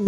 I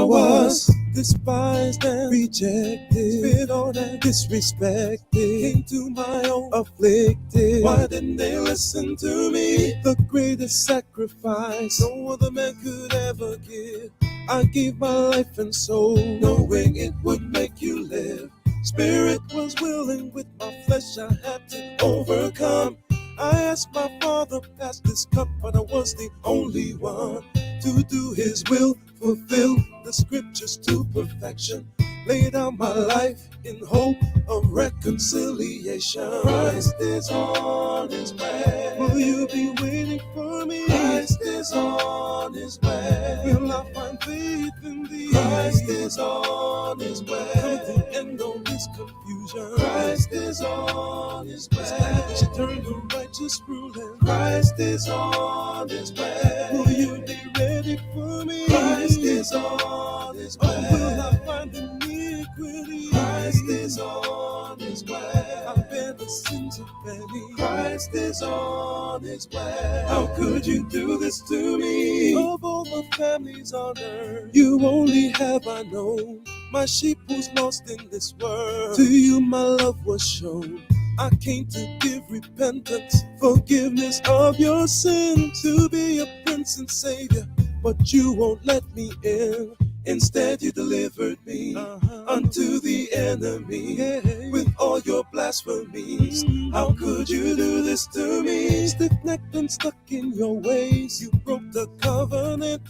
was despised and rejected, spit on and disrespected, came to my own afflicted. Why didn't they listen to me? The greatest sacrifice no other man could ever give. I gave my life and soul, knowing it would make you live. Spirit was willing, with my flesh I had to overcome. I asked my father, pass this cup, but I was the only one to do his will, fulfill the scriptures to perfection. Lay down my life in hope of reconciliation. Christ is on his way. Will you be waiting for me? Christ is on his way. Will I find faith in thee? Christ is on his way. Come to the end of this confusion. Christ is on his way. Establish eternal righteous ruling. Christ is on his way. Will you be ready for me? Christ is on his way. Or will I find iniquity? Christ is on his way. I bear the sins of many. Christ is on his way. How could you do this to me? Of all the families on earth, you only have I known. My sheep was lost in this world. To you my love was shown. I came to give repentance, forgiveness of your sins, to be a prince and savior, but you won't let me in. Instead you delivered me unto the enemy with all your blasphemies. How could you do this to me? Stiff-necked and stuck in your ways, you broke the covenant.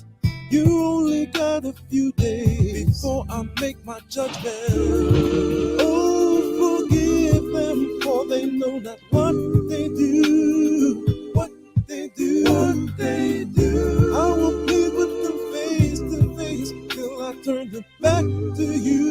You only got a few days before I make my judgment. Oh, forgive them, for they know not what they do. What they do, what they do. I will plead with them face to face till I turn them back to you.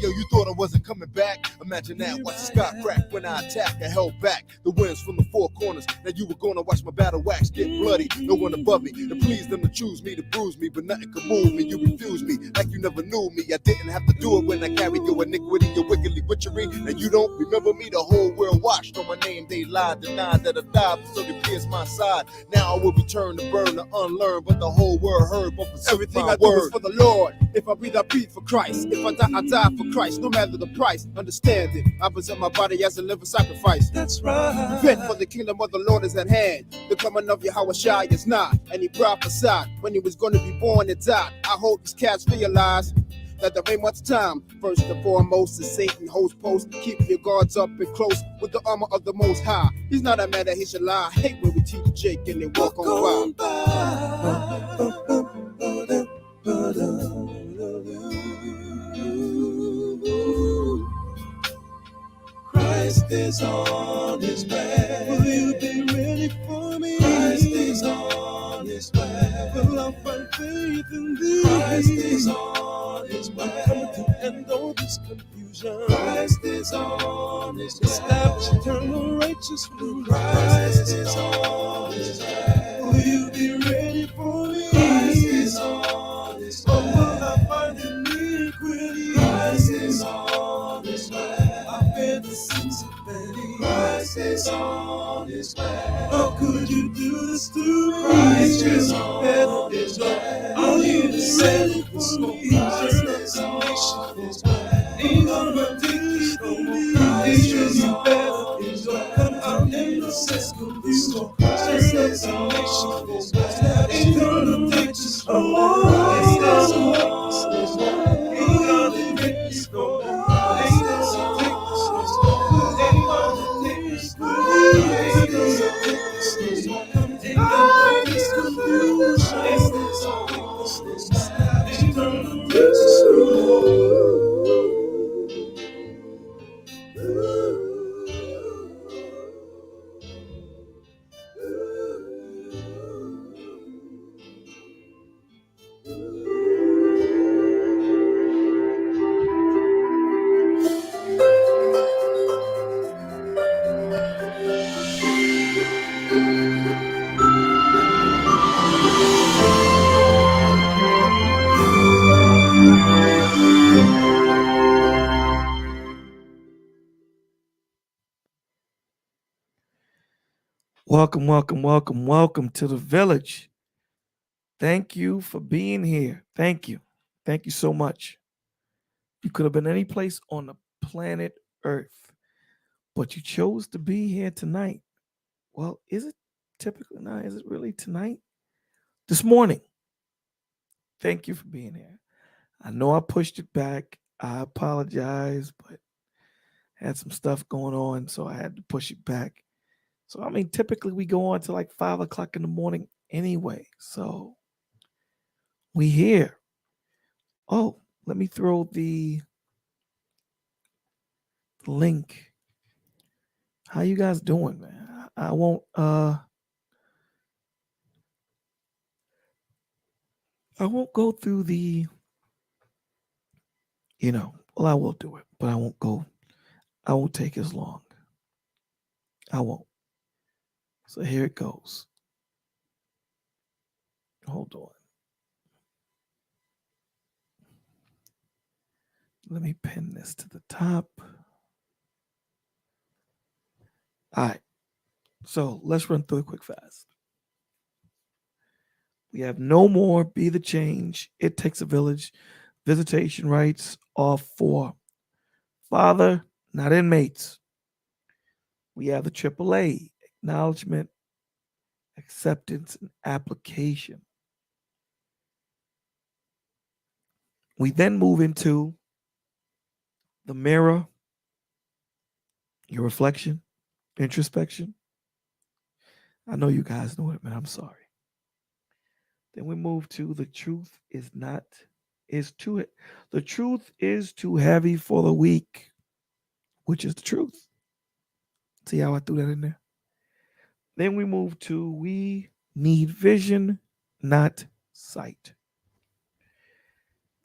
Yo, you thought I wasn't coming back? Imagine that, watch the sky crack when I attack. I held back the winds from the four corners. Now you were gonna watch my battle wax get bloody. No one above me to please them, to choose me, to bruise me, but nothing could move me. You refused me like you never knew me. I didn't have to do it when I carried your iniquity, your wickedly witchery. And you don't remember me, the whole world watched on my name. They lied, denied that I died, so they pierced my side. Now I will return to burn, to unlearn, but the whole world heard but for everything I do is for the Lord. If I breathe, I breathe for Christ. If I die for Christ, no matter the price. Understand it, I present my body as a living sacrifice. That's right. Fit for the kingdom of the Lord is at hand. The coming of Yahushua is not. And he prophesied when he was going to be born and died. I hope these cats realize that there ain't much time. First and foremost is Satan host post. Keep your guards up and close with the armor of the Most High. He's not a man that he should lie. I hate when we teach Jake and they walk on by. Christ is on his way. Will you be ready for me? Christ is on his way. Will I find faith in thee? Christ is on his way. Coming to end all this confusion. Christ is on his way. Establish eternal righteous rule. Christ is on his way. Will you be ready for me? Christ is on his way. Or will I find iniquity? Christ is on his way. The sins of many. Christ is on his way. How could you do this to me? Christ is on his way. Are you ready for me? Christ is on his way. Ain't gonna take this no more. Christ is on his way. Come out in the circle. Christ is on his way. Ain't gonna take this no more. Christ is on his way. Ain't gonna take this no more. Welcome, welcome, welcome, welcome to the village. Thank you for being here. Thank you. Thank you so much. You could have been any place on the planet Earth, but you chose to be here tonight. Well, is it typically not? Is it really tonight? This morning. Thank you for being here. I know I pushed it back. I apologize, but had some stuff going on, so I had to push it back. So I mean, typically we go on to like 5 o'clock in the morning anyway. So we here. Oh, let me throw the link. How you guys doing, man? I won't go through the, well, I will do it, but I won't take as long. I won't. So here it goes. Hold on. Let me pin this to the top. All right. So let's run through it quick fast. We have no more be the change. It takes a village. Visitation rights are for father, not inmates. We have the AAA, acknowledgement, acceptance, and application. We then move into the mirror, your reflection, introspection. I know you guys know it, man. I'm sorry. Then we move to the truth the truth is too heavy for the weak, which is the truth. See how I threw that in there? Then we move to we need vision, not sight.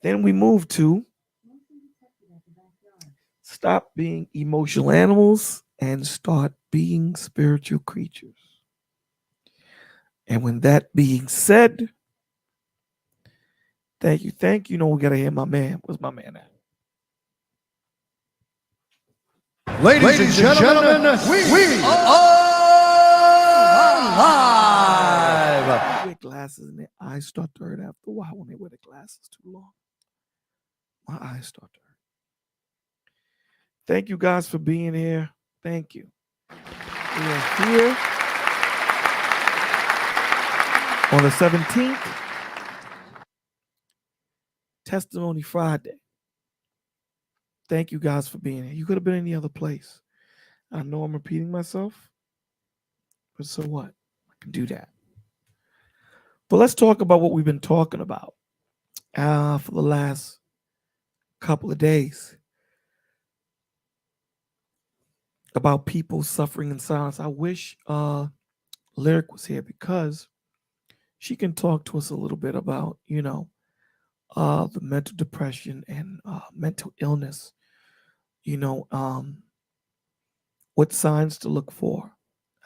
Then we move to stop being emotional animals and start being spiritual creatures. And when that being said, thank you. You know, we got to hear my man. Where's my man at? Ladies and gentlemen, we are live. Wear glasses and their eyes start to hurt after a while when they wear the glasses too long. My eyes start to hurt. Thank you guys for being here. Thank you. We are here on the 17th, Testimony Friday. Thank you guys for being here. You could have been any other place. I know I'm repeating myself, but so what? I can do that. But let's talk about what we've been talking about for the last couple of days. About people suffering in silence. I wish Lyric was here because she can talk to us a little bit about, the mental depression and mental illness. What signs to look for.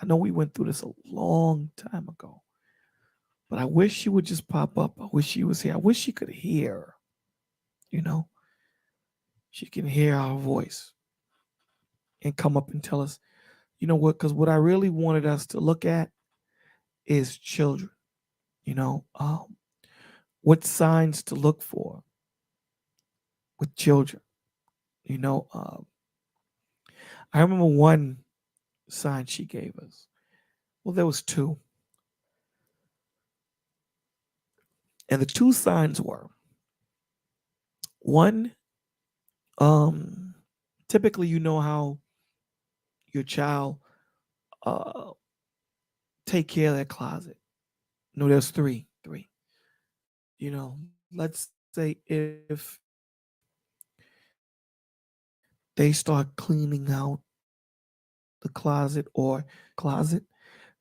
I know we went through this a long time ago, but I wish she would just pop up. I wish she was here. I wish she could hear, she can hear our voice and come up and tell us, you know what, because what I really wanted us to look at is children, what signs to look for with children. I remember one sign she gave us. Well, there was two. And the two signs were, one, typically you know how your child take care of their closet. No, there's three. Let's say if they start cleaning out the closet or closet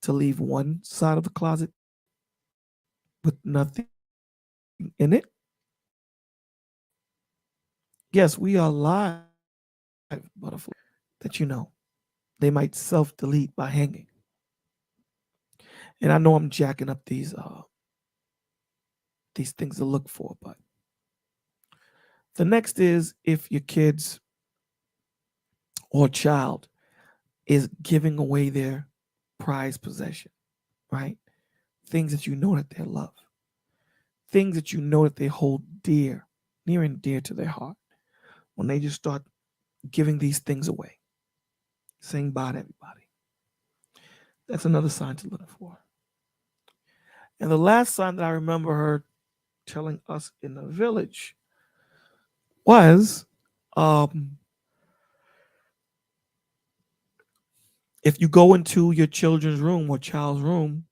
to leave one side of the closet with nothing in it. Yes, we are live, butterfly, that they might self-delete by hanging. And I know I'm jacking up these things to look for, but the next is if your kids or child is giving away their prized possession, right? Things that you know that they love, things that you know that they hold dear, near and dear to their heart. When they just start giving these things away, saying bye to everybody, that's another sign to look for. And the last sign that I remember her telling us in the village was if you go into your children's room or child's room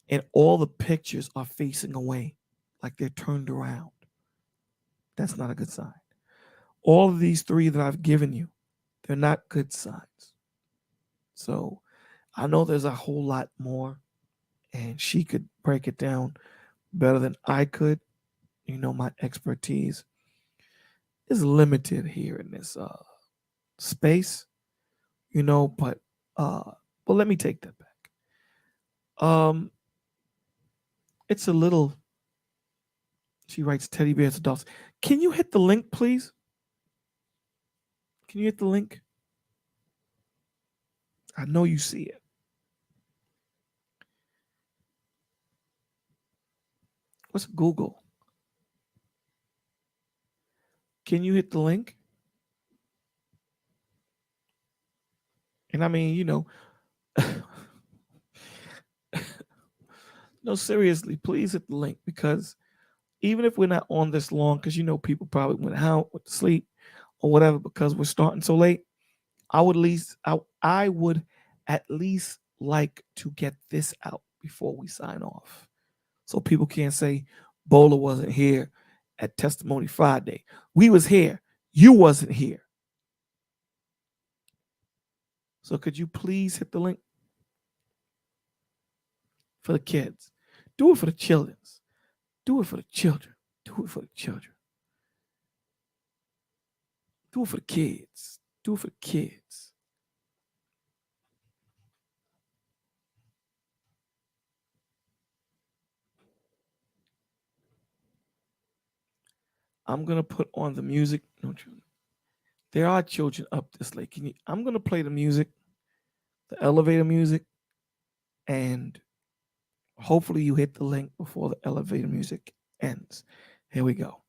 and all the pictures are facing away, like they're turned around, that's not a good sign. All of these three that I've given you, they're not good signs. So I know there's a whole lot more, and she could break it down better than I could. You know, my expertise is limited here in this space, you know, but let me take that back. Um, it's a little. She writes teddy bears adults. Can you hit the link, please? Can you hit the link? I know you see it. What's Google? Can you hit the link? And I mean, you know, no, seriously, please hit the link because even if we're not on this long, because you know people probably went out, went to sleep, or whatever, because we're starting so late, I would at least like to get this out before we sign off, so people can't say Bowler wasn't here at Testimony Friday. We was here, you wasn't here. So could you please hit the link for the kids? Do it for the children's. Do it for the children. Do it for the children. Do it for the kids. Do it for the kids. I'm gonna put on the music. No children. There are children up this late. I'm gonna play the music, the elevator music, and hopefully you hit the link before the elevator music ends. Here we go.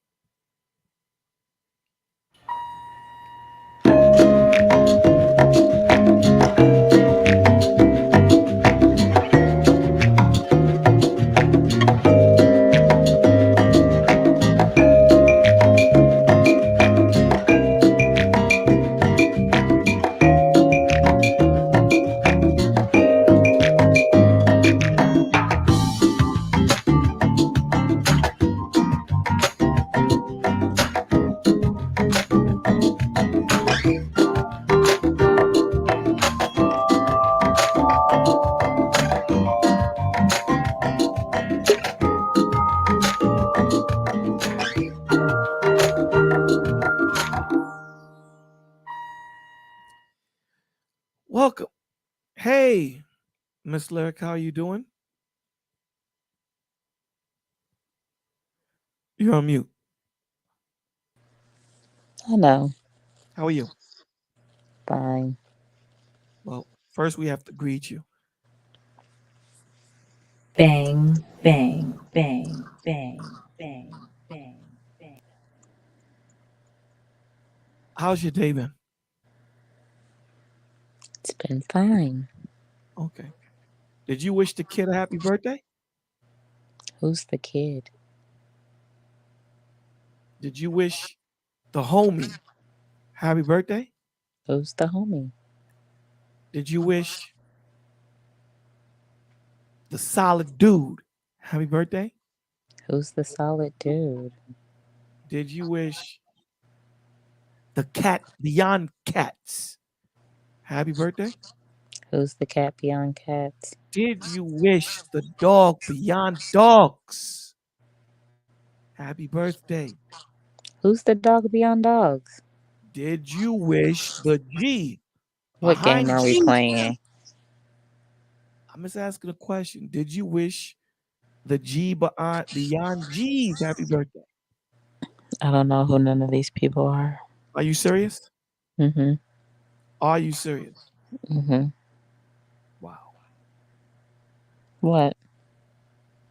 Welcome. Hey, Miss Lyric, how are you doing? You're on mute. Hello. How are you? Fine. Well, first we have to greet you. Bang, bang, bang, bang, bang, bang, bang. How's your day been? It's been fine. Okay. Did you wish the kid a happy birthday? Who's the kid? Did you wish the homie happy birthday? Who's the homie? Did you wish the solid dude happy birthday? Who's the solid dude? Did you wish the cat beyond cats happy birthday? Who's the cat beyond cats? Did you wish the dog beyond dogs happy birthday? Who's the dog beyond dogs? Did you wish the G What game behind are we G? playing? I'm just asking a question. Did you wish the G beyond G's happy birthday? I don't know who none of these people are. Are you serious? Mm-hmm. Are you serious? Mm-hmm. What?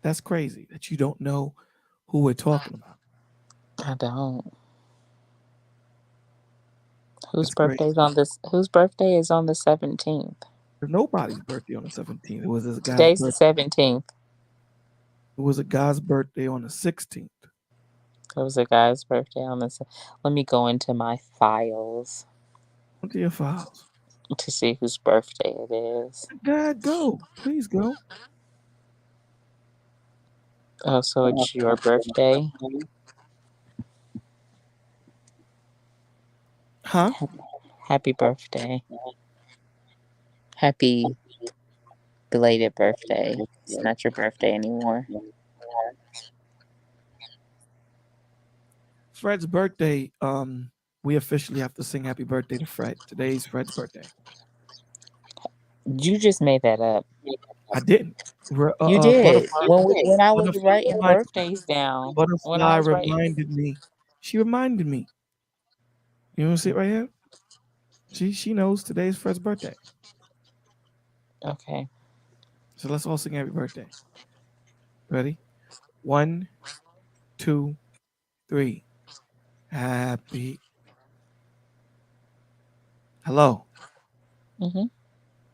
That's crazy that you don't know who we're talking about. I don't. That's crazy. Whose birthday is on the 17th? There's nobody's birthday on the 17th. It was this guy's Today's the birthday. 17th. It was a guy's birthday on the 16th. It was a guy's birthday on this. Let me go into my files Look at your files. to see whose birthday it is. God, go. Please go. Oh, so it's your birthday? Huh? Happy birthday. Happy belated birthday. It's not your birthday anymore. Fred's birthday. We officially have to sing happy birthday to Fred. Today's Fred's birthday. You just made that up. I didn't. You did. Butterfly, When I was butterfly writing reminded, birthdays down, when I butterfly was writing. reminded me. She reminded me. You want to see it right here? She knows today's Fred's birthday. Okay. So let's all sing happy birthday. Ready? One, two, three. Happy. Hello. Mm-hmm.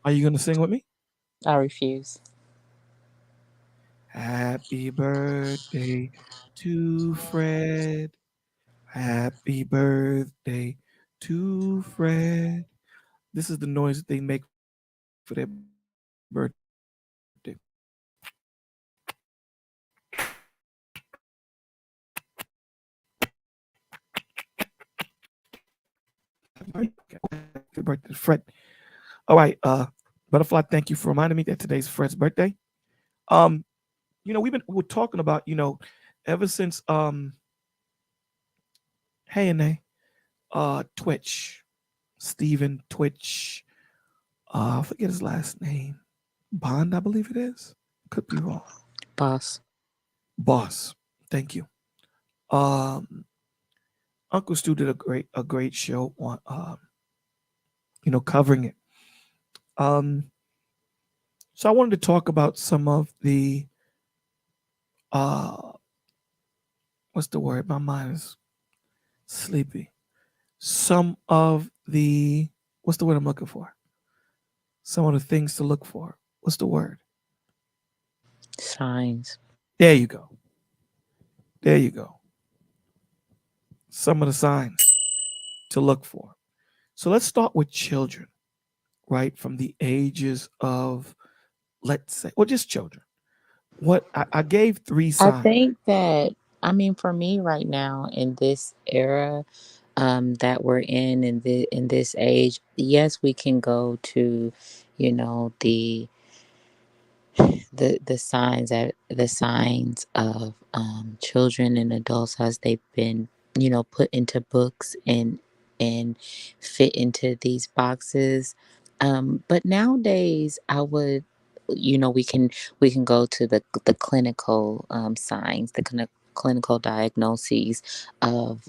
Are you gonna sing with me? I refuse. Happy birthday to Fred. Happy birthday to Fred. This is the noise that they make for their birthday. Happy birthday, Fred. All right, Butterfly, thank you for reminding me that today's Fred's birthday. Um, we're talking about, ever since hey and they, Twitch, Steven Twitch, I forget his last name. Bond, I believe it is. Could be wrong. Boss. Boss. Thank you. Um, Uncle Stu did a great show on covering it. Um, so I wanted to talk about some of the uh what's the word? My mind is sleepy. Some of the what's the word I'm looking for? Some of the things to look for. What's the word? Signs. There you go. There you go. Some of the signs to look for. So let's start with children, right? From the ages of, let's say, well, just children. What I gave three I signs. think that, I mean, for me right now in this era, that we're in this age, yes, we can go to, the signs of children and adults as they've been put into books and fit into these boxes, but nowadays I would, we can go to the clinical signs, the clinical diagnoses of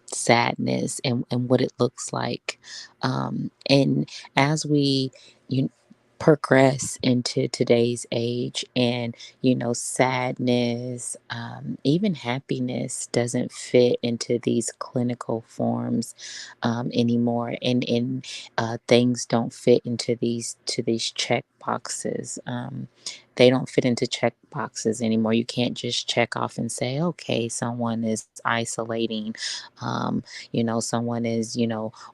sadness and what it looks like, and as we you progress into today's age, and sadness, even happiness doesn't fit into these clinical forms anymore, and things don't fit into these check boxes. They don't fit into check boxes anymore. You can't just check off and say, okay, someone is isolating, someone is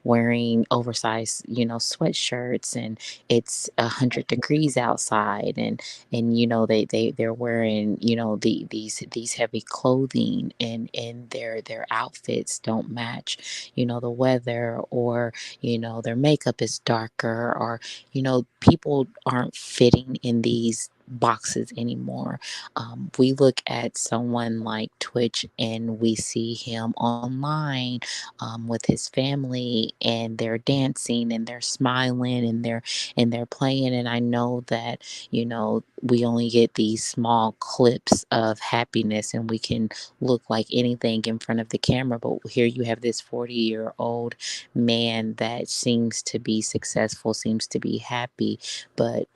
wearing oversized sweatshirts, and it's 100 degrees outside, and they're wearing these heavy clothing, and their outfits don't match the weather, or their makeup is darker, or people aren't fitting in these boxes anymore. We look at someone like Twitch and we see him online with his family, and they're dancing and they're smiling and they're playing, and I know that we only get these small clips of happiness, and we can look like anything in front of the camera, but here you have this 40-year-old man that seems to be successful, seems to be happy, but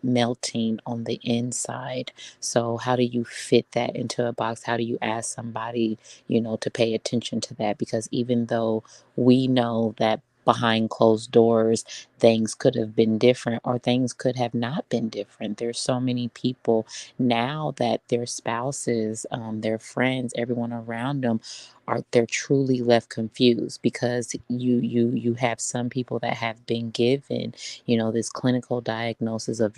melting on on the inside. So, how do you fit that into a box? How do you ask somebody, to pay attention to that? Because even though we know that behind closed doors, things could have been different or things could have not been different. There's so many people now that their spouses, their friends, everyone around them they're truly left confused because you have some people that have been given this clinical diagnosis of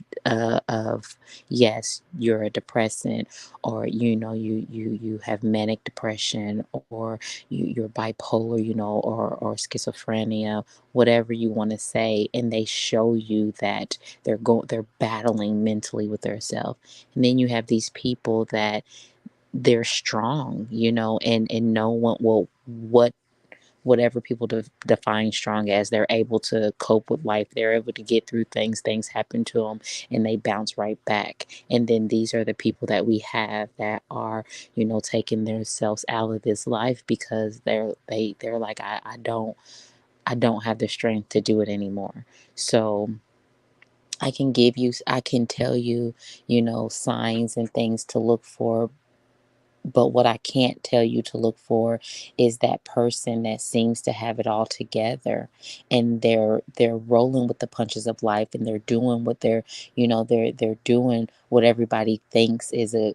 yes, you're a depressant, or you have manic depression, or you're bipolar, or schizophrenia, whatever you want to say, and they show you that they're battling mentally with themselves. And then you have these people that they're strong, and no one will whatever people define strong as, they're able to cope with life, they're able to get through things happen to them, and they bounce right back. And then these are the people that we have that are taking themselves out of this life because they're like, I don't have the strength to do it anymore. So I can tell you, signs and things to look for. But what I can't tell you to look for is that person that seems to have it all together, and they're rolling with the punches of life, and they're doing what they're doing what everybody thinks is a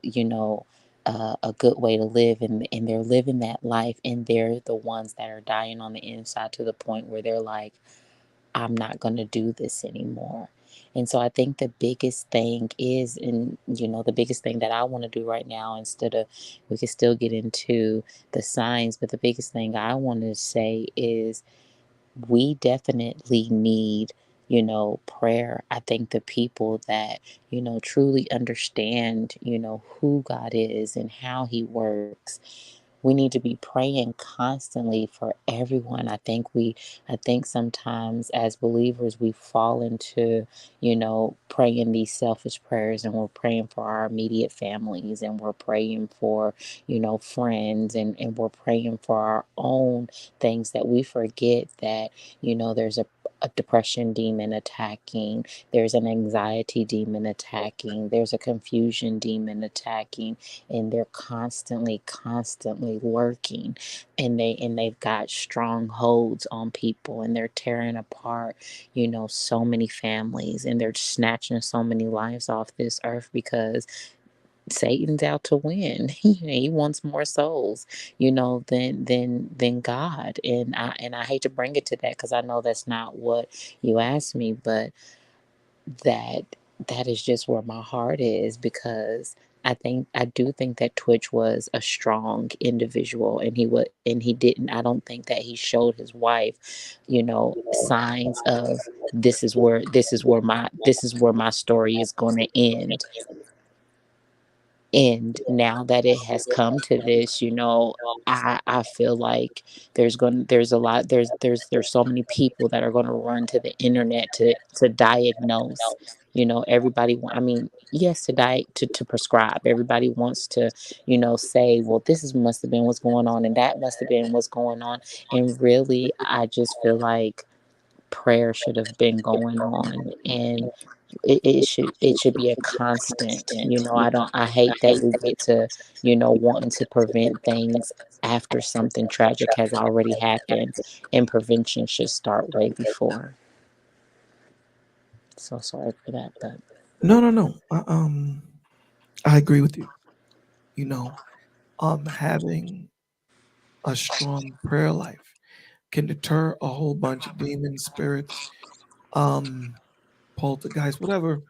good way to live, and they're living that life, and they're the ones that are dying on the inside to the point where they're like, I'm not going to do this anymore. And so I think the biggest thing is, and the biggest thing that I want to do right now, instead of, we can still get into the signs, but the biggest thing I want to say is we definitely need, prayer. I think the people that, truly understand, who God is and how He works, we need to be praying constantly for everyone. I think sometimes as believers, we fall into, praying these selfish prayers, and we're praying for our immediate families, and we're praying for, friends, and we're praying for our own things, that we forget that, there's a depression demon attacking, there's an anxiety demon attacking, there's a confusion demon attacking, and they're constantly lurking, and they've got strongholds on people, and they're tearing apart, so many families, and they're snatching so many lives off this earth because Satan's out to win. He wants more souls, than God. And I hate to bring it to that, because I know that's not what you asked me, but that that is just where my heart is, because I do think that Twitch was a strong individual, and he didn't, I don't think that he showed his wife, signs of, this is where my story is going to end. And now that it has come to this, I feel like there's so many people that are going to run to the internet to diagnose. Everybody I mean, yes, to prescribe. Everybody wants to, say, well, this is must have been what's going on, and that must have been what's going on. And really, I just feel like prayer should have been going on, and it should be a constant. I hate that we get to, wanting to prevent things after something tragic has already happened, and prevention should start way before. So sorry for that, but No, no, no. I agree with you. You know, having a strong prayer life can deter a whole bunch of demons, spirits, um, poltergeist, whatever,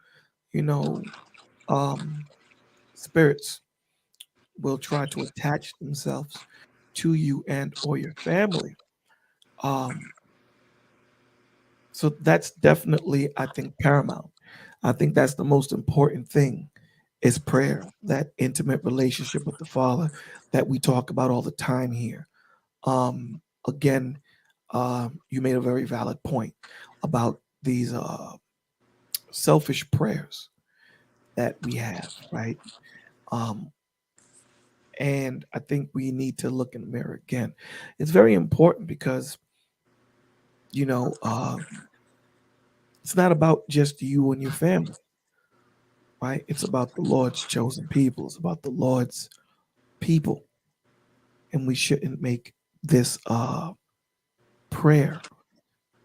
you know, um, spirits will try to attach themselves to you and or your family. Um, so that's definitely, I think, paramount. I think that's the most important thing is prayer, that intimate relationship with the Father that we talk about all the time here. Again, you made a very valid point about these selfish prayers that we have, right? Um, and I think we need to look in the mirror again. It's very important because, you know, it's not about just you and your family. right? It's about the Lord's chosen people. It's about the Lord's people. And we shouldn't make this prayer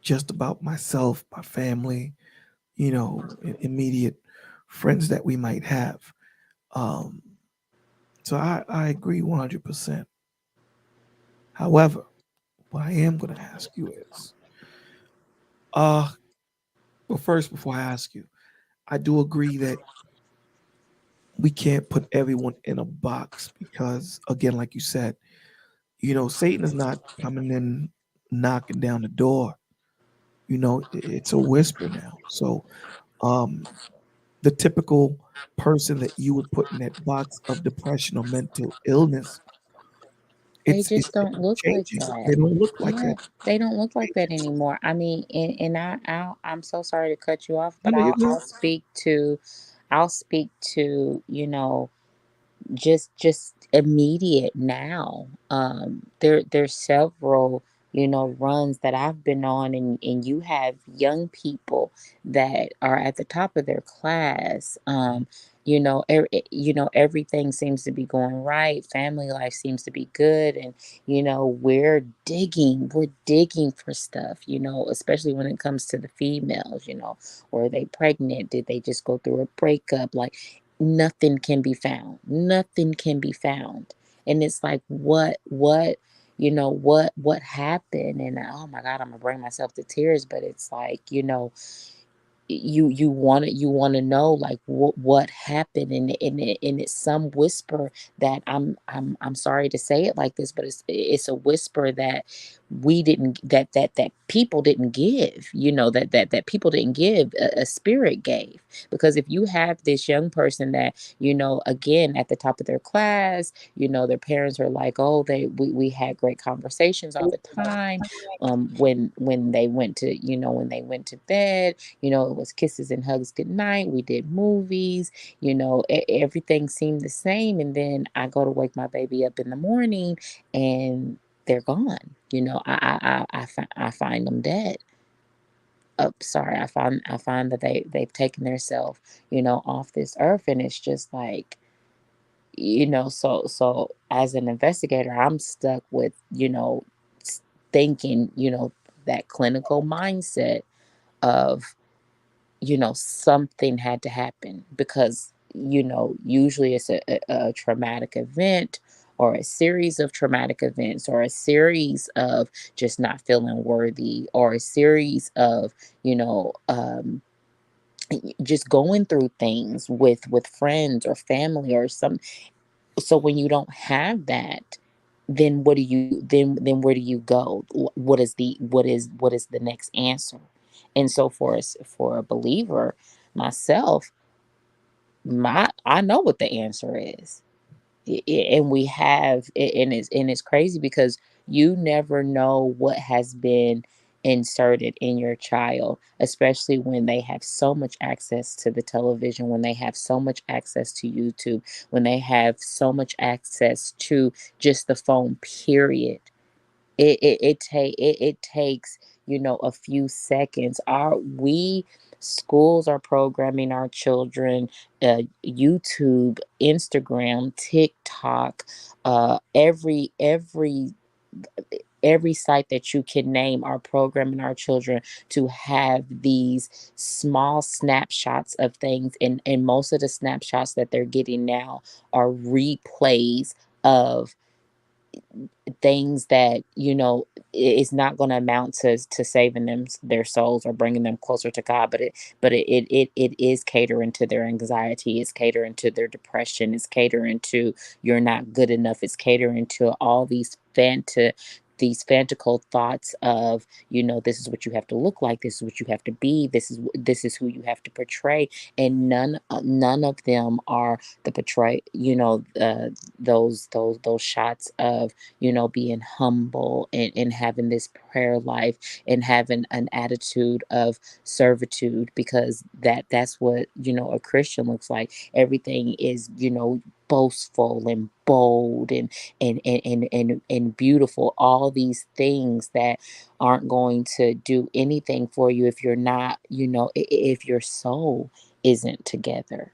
just about myself, my family, immediate friends that we might have. Um, so I agree 100%. However, what I am going to ask you is, uh, but first, before I ask you, I do agree that we can't put everyone in a box because, again, like you said, Satan is not coming in knocking down the door. It's a whisper now. So, um, the typical person that you would put in that box of depression or mental illness, They it's just don't look like changing. that. They don't look like Yeah, that. they don't look like that anymore. I mean, and I'm so sorry to cut you off, I but know you're I'll good. speak to, just immediate now. There's several, runs that I've been on, and you have young people that are at the top of their class. Everything seems to be going right, family life seems to be good, and we're digging for stuff, especially when it comes to the females. Were they pregnant, did they just go through a breakup, like nothing can be found. Nothing can be found. And it's like, what happened? And oh my God, I'm gonna bring myself to tears. But it's like, you want to know, like, what happened, and it's some whisper that I'm sorry to say it like this, but it's a whisper that we didn't that people didn't give, that people didn't give, a spirit gave. Because if you have this young person that, again, at the top of their class, their parents are like, oh, we had great conversations all the time, when they went to, when they went to bed, it was kisses and hugs good night. We did movies, everything seemed the same. And then I go to wake my baby up in the morning and they're gone. I find them dead. Oh, sorry, I find that they've taken themselves, off this earth. And it's just like, so as an investigator, I'm stuck with, thinking, that clinical mindset of, something had to happen because, usually it's a traumatic event, or a series of traumatic events, or a series of just not feeling worthy, or a series of, just going through things with friends or family or some. So when you don't have that, then then where do you go? What is the next answer? And so for a believer, myself, I know what the answer is. And we have, and it's crazy because you never know what has been inserted in your child, especially when they have so much access to the television, when they have so much access to YouTube, when they have so much access to just the phone, period. It takes, a few seconds. Our we Schools are programming our children, YouTube, Instagram, TikTok, every site that you can name are programming our children to have these small snapshots of things, and most of the snapshots that they're getting now are replays of things that, is not going to amount to saving them their souls or bringing them closer to God, but it is catering to their anxiety, it's catering to their depression, it's catering to you're not good enough, it's catering to all these fantastical thoughts of, this is what you have to look like, this is what you have to be, this is who you have to portray. And none of them are the portray, those shots of, being humble, and having this prayer life, and having an attitude of servitude, because that's what, a Christian looks like. Everything is, boastful and bold and beautiful, all these things that aren't going to do anything for you if you're not, if your soul isn't together.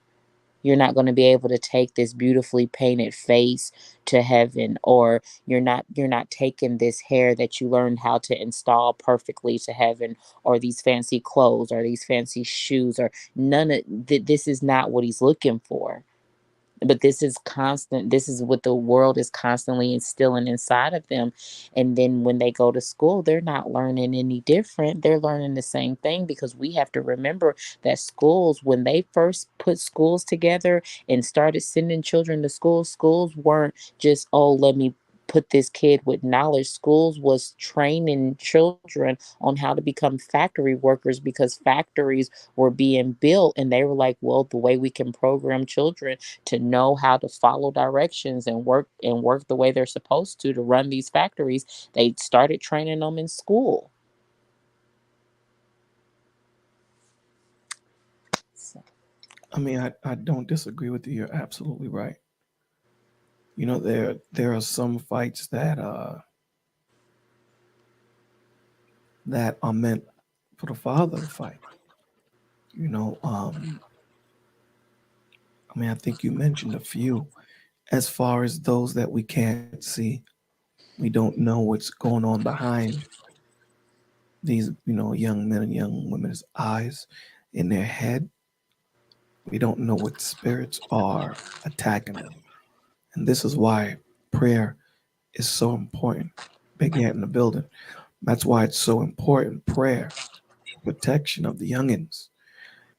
You're not going to be able to take this beautifully painted face to heaven, or you're not taking this hair that you learned how to install perfectly to heaven, or these fancy clothes or these fancy shoes, or none of this is not what he's looking for. But this is constant, this is what the world is constantly instilling inside of them. And then when they go to school, they're not learning any different, they're learning the same thing, because we have to remember that schools, when they first put schools together and started sending children to school, schools weren't just, oh, let me put this kid with knowledge. Schools was training children on how to become factory workers, because factories were being built, and they were like, well, the way we can program children to know how to follow directions and work the way they're supposed to run these factories, they started training them in school. So, I mean, I don't disagree with you. You're absolutely right. You know, there are some fights that are meant for the father to fight. You know, I mean, I think you mentioned a few. As far as those that we can't see, we don't know what's going on behind these, young men and young women's eyes, in their head. We don't know what spirits are attacking them. And this is why prayer is so important. Big Ant in the building. That's why it's so important. Prayer, protection of the youngins,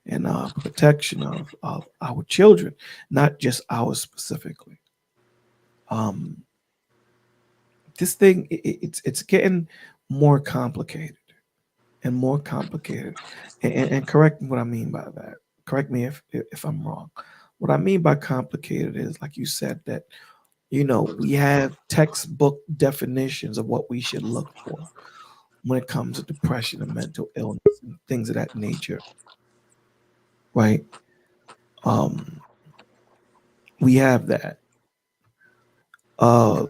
and protection of our children, not just ours specifically. Um, this thing, it's getting more complicated and more complicated. And correct me what I mean by that. Correct me if I'm wrong. What I mean by complicated is, like you said, that we have textbook definitions of what we should look for when it comes to depression and mental illness and things of that nature, right? Um, we have that. Uh,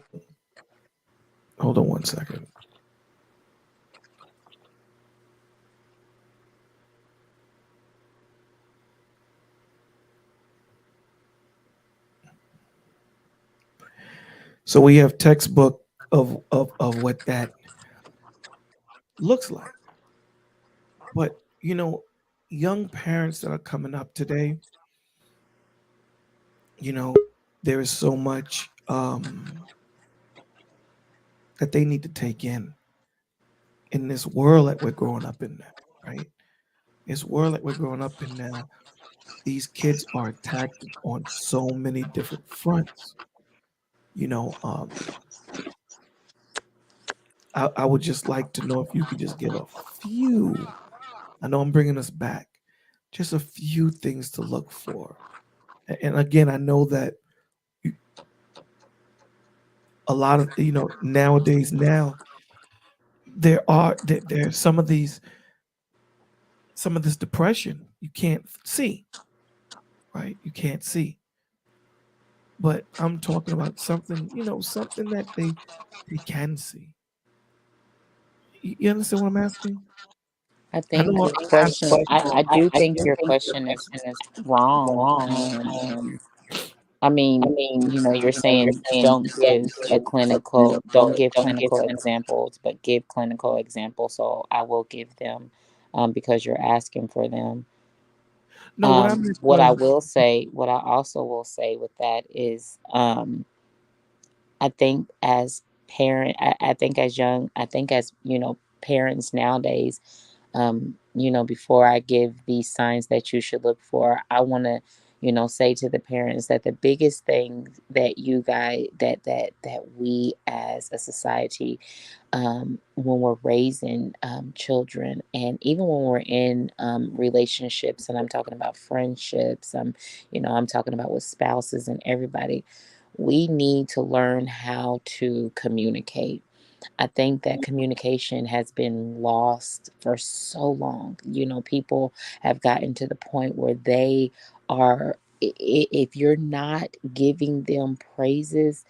hold on one second. So we have textbook of what that looks like. But young parents that are coming up today, you know, there is so much that they need to take in this world that we're growing up in now, right? This world that we're growing up in now, these kids are attacked on so many different fronts. You know, I would just like to know if you could just give a few. I know I'm bringing us back. Just a few things to look for. And again, I know that a lot of nowadays now there's some of this depression you can't see, right? You can't see. But I'm talking about something, something that they can see. You understand what I'm asking? I I think know your I'm asking. question, I do think your question is wrong. I mean, you're saying don't give clinical examples, but give clinical examples. So I will give them, because you're asking for them. No, what I meant What I was, will say, what I also will say with that is, I think as I think as young, I think as, parents nowadays, before I give these signs that you should look for, I want to, say to the parents that the biggest thing that you guys, that we as a society, when we're raising children, and even when we're in relationships, and I'm talking about friendships, I'm talking about with spouses and everybody, we need to learn how to communicate. I think that communication has been lost for so long. People have gotten to the point where they are, if you're not giving them praises,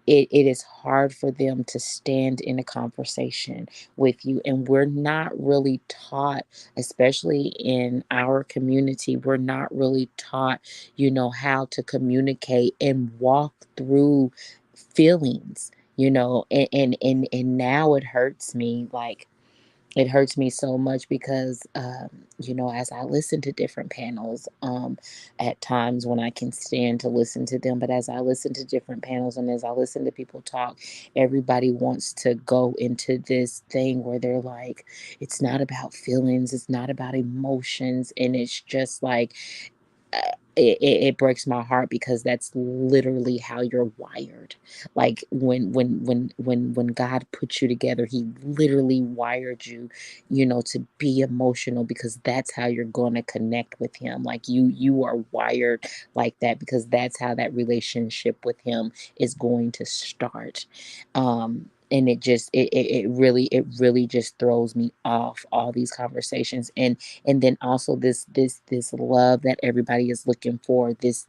it is hard for them to stand in a conversation with you. And we're not really taught, especially in our community, we're not really taught, how to communicate and walk through feelings, and now it hurts me. Like, it hurts me so much because, as I listen to different panels, at times when I can stand to listen to them, but as I listen to different panels and as I listen to people talk, everybody wants to go into this thing where they're like, it's not about feelings, it's not about emotions. And it's just like, it breaks my heart because that's literally how you're wired. Like, when God put you together, he literally wired you, to be emotional, because that's how you're going to connect with him. Like, you are wired like that, because that's how that relationship with him is going to start. And it really just throws me off, all these conversations. And then also this love that everybody is looking for, this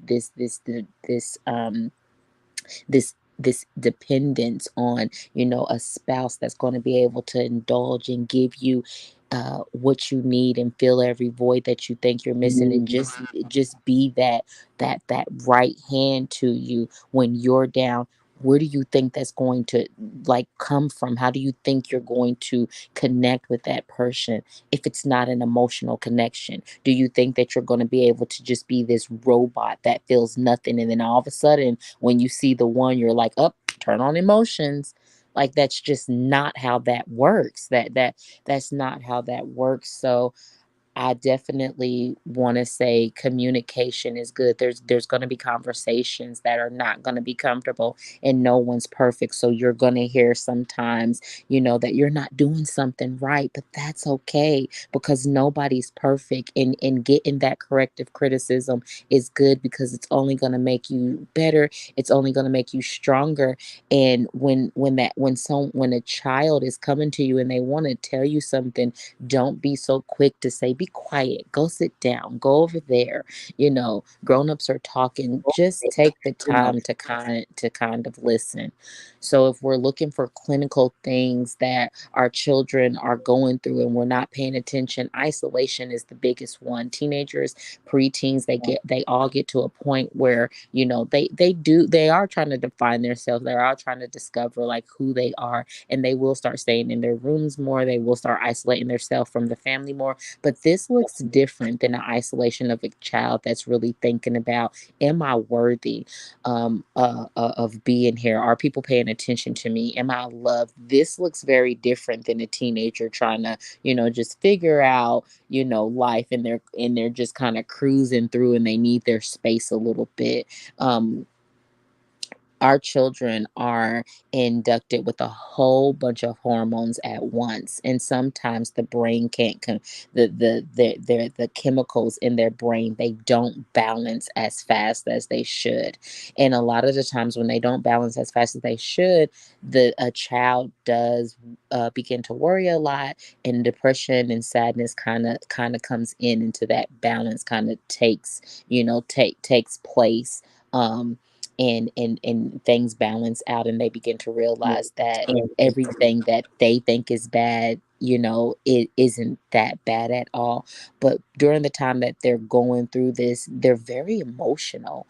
dependence on, a spouse that's going to be able to indulge and give you what you need and fill every void that you think you're missing, and just be that right hand to you when you're down. Where do you think that's going to, like, come from? How do you think you're going to connect with that person if it's not an emotional connection? Do you think that you're going to be able to just be this robot that feels nothing, and then all of a sudden when you see the one, you're like, up, turn on emotions? Like, that's just not how that works. That's not how that works. So I definitely want to say communication is good. There's going to be conversations that are not going to be comfortable, and no one's perfect. So you're going to hear sometimes, that you're not doing something right, but that's okay, because nobody's perfect. And getting that corrective criticism is good, because it's only going to make you better. It's only going to make you stronger. And when a child is coming to you and they want to tell you something, don't be so quick to say, be quiet, go sit down, go over there. Grown-ups are talking. Just take the time to kind of listen. So if we're looking for clinical things that our children are going through and we're not paying attention, isolation is the biggest one. Teenagers, preteens, they all get to a point where, they are trying to define themselves. They're all trying to discover, like, who they are, and they will start staying in their rooms more. They will start isolating themselves from the family more. But this looks different than the isolation of a child that's really thinking about, am I worthy of being here? Are people paying attention to me? Am I loved? This looks very different than a teenager trying to, just figure out, life, and they're just kind of cruising through, and they need their space a little bit. Um, our children are inducted with a whole bunch of hormones at once, and sometimes the brain can't the chemicals in their brain, they don't balance as fast as they should. And a lot of the times when they don't balance as fast as they should, the a child does begin to worry a lot, and depression and sadness kind of comes into that balance, kind of takes place. Um and and and things balance out, and they begin to realize that everything that they think is bad, it isn't that bad at all. But during the time that they're going through this, they're very emotional.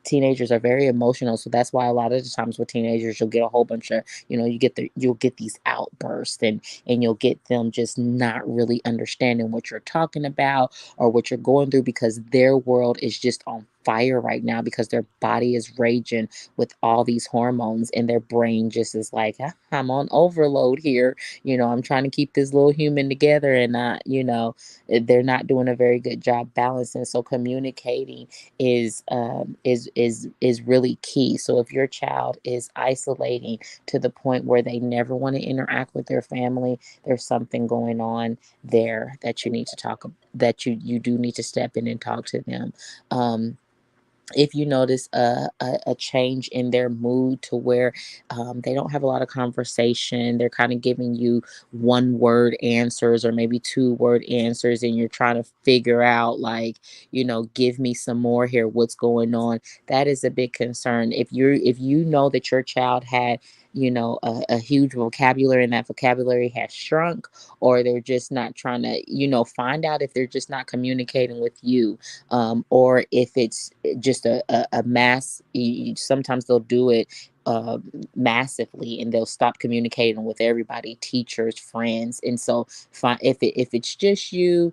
Teenagers are very emotional, so that's why a lot of the times with teenagers, you'll get a whole bunch of, you'll get these outbursts, and you'll get them just not really understanding what you're talking about or what you're going through, because their world is just on fire right now, because their body is raging with all these hormones, and their brain just is like, "Ah, I'm on overload here. I'm trying to keep this little human together," and they're not doing a very good job balancing. So communicating is really key. So if your child is isolating to the point where they never want to interact with their family, there's something going on there that you need to talk, that you do need to step in and talk to them. um if you notice a change in their mood to where they don't have a lot of conversation, they're kind of giving you one word answers or maybe two-word answers, and you're trying to figure out, like, give me some more here, what's going on. That is a big concern. If you know that your child had a huge vocabulary, and that vocabulary has shrunk, or they're just not trying to find out if they're just not communicating with you, or if it's just a mass. Sometimes they'll do it uh, massively, and they'll stop communicating with everybody, teachers, friends. And so if it's just you,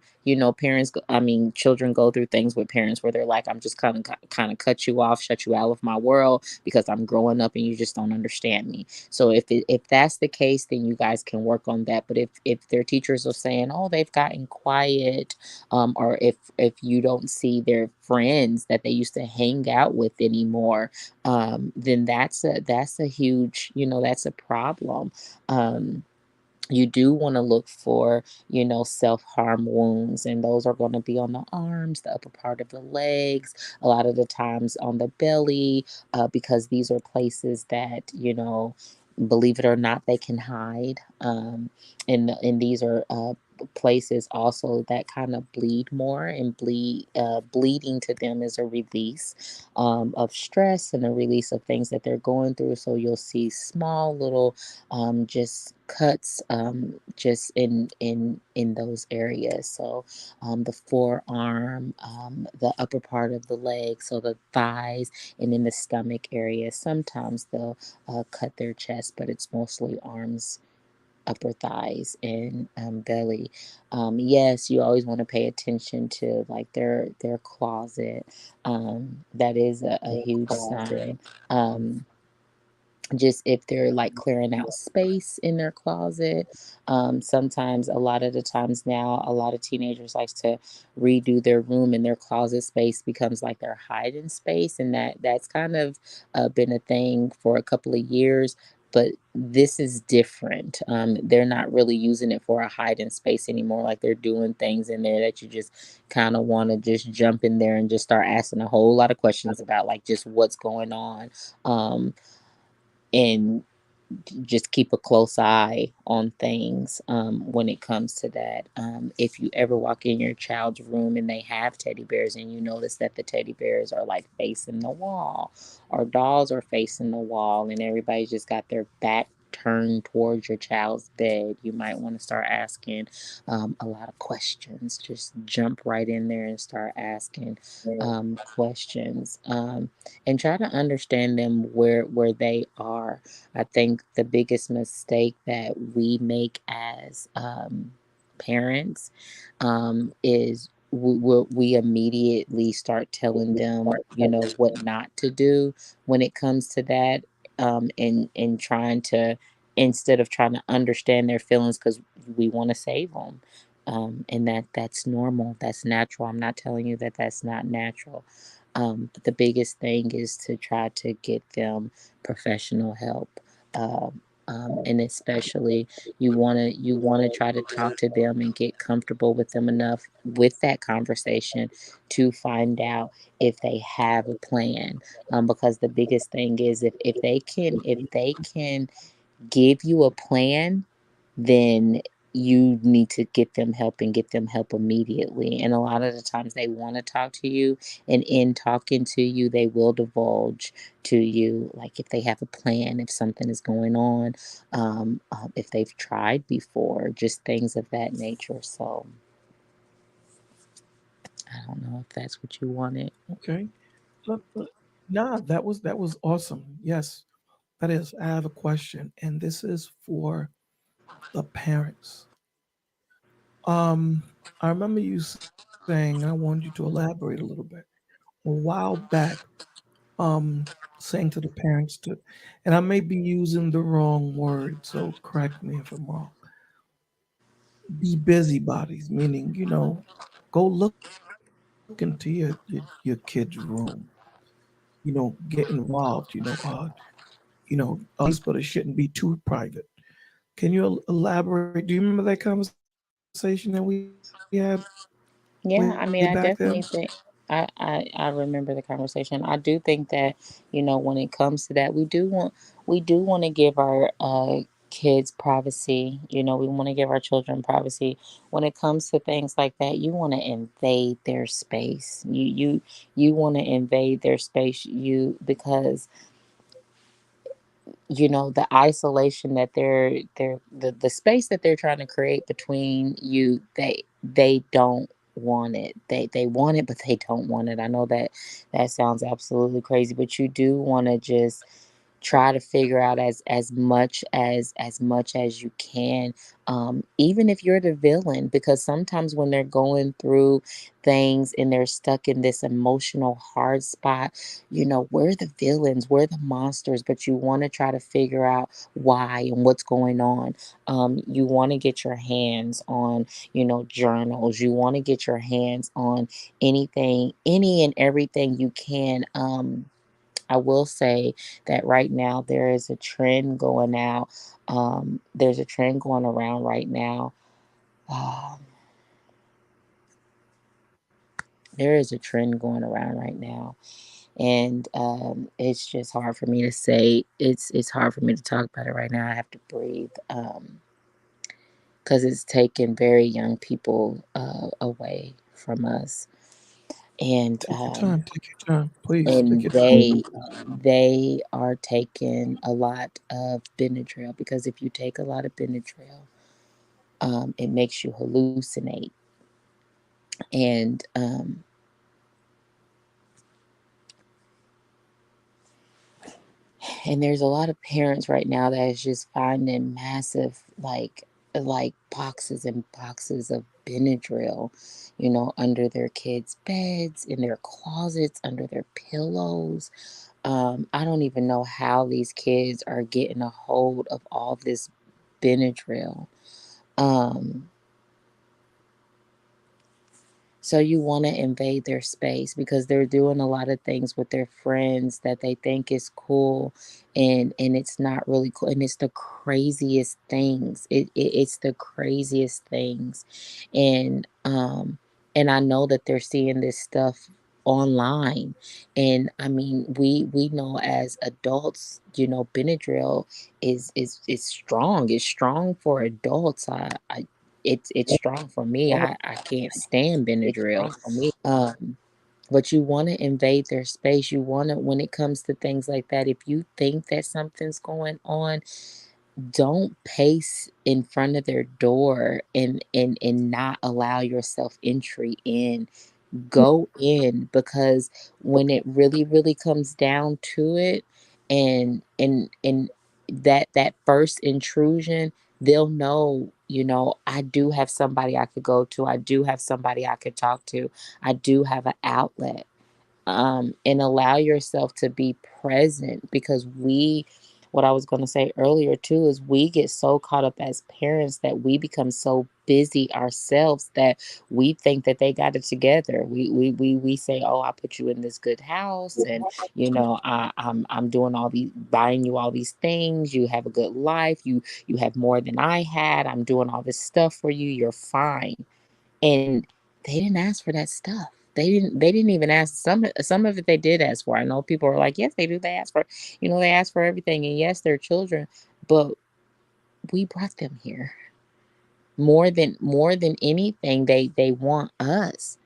parents I mean children go through things with parents where they're like, I'm just kind of cut you off, shut you out of my world because I'm growing up and you just don't understand me. So if that's the case, then you guys can work on that. But if their teachers are saying, oh, they've gotten quiet, or if you don't see their friends that they used to hang out with anymore, then that's a huge, that's a problem. You do want to look for, self-harm wounds, and those are going to be on the arms, the upper part of the legs, a lot of the times on the belly, because these are places that, believe it or not, they can hide. And these are places also that kind of bleed more, and bleeding to them is a release of stress and a release of things that they're going through. So you'll see small little just cuts, just in those areas. So the forearm, the upper part of the leg, so the thighs, and in the stomach area. Sometimes they'll cut their chest, but it's mostly arms, upper thighs, and belly. Yes, you always want to pay attention to, like, their closet. That is a huge sign. Just if they're like clearing out space in their closet. Sometimes, a lot of the times now, a lot of teenagers likes to redo their room, and their closet space becomes like their hiding space, and that's kind of been a thing for a couple of years. But this is different. They're not really using it for a hiding space anymore. Like, they're doing things in there that you just kind of want to just jump in there and just start asking a whole lot of questions about, like, just what's going on. And just keep a close eye on things when it comes to that. If you ever walk in your child's room and they have teddy bears, and you notice that the teddy bears are like facing the wall, or dolls are facing the wall, and everybody's just got their back turned towards your child's bed, you might want to start asking a lot of questions. Just jump right in there and start asking questions, and try to understand them where they are. I think the biggest mistake that we make as parents is we immediately start telling them, what not to do when it comes to that, and trying to, instead of trying to understand their feelings, because we want to save them. And that's normal, that's natural. I'm not telling you that that's not natural. But the biggest thing is to try to get them professional help. And especially, you want to try to talk to them and get comfortable with them enough with that conversation to find out if they have a plan. Because the biggest thing is, if they can give you a plan, then you need to get them help, and get them help immediately. And a lot of the times they want to talk to you, and in talking to you, they will divulge to you, like, if they have a plan, if something is going on, if they've tried before, just things of that nature. So I don't know if that's what you wanted. Okay. Nah, that was awesome. Yes, that is. I have a question, and this is for the parents. Um, I remember you saying, I want you to elaborate a little bit. A while back, saying to the parents to, and I may be using the wrong word, so correct me if I'm wrong. Be busybodies, meaning, go look into your kid's room, get involved, at least, but it shouldn't be too private. Can you elaborate? Do you remember that conversation that we had way back then? Yeah, I mean, I definitely think. I remember the conversation. I do think that, when it comes to that, we do want to give our kids privacy. We want to give our children privacy. When it comes to things like that, you want to invade their space. You want to invade their space. Because the isolation that the space that they're trying to create between you, they don't want it. They want it, but they don't want it. I know that sounds absolutely crazy, but you do want to just try to figure out as much as you can, even if you're the villain, because sometimes when they're going through things and they're stuck in this emotional hard spot, we're the villains, we're the monsters, but you want to try to figure out why and what's going on. You want to get your hands on, journals. You want to get your hands on anything, any and everything you can. I will say that right now there is a trend going out. There's a trend going around right now. Um, there is a trend going around right now, and it's just hard for me to say. It's hard for me to talk about it right now. I have to breathe, because it's taken very young people away from us, and Take your time. Take your time. Please take and your time. they are taking a lot of Benadryl, because if you take a lot of Benadryl, it makes you hallucinate. And there's a lot of parents right now that is just finding massive, like boxes and boxes of Benadryl, under their kids' beds, in their closets, under their pillows. I don't even know how these kids are getting a hold of all this Benadryl. Um, So you want to invade their space because they're doing a lot of things with their friends that they think is cool, and it's not really cool, and it's the craziest things. It's the craziest things. And I know that they're seeing this stuff online, and I mean, we know as adults, Benadryl is strong. It's strong for adults. It's strong for me. I can't stand Benadryl. Um, but you want to invade their space. You want to, when it comes to things like that, if you think that something's going on, don't pace in front of their door and not allow yourself entry in. Go in, because when it really really comes down to it, and that first intrusion, they'll know, I do have somebody I could go to, I do have somebody I could talk to, I do have an outlet. And allow yourself to be present, because what I was going to say earlier too is we get so caught up as parents that we become so busy ourselves that we think that they got it together. We say, oh, I put you in this good house, and I'm doing all these, buying you all these things, you have a good life, you have more than I had, I'm doing all this stuff for you, you're fine. And they didn't ask for that stuff. They didn't even ask. Some of it they did ask for. I know people are like, yes, they do. They ask for, they ask for everything. And yes, they're children, but we brought them here. More than anything, they want us.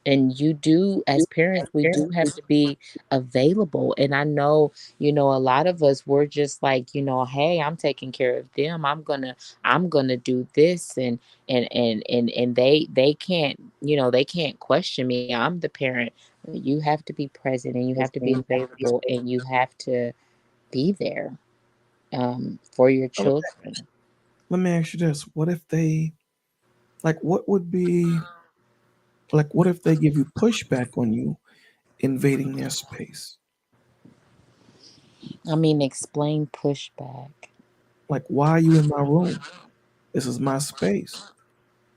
And you do, as parents, we do have to be available. And I know, a lot of us were just like, hey, I'm taking care of them, I'm gonna do this, and they can't, they can't question me, I'm the parent. You have to be present, and you have to be available, and you have to be there, for your Oh, children. let me ask you this: what if they like? What would be like? What if they give you pushback on you invading their space? I mean, explain pushback. Like, why are you in my room? This is my space.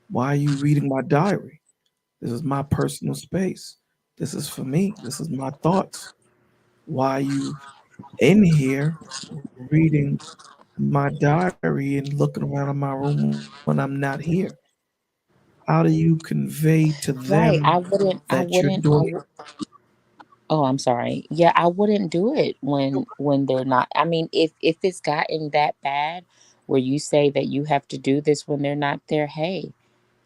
Why are you reading my diary? This is my personal space. This is for me. This is my thoughts. Why are you in here reading my diary and looking around in my room when I'm not here? how do you convey to Right. I them wouldn't, I that you're wouldn't, I, doing? w- oh, I'm sorry. Yeah, I wouldn't do it when they're not. I mean, if it's gotten that bad where you say that you have to do this when they're not there, hey,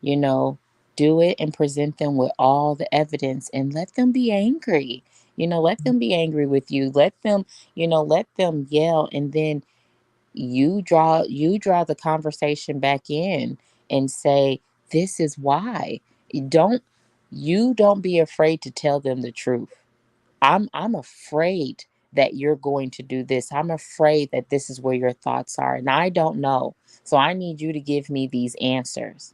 you know, do it and present them with all the evidence and let them be angry. Let them be angry with you. Let them yell, and then you draw the conversation back in and say, this is why. You don't you don't be afraid to tell them the truth. I'm afraid that you're going to do this. I'm afraid that this is where your thoughts are, and I don't know. So I need you to give me these answers.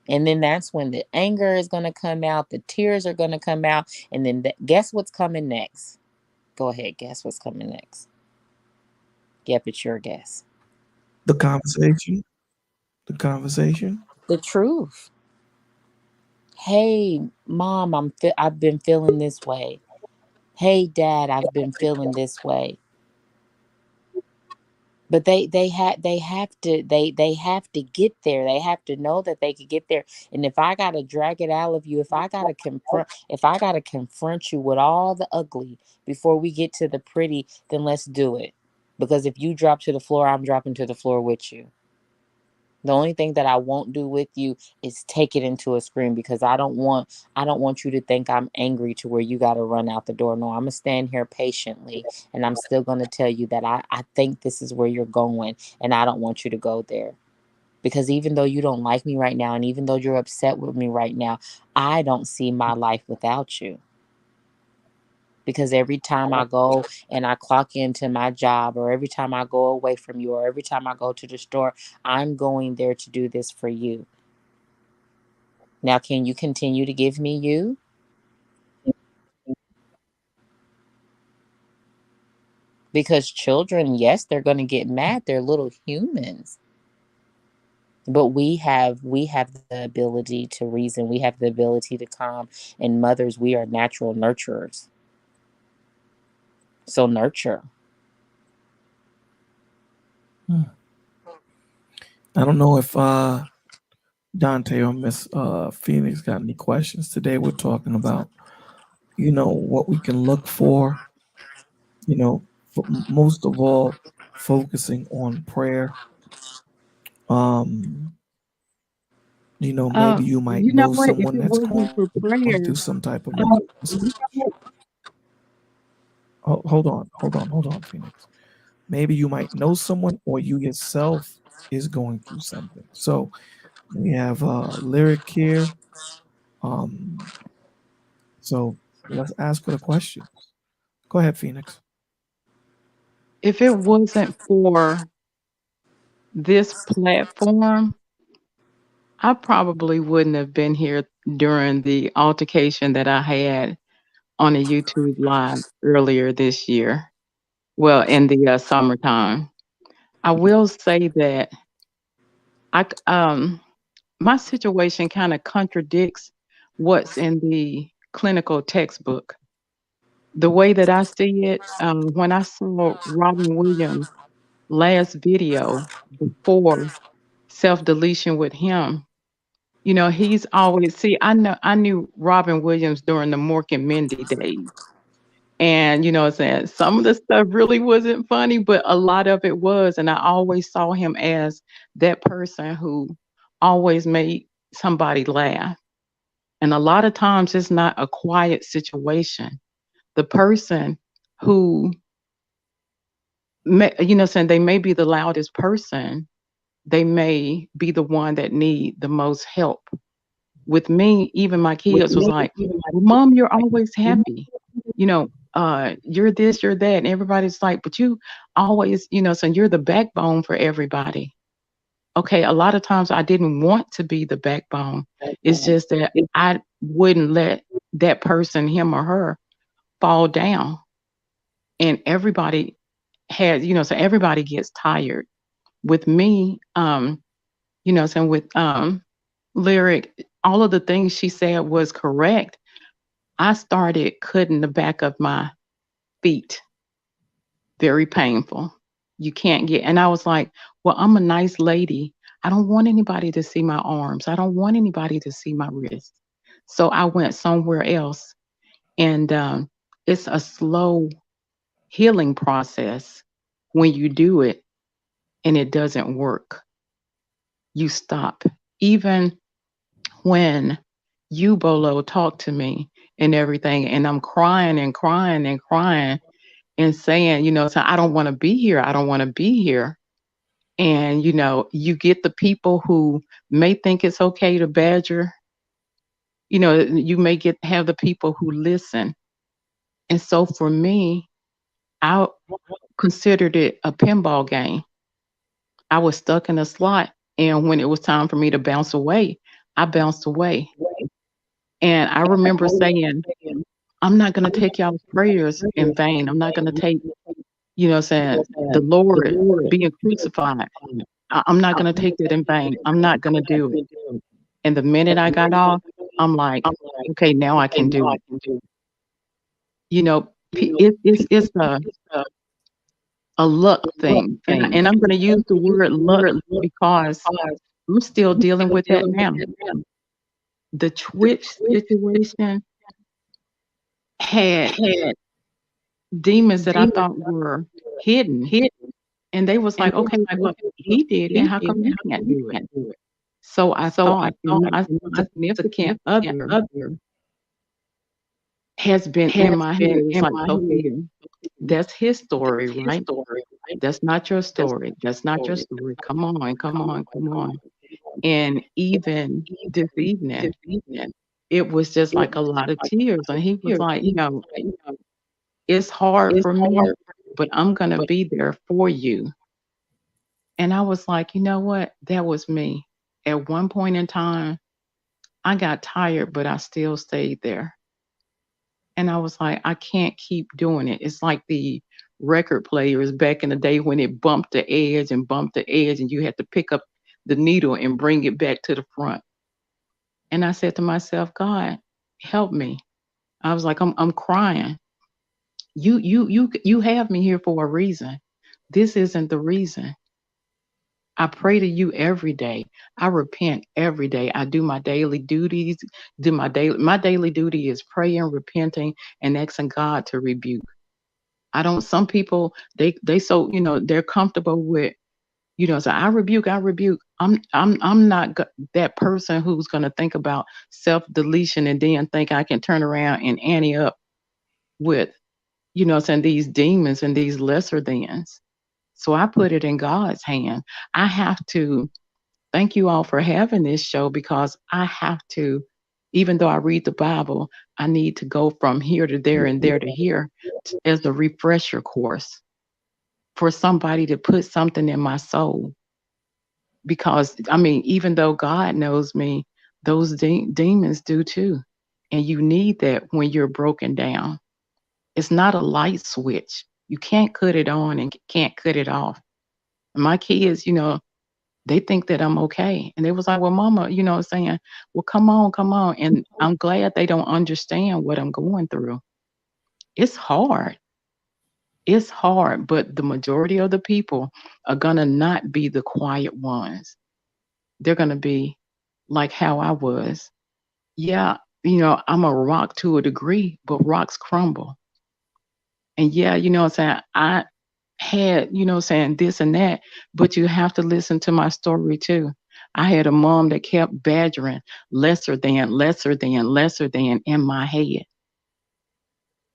And then that's when the anger is going to come out, the tears are going to come out, and then guess what's coming next? Go ahead, guess what's coming next. Yep, it's your guess. The conversation, the conversation. The truth. Hey, mom, I've been feeling this way. Hey, dad, I've been feeling this way. But they have to get there. They have to know that they could get there. And if I gotta drag it out of you, if I gotta confront you with all the ugly before we get to the pretty, then let's do it. Because if you drop to the floor, I'm dropping to the floor with you. The only thing that I won't do with you is take it into a scream, because I don't want you to think I'm angry to where you got to run out the door. No, I'm gonna stand here patiently, and I'm still gonna tell you that I think this is where you're going, and I don't want you to go there. Because even though you don't like me right now, and even though you're upset with me right now, I don't see my life without you. Because every time I go and I clock into my job, or every time I go away from you, or every time I go to the store, I'm going there to do this for you. Now, can you continue to give me you? Because children, yes, they're going to get mad. They're little humans. But we have the ability to reason. We have the ability to calm. And mothers, we are natural nurturers. So nurture. Hmm. I don't know if Dante or Miss Phoenix got any questions today. We're talking about, what we can look for, most of all, focusing on prayer. Um, maybe you might You know know what? If someone it that's wasn't for going prayer, through some type of uh, mental. Hold on, Phoenix. Maybe you might know someone, or you yourself is going through something. So we have lyric here. Um, so let's ask her the questions. Go ahead, Phoenix. if it wasn't for this platform, I probably wouldn't have been here during the altercation that I had on a YouTube live earlier this year. Well, in the summertime. I will say that I c- my situation kind of contradicts what's in the clinical textbook. The way that I see it, when I saw Robin Williams' last video before self deletion with him, he's always see. I knew Robin Williams during the Mork and Mindy days, and what I'm saying, some of the stuff really wasn't funny, but a lot of it was, and I always saw him as that person who always made somebody laugh. And a lot of times it's not a quiet situation. The person who saying they may be the loudest person, they may be the one that need the most help. With me, even my kids was like, well, mom, you're always happy. You're this, you're that. And everybody's like, but you always, so you're the backbone for everybody. Okay, a lot of times I didn't want to be the backbone. It's just that I wouldn't let that person, him or her, fall down. And everybody has, so everybody gets tired. With me, so with Lyric, all of the things she said was correct. I started cutting the back of my feet. Very painful. You can't get, and I was like, well, I'm a nice lady. I don't want anybody to see my arms. I don't want anybody to see my wrists. So I went somewhere else. And it's a slow healing process. When you do it and it doesn't work, you stop. Even when you, Bolo, talk to me and everything, and I'm crying and crying and crying and saying, so I don't want to be here. I don't want to be here. And, you get the people who may think it's okay to badger, you may have the people who listen. And so for me, I considered it a pinball game. I was stuck in a slot. And when it was time for me to bounce away, I bounced away. And I remember saying, I'm not going to take y'all's prayers in vain. I'm not going to take, saying the Lord being crucified. I'm not going to take that in vain. I'm not going to do it. And the minute I got off, I'm like, okay, now I can do it. It's a luck thing. And I'm going to use the word luck because I'm still dealing with that now. The Twitch situation had demons that I thought were hidden. And they was like, okay, well, he did it. How come you can't do it? So I thought my significant other has been in my head. It's like, Sophia, that's his story, right? That's not your story. That's not your story. Come on, come on, come on. And even this evening, it was just like a lot of tears. And he was like, it's hard for me, but I'm going to be there for you. And I was like, you know what? That was me. At one point in time, I got tired, but I still stayed there. And I was like, I can't keep doing it. It's like the record players back in the day when it bumped the edge and bumped the edge, and you had to pick up the needle and bring it back to the front. And I said to myself, God, help me. I was like, I'm crying. You have me here for a reason. This isn't the reason. I pray to you every day. I repent every day. I do my daily duties. My daily duty is praying, repenting, and asking God to rebuke. I don't. Some people they so they're comfortable with so I rebuke. I'm not that person who's going to think about self deletion and then think I can turn around and ante up with saying these demons and these lesser thans. So I put it in God's hand. I have to thank you all for having this show because I have to, even though I read the Bible, I need to go from here to there and there to here as a refresher course for somebody to put something in my soul. Because, I mean, even though God knows me, those demons do too. And you need that when you're broken down. It's not a light switch. You can't cut it on and can't cut it off. My kids, they think that I'm okay. And they was like, well, mama, saying, well, come on, come on. And I'm glad they don't understand what I'm going through. It's hard. It's hard, but the majority of the people are going to not be the quiet ones. They're going to be like how I was. Yeah, I'm a rock to a degree, but rocks crumble. And yeah, what I'm saying, I had, saying this and that, but you have to listen to my story too. I had a mom that kept badgering lesser than, lesser than, lesser than in my head.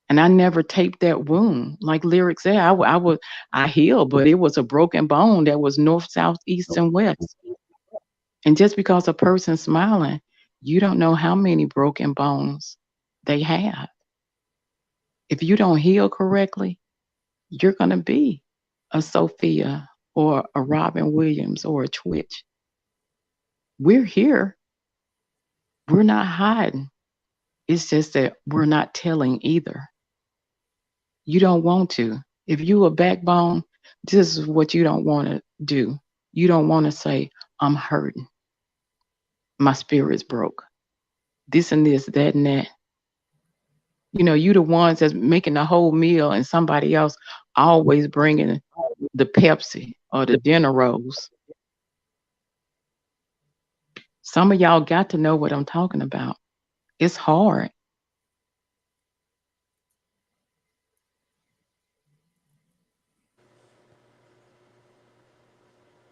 And I never taped that wound. Like lyrics said, I healed, but it was a broken bone that was north, south, east, and west. And just because a person's smiling, you don't know how many broken bones they have. If you don't heal correctly, you're going to be a Sophia or a Robin Williams or a Twitch. We're here. We're not hiding. It's just that we're not telling either. You don't want to. If you a backbone, this is what you don't want to do. You don't want to say, I'm hurting. My spirit's broke. This and this, that and that. You the ones that's making the whole meal and somebody else always bringing the Pepsi or the dinner rolls. Some of y'all got to know what I'm talking about. It's hard.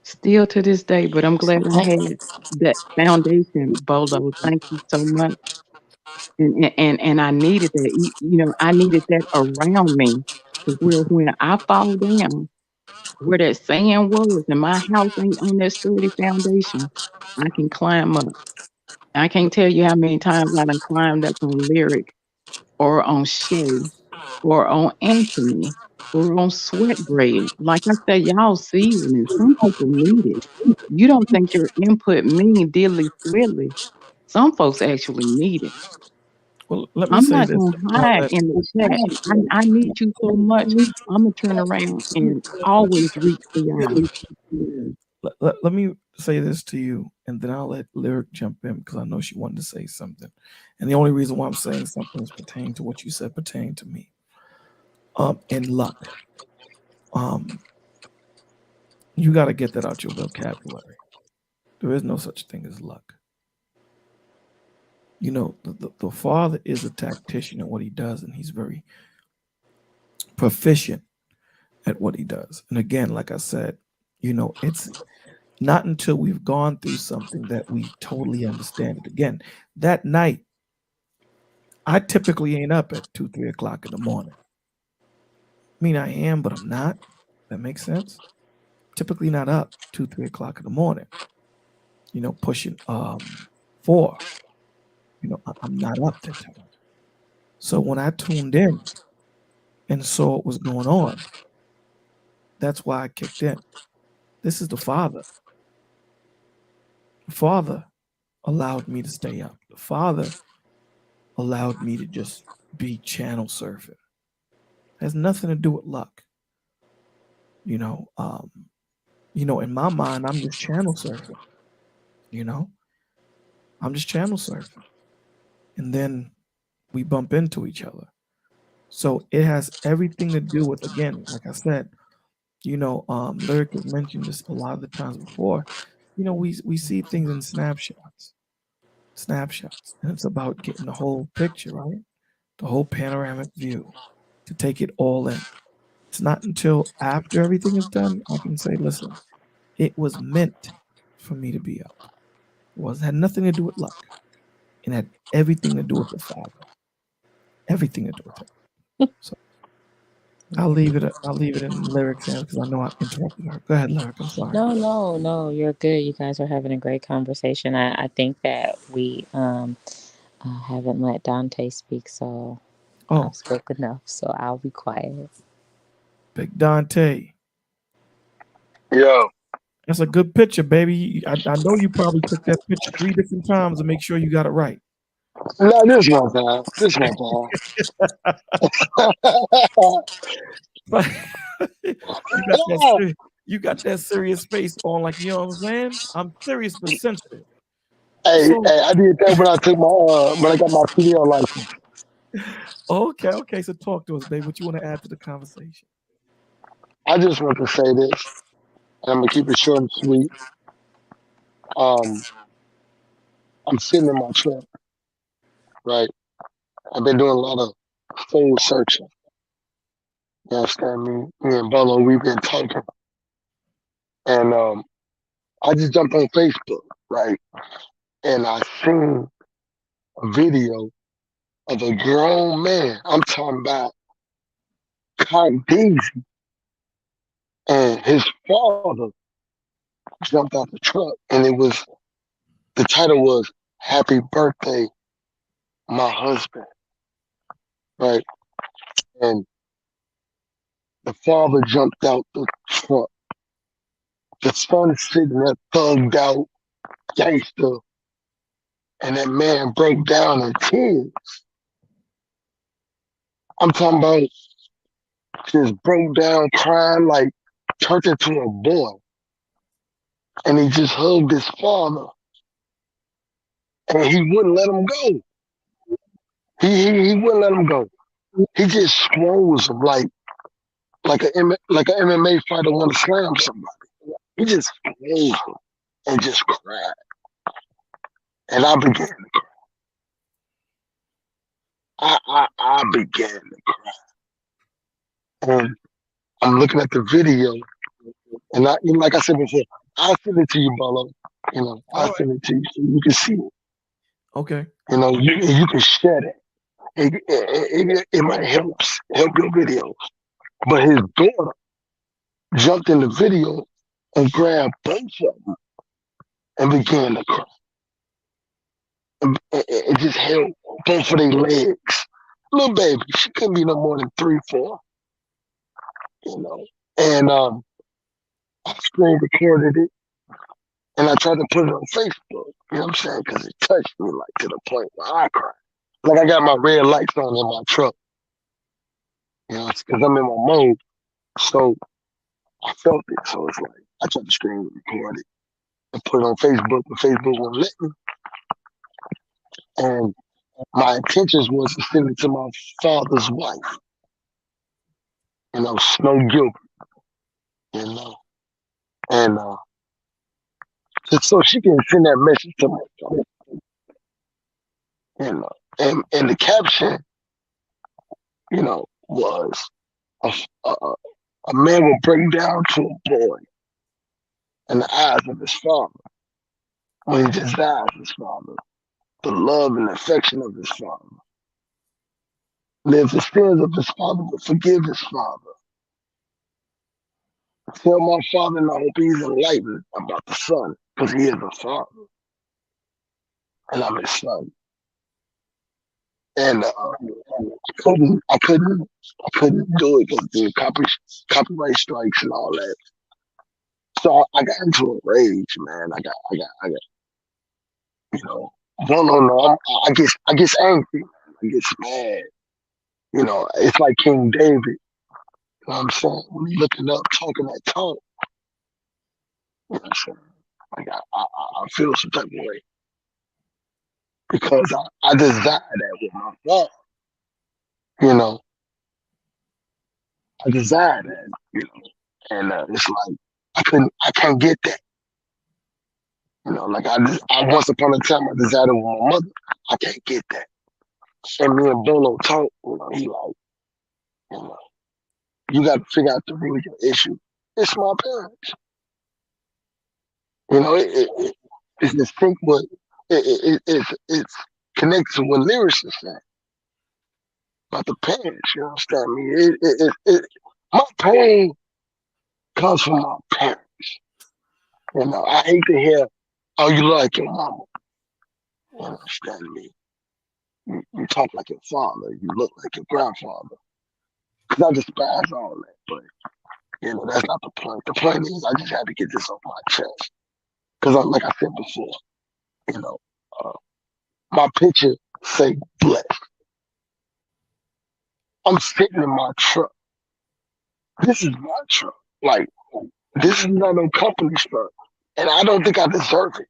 Still to this day, but I'm glad I had that foundation, Bolo. Thank you so much. And I needed that. I needed that around me to where when I fall down, where that sand was, and my house ain't on that sturdy foundation, I can climb up. I can't tell you how many times I done climbed up on Lyric or on Shay or on Anthony or on Sweat Bread. Like I said, y'all seasoning. Some people need it. You don't think your input mean diddly swiddly. Some folks actually need it. Well, let me I'm say not this. gonna I'll hide let in the chat. I need you so much. I'm gonna turn around and always reach for y'all. let me say this to you, and then I'll let Lyric jump in because I know she wanted to say something. And the only reason why I'm saying something is pertaining to what you said, pertaining to me. In luck, you got to get that out your vocabulary. There is no such thing as luck. The father is a tactician at what he does, and he's very proficient at what he does. And again, like I said, it's not until we've gone through something that we totally understand it. Again, that night, I typically ain't up at 2, 3 o'clock in the morning. I mean, I am, but I'm not. That makes sense. Typically not up 2, 3 o'clock in the morning. Pushing 4. I'm not up that time. So when I tuned in and saw what was going on, that's why I kicked in. This is the father. The father allowed me to stay up. The father allowed me to just be channel surfing. It has nothing to do with luck. In my mind, I'm just channel surfing. I'm just channel surfing. And then we bump into each other. So it has everything to do with, again, like I said, Lyric has mentioned this a lot of the times before. We see things in snapshots, and it's about getting the whole picture, right? The whole panoramic view, to take it all in. It's not until after everything is done I can say, listen, it was meant for me to be up. Had nothing to do with luck. It had everything to do with the father. Everything to do with it. So I'll leave it in Lyric's hands because I know I interrupted her. Go ahead, Lyric. I'm sorry. No, you're good. You guys are having a great conversation. I think that we haven't let Dante speak, so Oh, I've spoken enough, so I'll be quiet. Big Dante. Yo, That's a good picture, baby. I know you probably took that picture 3 different times to make sure you got it right. not this one time. This one time. You got that serious face on, like, you know what I'm saying? I'm serious but sensitive. Hey, So hey, I did that when I took my when I got my CDL license. okay. So talk to us, baby. What you want to add to the conversation? I just want to say this, and I'm gonna keep it short and sweet. Um, I'm sitting in my truck, right? I've been doing a lot of soul searching. You understand me? Me and Bolo, we've been talking, and I just jumped on Facebook, right? And I seen a video of a grown man. I'm talking about Cotton Daisy and his father jumped out the truck, and the title was "Happy Birthday, My Husband," right? And the father jumped out the truck. The son sitting there thugged out, gangster, and that man broke down in tears. I'm talking about just broke down crying like turned into a boy, and he just hugged his father, and he wouldn't let him go. He wouldn't let him go. He just squoze him like like an MMA fighter want to slam somebody. He just closed him and just cried, and I began to cry. I began to cry, and I'm looking at the video, and like I said before, I'll send it to you, Bolo. I'll send it to you so you can see it. Okay. You can share that. It might help your video. But his daughter jumped in the video and grabbed both of them and began to cry. And it just held both of their legs. Little baby, she couldn't be no more than 3, 4, you know. And I screen recorded it and I tried to put it on Facebook. You know what I'm saying? Because it touched me like to the point where I cried. Like I got my red lights on in my truck. It's because I'm in my mode. So I felt it. So it's like I tried to screen record it and put it on Facebook, but Facebook won't let me. And my intentions was to send it to my father's wife, Snow Gilbert, and just so she can send that message to my father, and the caption, was a man will break down to a boy in the eyes of his father when he just dies his father, the love and affection of his father, live the sins of his father, but forgive his father. Tell my father, and I hope he's enlightened about the son, because he is a father, and I'm his son. And I couldn't do it because the copyright strikes and all that. So I got into a rage, man. I got, no. I get angry. I get mad. It's like King David. You know what I'm saying? When you're looking up, talking that talk, you know what I'm saying? Like I feel some type of way because I desire that with my father. You know, I desire that. And it's like I can't get that. Like I once upon a time I desired it with my mother. I can't get that. And me and Bolo talk. He like, you know, you got to figure out the root of your issue. It's my parents. It's distinct, but it's connected to what lyrics is saying about the parents. You understand me? My pain comes from my parents. I hate to hear, "Oh, you look like your mama." You understand me? You talk like your father. You look like your grandfather. Because I despise all that, but that's not the point. The point is, I just had to get this off my chest. Because, like I said before, you know, uh, my picture say blessed. I'm sitting in my truck. This is my truck. Like, this is not no company truck. And I don't think I deserve it.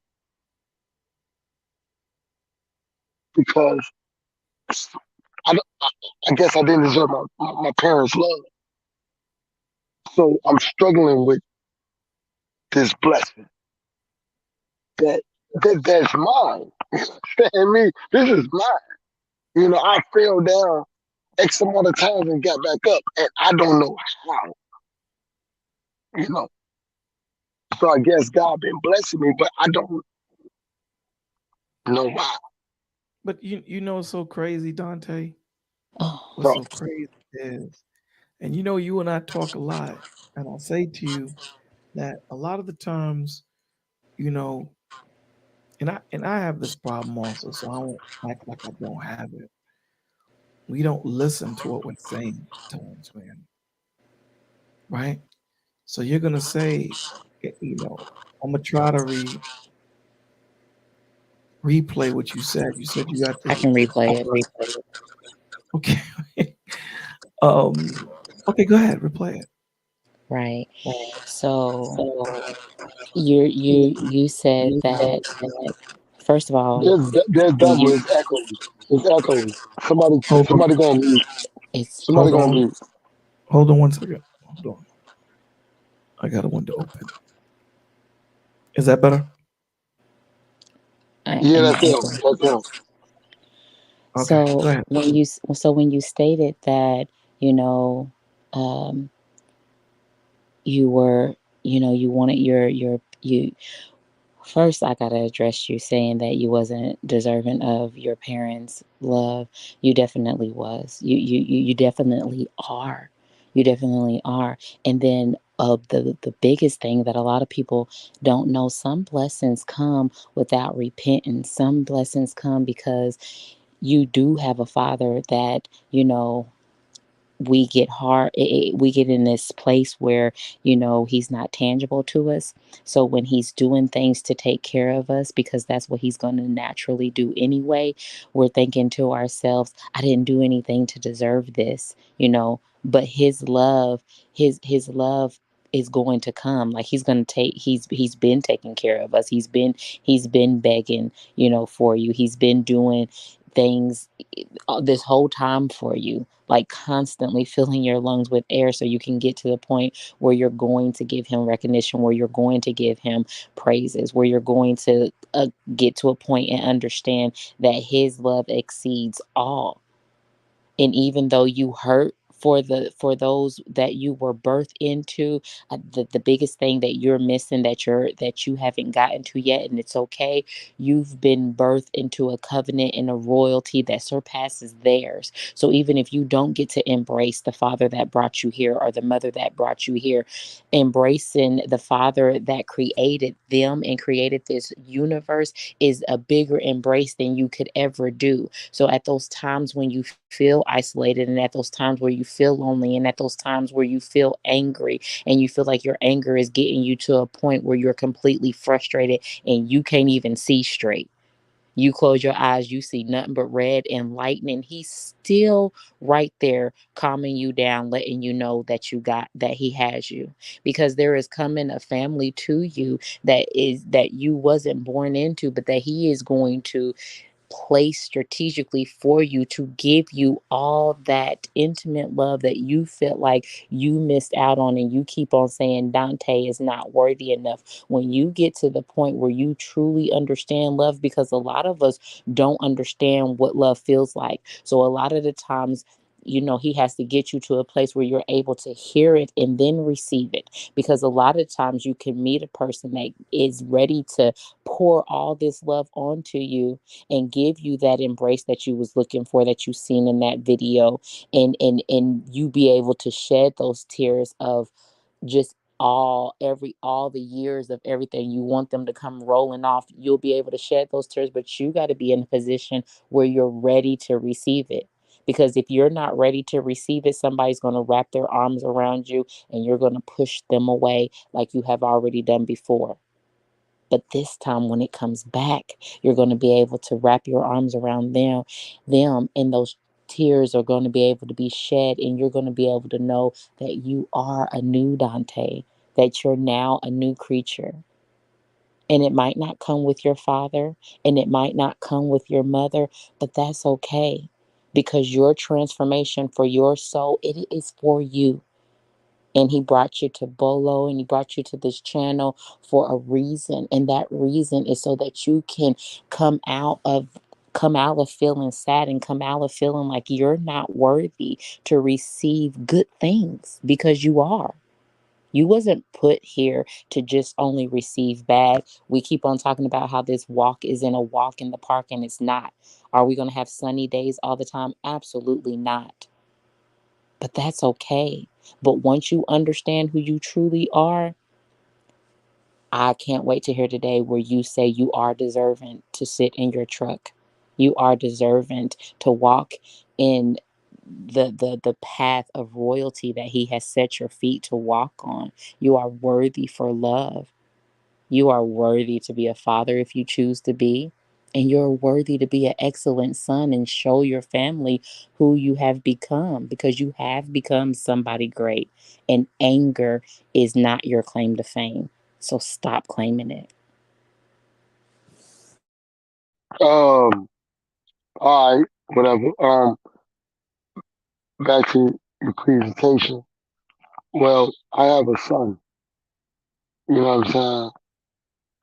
Because I guess I didn't deserve my parents' love. So I'm struggling with this blessing that's mine. And me, this is mine. I fell down X amount of times and got back up, and I don't know how. So I guess God been blessing me, but I don't know why. But it's so crazy, Dante. Oh, What's so crazy is, and you and I talk a lot, and I'll say to you that a lot of the times, you know, and I have this problem also, so I don't act like I don't have it. We don't listen to what we're saying sometimes, man. Right? So you're gonna say, I'm gonna try to replay what you said. You said you got I this. can replay it. Okay. um. Okay, go ahead, replay it. Right. So you said that first of all, There's double. you It's echoing. It's echoing. Somebody, Hold on. somebody gonna mute. it's Somebody Hold gonna on. mute. Hold on 1 second. Hold on. I got a window open. Is that better? Yeah, Am I that's him. able? That's him. Okay, go So ahead. when you stated that, you know, um, you were, you wanted you first, I gotta address you saying that you wasn't deserving of your parents' love. You definitely was. You definitely are. You definitely are. And then the biggest thing that a lot of people don't know, some blessings come without repentance. Some blessings come because you do have a father that, we get we get in this place where he's not tangible to us. So when he's doing things to take care of us, because that's what he's going to naturally do anyway, we're thinking to ourselves, I didn't do anything to deserve this, but his love is going to come. Like he's going to take he's been taking care of us. He's been begging, for you. He's been doing things this whole time for you, like constantly filling your lungs with air so you can get to the point where you're going to give him recognition, where you're going to give him praises, where you're going to get to a point and understand that his love exceeds all. And even though you hurt for those that you were birthed into, the biggest thing that you're missing, that you haven't gotten to yet, and it's okay, you've been birthed into a covenant and a royalty that surpasses theirs. So even if you don't get to embrace the father that brought you here or the mother that brought you here, embracing the father that created them and created this universe is a bigger embrace than you could ever do. So at those times when you feel isolated, and at those times where you feel lonely, and at those times where you feel angry, and you feel like your anger is getting you to a point where you're completely frustrated and you can't even see straight, you close your eyes, you see nothing but red and lightning. He's still right there, calming you down, letting you know that he has you. Because there is coming a family to you that you wasn't born into, but that he is going to place strategically for you to give you all that intimate love that you felt like you missed out on, and you keep on saying Dante is not worthy enough. When you get to the point where you truly understand love, because a lot of us don't understand what love feels like, so a lot of the times, he has to get you to a place where you're able to hear it and then receive it. Because a lot of times you can meet a person that is ready to pour all this love onto you and give you that embrace that you was looking for, that you seen in that video, and you be able to shed those tears of just all the years of everything you want them to come rolling off. You'll be able to shed those tears, but you got to be in a position where you're ready to receive it. Because if you're not ready to receive it, somebody's going to wrap their arms around you and you're going to push them away like you have already done before. But this time when it comes back, you're going to be able to wrap your arms around them, and those tears are going to be able to be shed, and you're going to be able to know that you are a new Dante, that you're now a new creature. And it might not come with your father, and it might not come with your mother, but that's okay, because your transformation for your soul, it is for you. And he brought you to Bolo, and he brought you to this channel for a reason. And that reason is so that you can come out of come out of feeling sad, and come out of feeling like you're not worthy to receive good things, because you are. You wasn't put here to just only receive bad. We keep on talking about how this walk isn't a walk in the park, and it's not. Are we going to have sunny days all the time? Absolutely not. But that's okay. But once you understand who you truly are, I can't wait to hear today where you say you are deserving to sit in your truck. You are deserving to walk in the path of royalty that he has set your feet to walk on. You are worthy for love. You are worthy to be a father if you choose to be. And you're worthy to be an excellent son and show your family who you have become, because you have become somebody great. And anger is not your claim to fame. So stop claiming it. Um, all right, whatever. Back to your presentation. Well, I have a son. You know what I'm saying?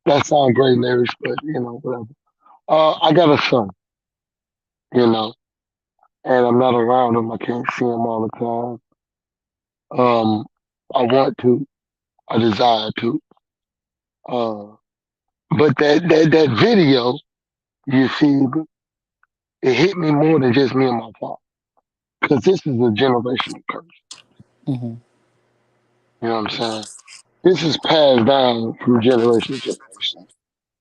That sounds great, lyrics, but whatever. I got a son. You know, and I'm not around him. I can't see him all the time. I want to. I desire to. Uh, but that video, you see, it hit me more than just me and my father, because this is a generational curse. Mm-hmm. You know what I'm saying? This is passed down from generation to generation.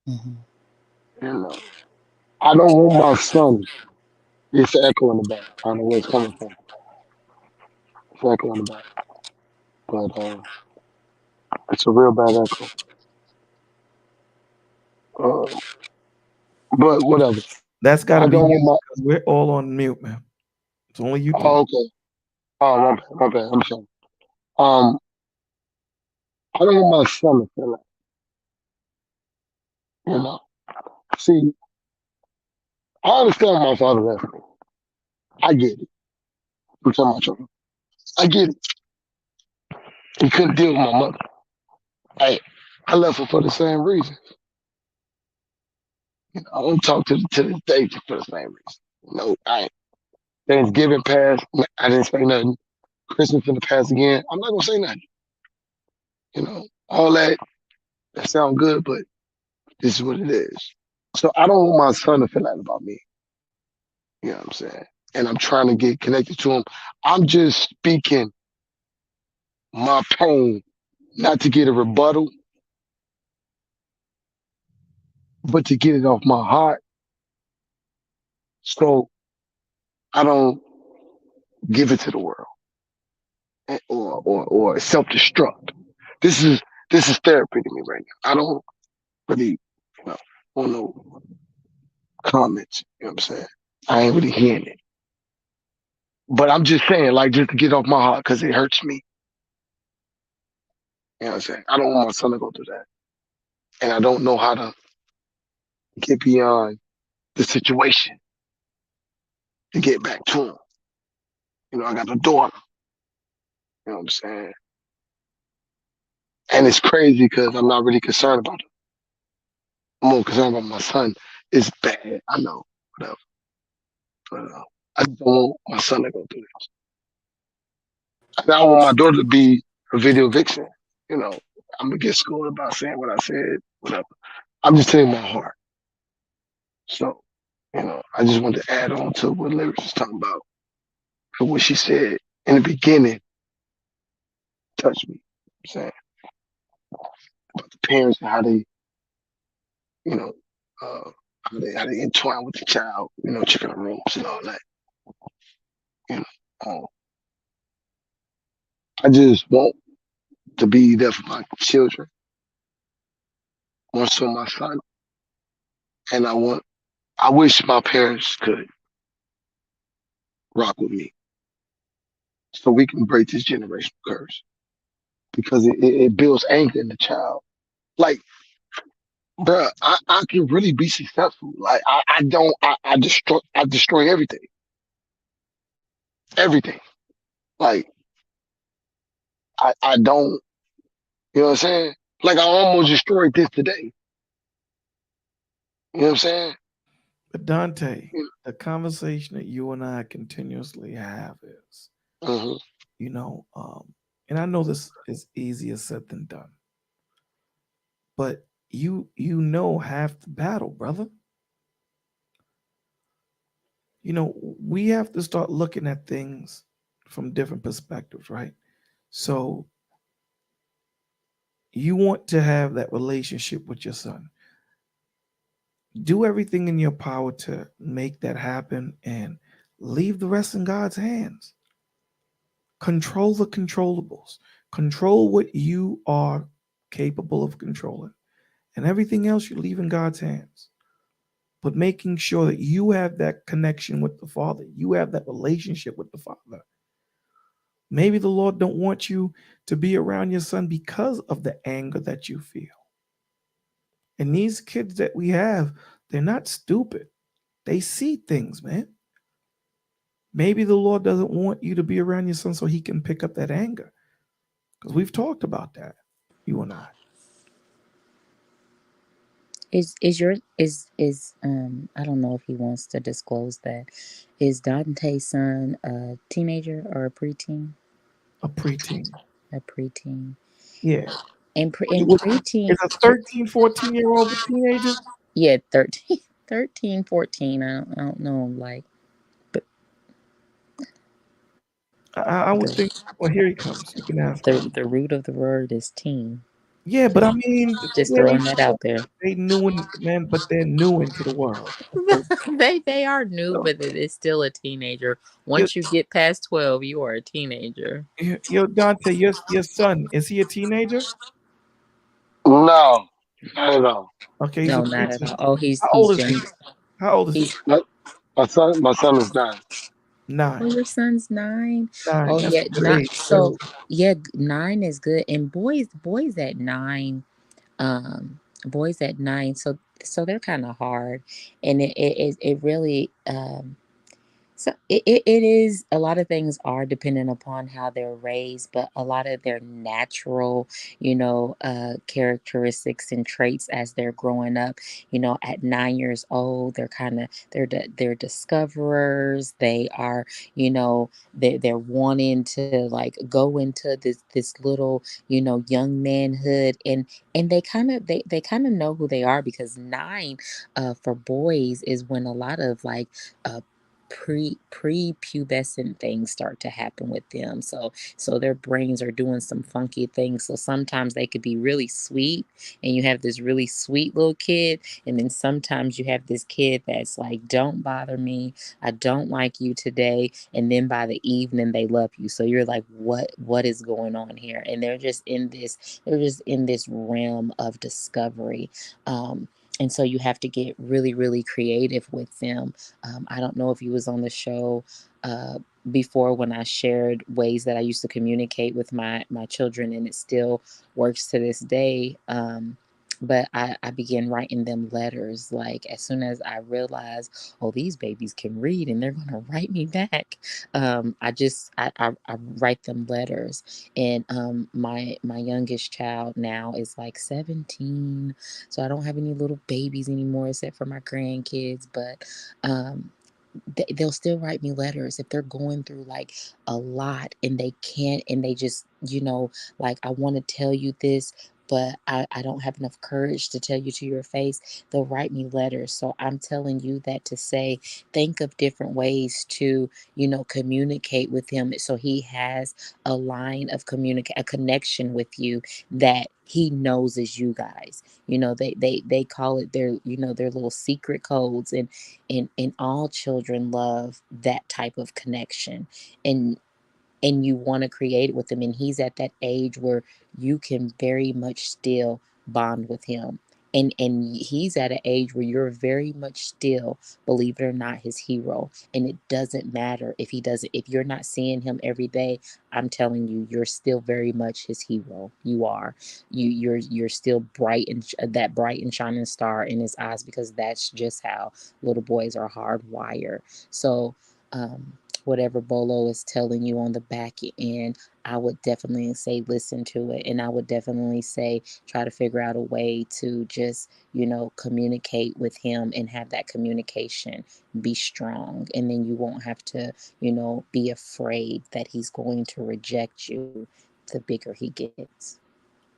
Mm-hmm. You know, I don't want my son. It's an echo in the back. I don't know where it's coming from. It's an echo in the back, but it's a real bad echo. Uh, but whatever. That's got to I be don't you want because we're all on mute, man. It's only you my. talk. Oh, okay. Oh, my bad. My bad. I'm sorry. Um, I don't want my son to feel that. See, I understand my father left me. I get it. I'm talking about children. I get it. He couldn't deal with my mother. I left her for the same reason. I don't talk to this day for the same reason. I ain't. Thanksgiving passed. I didn't say nothing. Christmas in the past again. I'm not gonna say nothing. All that sound good, but this is what it is. So I don't want my son to feel that about me. You know what I'm saying? And I'm trying to get connected to him. I'm just speaking my pain, not to get a rebuttal, but to get it off my heart, so I don't give it to the world, or self destruct. This is this is therapy to me right now. I don't really, you know, want no comments. You know what I'm saying? I ain't really hearing it, but I'm just saying, like, just to get off my heart because it hurts me. You know what I'm saying? I don't want my son to go through that, and I don't know how to get beyond the situation to get back to him. I got a daughter. You know what I'm saying? And it's crazy because I'm not really concerned about her. I'm more concerned about my son. It's bad, I know, whatever. But I just don't want my son to go through this. And I don't want my daughter to be a video vixen. You know, I'm gonna get schooled about saying what I said, whatever. I'm just telling my heart. So, I just want to add on to what Lyrics was talking about. For what she said in the beginning touched me. I'm saying about the parents and how they, you know, uh, how they entwine with the child, checking the rooms and all that. You know, I just want to be there for my children, more so my son, and I wish my parents could rock with me so we can break this generational curse, because it builds anger in the child. Like, bruh, I can really be successful. Like, I don't, I destroy everything, everything. Like, I don't, you know what I'm saying? Like, I almost destroyed this today. You know what I'm saying? But Dante, the conversation that you and I continuously have is, Mm-hmm. you know, um, and I know this is easier said than done, but you know half the battle, brother. We have to start looking at things from different perspectives, right? So you want to have that relationship with your son. Do everything in your power to make that happen and leave the rest in God's hands. Control the controllables. Control what you are capable of controlling. And everything else you leave in God's hands. But making sure that you have that connection with the Father. You have that relationship with the Father. Maybe the Lord don't want you to be around your son because of the anger that you feel. And these kids that we have, they're not stupid. They see things, man. Maybe the Lord doesn't want you to be around your son so he can pick up that anger. Because we've talked about that, you and I. Is your I don't know if he wants to disclose that. Is Dante's son a teenager or a preteen? A preteen. A preteen. Yeah. And What, preteen is a 13, 14-year-old a teenager? yeah, 13, 13, 14. I don't know like but I would the think, well, here he comes. You can ask him. the root of the word is teen. Yeah, but I mean, Just there throwing you that go. out there. They new in, man, but they're new into the world. Okay. They are new, So, but it is still a teenager. yo, Once you get past 12, you are a teenager. yo, Dante, your son, is he a teenager? No, not at all. Okay, he's a No, not at all. preteen. Oh, How he's old is he? young. How old is he? He's My, my son is 9. oh, 9. your son's 9. 9. Oh That's yeah, a good not age. so. Yeah, 9 is good. And boys at 9, boys at 9. So they're kind of hard, and it really so it is a lot of things are dependent upon how they're raised, but a lot of their natural, characteristics and traits as they're growing up, at 9 years old, they're kind of they're discoverers. They are, they're wanting to like go into this little, young manhood, and they kind of know who they are because 9 for boys is when a lot of like pre-pubescent things start to happen with them, so their brains are doing some funky things. So sometimes they could be really sweet, and you have this really sweet little kid, and then sometimes you have this kid that's like, don't bother me, I don't like you today, and then by the evening they love you. So you're like, what is going on here? And they're just in this realm of discovery. And so you have to get really, really creative with them. I don't know if you was on the show before when I shared ways that I used to communicate with my children, and it still works to this day. But I began writing them letters. Like as soon as I realized, oh, these babies can read and they're gonna write me back. I write them letters, and my youngest child now is like 17, so I don't have any little babies anymore except for my grandkids. But um, they'll still write me letters if they're going through like a lot and they can't, and they just, like, I want to tell you this, but I don't have enough courage to tell you to your face. They'll write me letters. So I'm telling you that to say, think of different ways to, communicate with him so he has a line of communicate, a connection with you that he knows is you guys. They call it their, their little secret codes, and all children love that type of connection. And you want to create it with him, and he's at that age where you can very much still bond with him, and he's at an age where you're very much still, believe it or not, his hero. And it doesn't matter if you're not seeing him every day. I'm telling you, you're still very much his hero. You are. You're still bright, and that bright and shining star in his eyes, because that's just how little boys are hardwired. So whatever Bolo is telling you on the back end, I would definitely say listen to it. And I would definitely say try to figure out a way to just, communicate with him and have that communication be strong. And then you won't have to, be afraid that he's going to reject you the bigger he gets.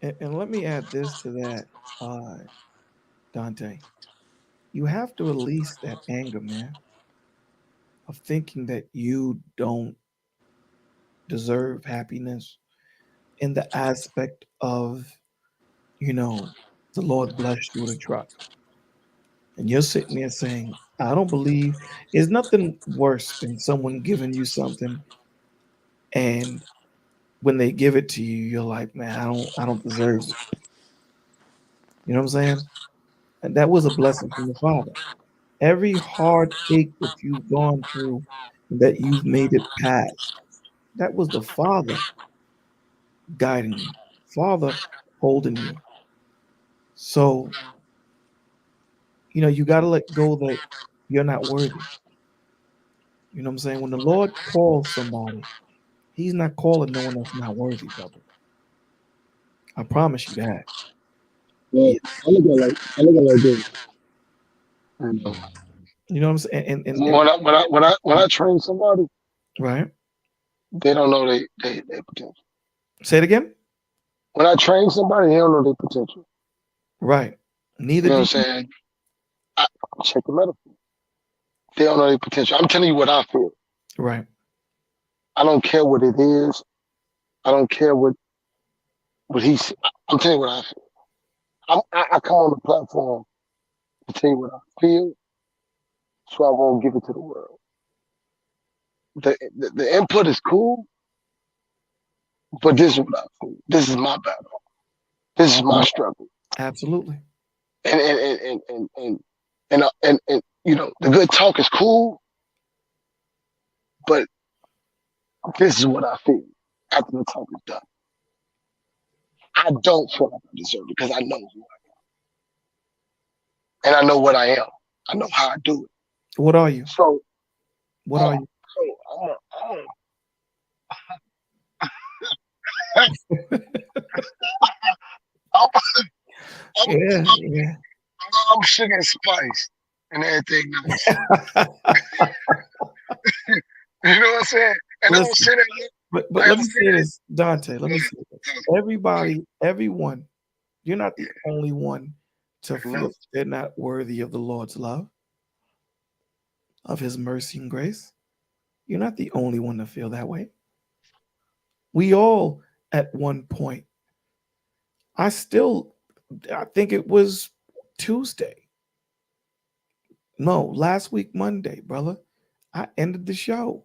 And let me add this to that, uh, Dante. You have to release that anger, man, of thinking that you don't deserve happiness in the aspect of, you know, the Lord blessed you with a truck. And you're sitting there saying, I don't believe there's nothing worse than someone giving you something, and when they give it to you, you're like, man, I don't deserve it. You know what I'm saying? And that was a blessing from the Father. Every heartache that you've gone through, that you've made it past, that was the Father guiding you, Father holding you. So, you got to let go that you're not worthy. You know what I'm saying? When the Lord calls somebody, He's not calling no one that's not worthy, brother. I promise you that. Well, Yeah. I look at it like this. You know, You know what I'm saying? And when I train somebody, right. they don't know they potential. Say it again. When I train somebody, they don't know their potential. Right. You Neither know do what I'm you. saying? I, check the metaphor. They don't know their potential. I'm telling you what I feel. Right. I don't care what it is. I don't care what he's. I'm telling you what I feel. I come on the platform to tell you what I feel, so I won't give it to the world. The input is cool, but this is what I feel. This is my battle. This is my struggle. Absolutely. And you know the good talk is cool, but this is what I feel after the talk is done. I don't feel like I deserve it because I know who and I know what I am. I know how I do it. What are you? So, What are oh, you? I'm, I'm, I'm, Yeah. Yeah. I'm sugar and spice and everything else. You know what I'm saying? And I don't Listen. say that yet. But I let don't me say say that. this, Dante. Let me say this. Everybody, everyone, you're not the only one to feel No, they're not worthy of the Lord's love, of his mercy and grace. You're not the only one to feel that way. We all, at one point, I still, I think it was Tuesday. No, last week, Monday, brother. I ended the show,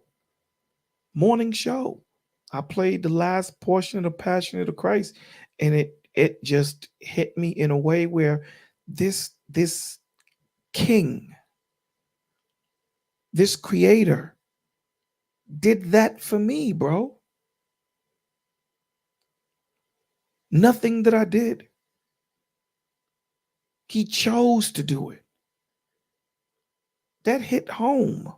morning show. I played the last portion of the Passion of the Christ, and it just hit me in a way where this king, this creator, did that for me, bro. Nothing that I did. He chose to do it. That hit home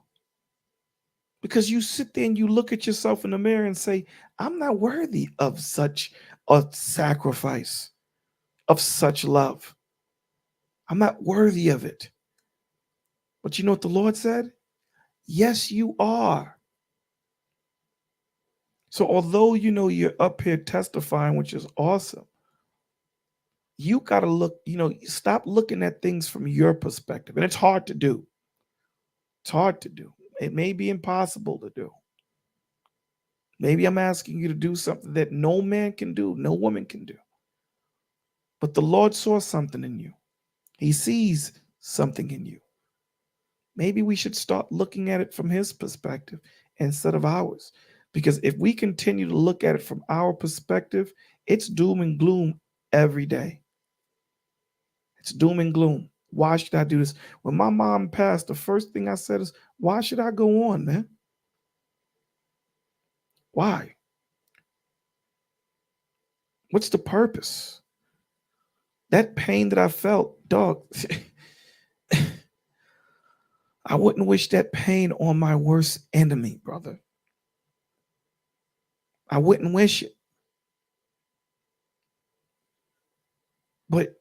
because you sit there and you look at yourself in the mirror and say, I'm not worthy of such a sacrifice, of such love. I'm not worthy of it. But you know what the Lord said? Yes, you are. So although you know you're up here testifying, which is awesome, you got to look, stop looking at things from your perspective. And it's hard to do. It's hard to do. It may be impossible to do. Maybe I'm asking you to do something that no man can do, no woman can do. But the Lord saw something in you. He sees something in you. Maybe we should start looking at it from his perspective instead of ours. Because if we continue to look at it from our perspective, it's doom and gloom every day. It's doom and gloom. Why should I do this? When my mom passed, the first thing I said is, why should I go on, man? Why? What's the purpose? That pain that I felt, dog, I wouldn't wish that pain on my worst enemy, brother. I wouldn't wish it. But,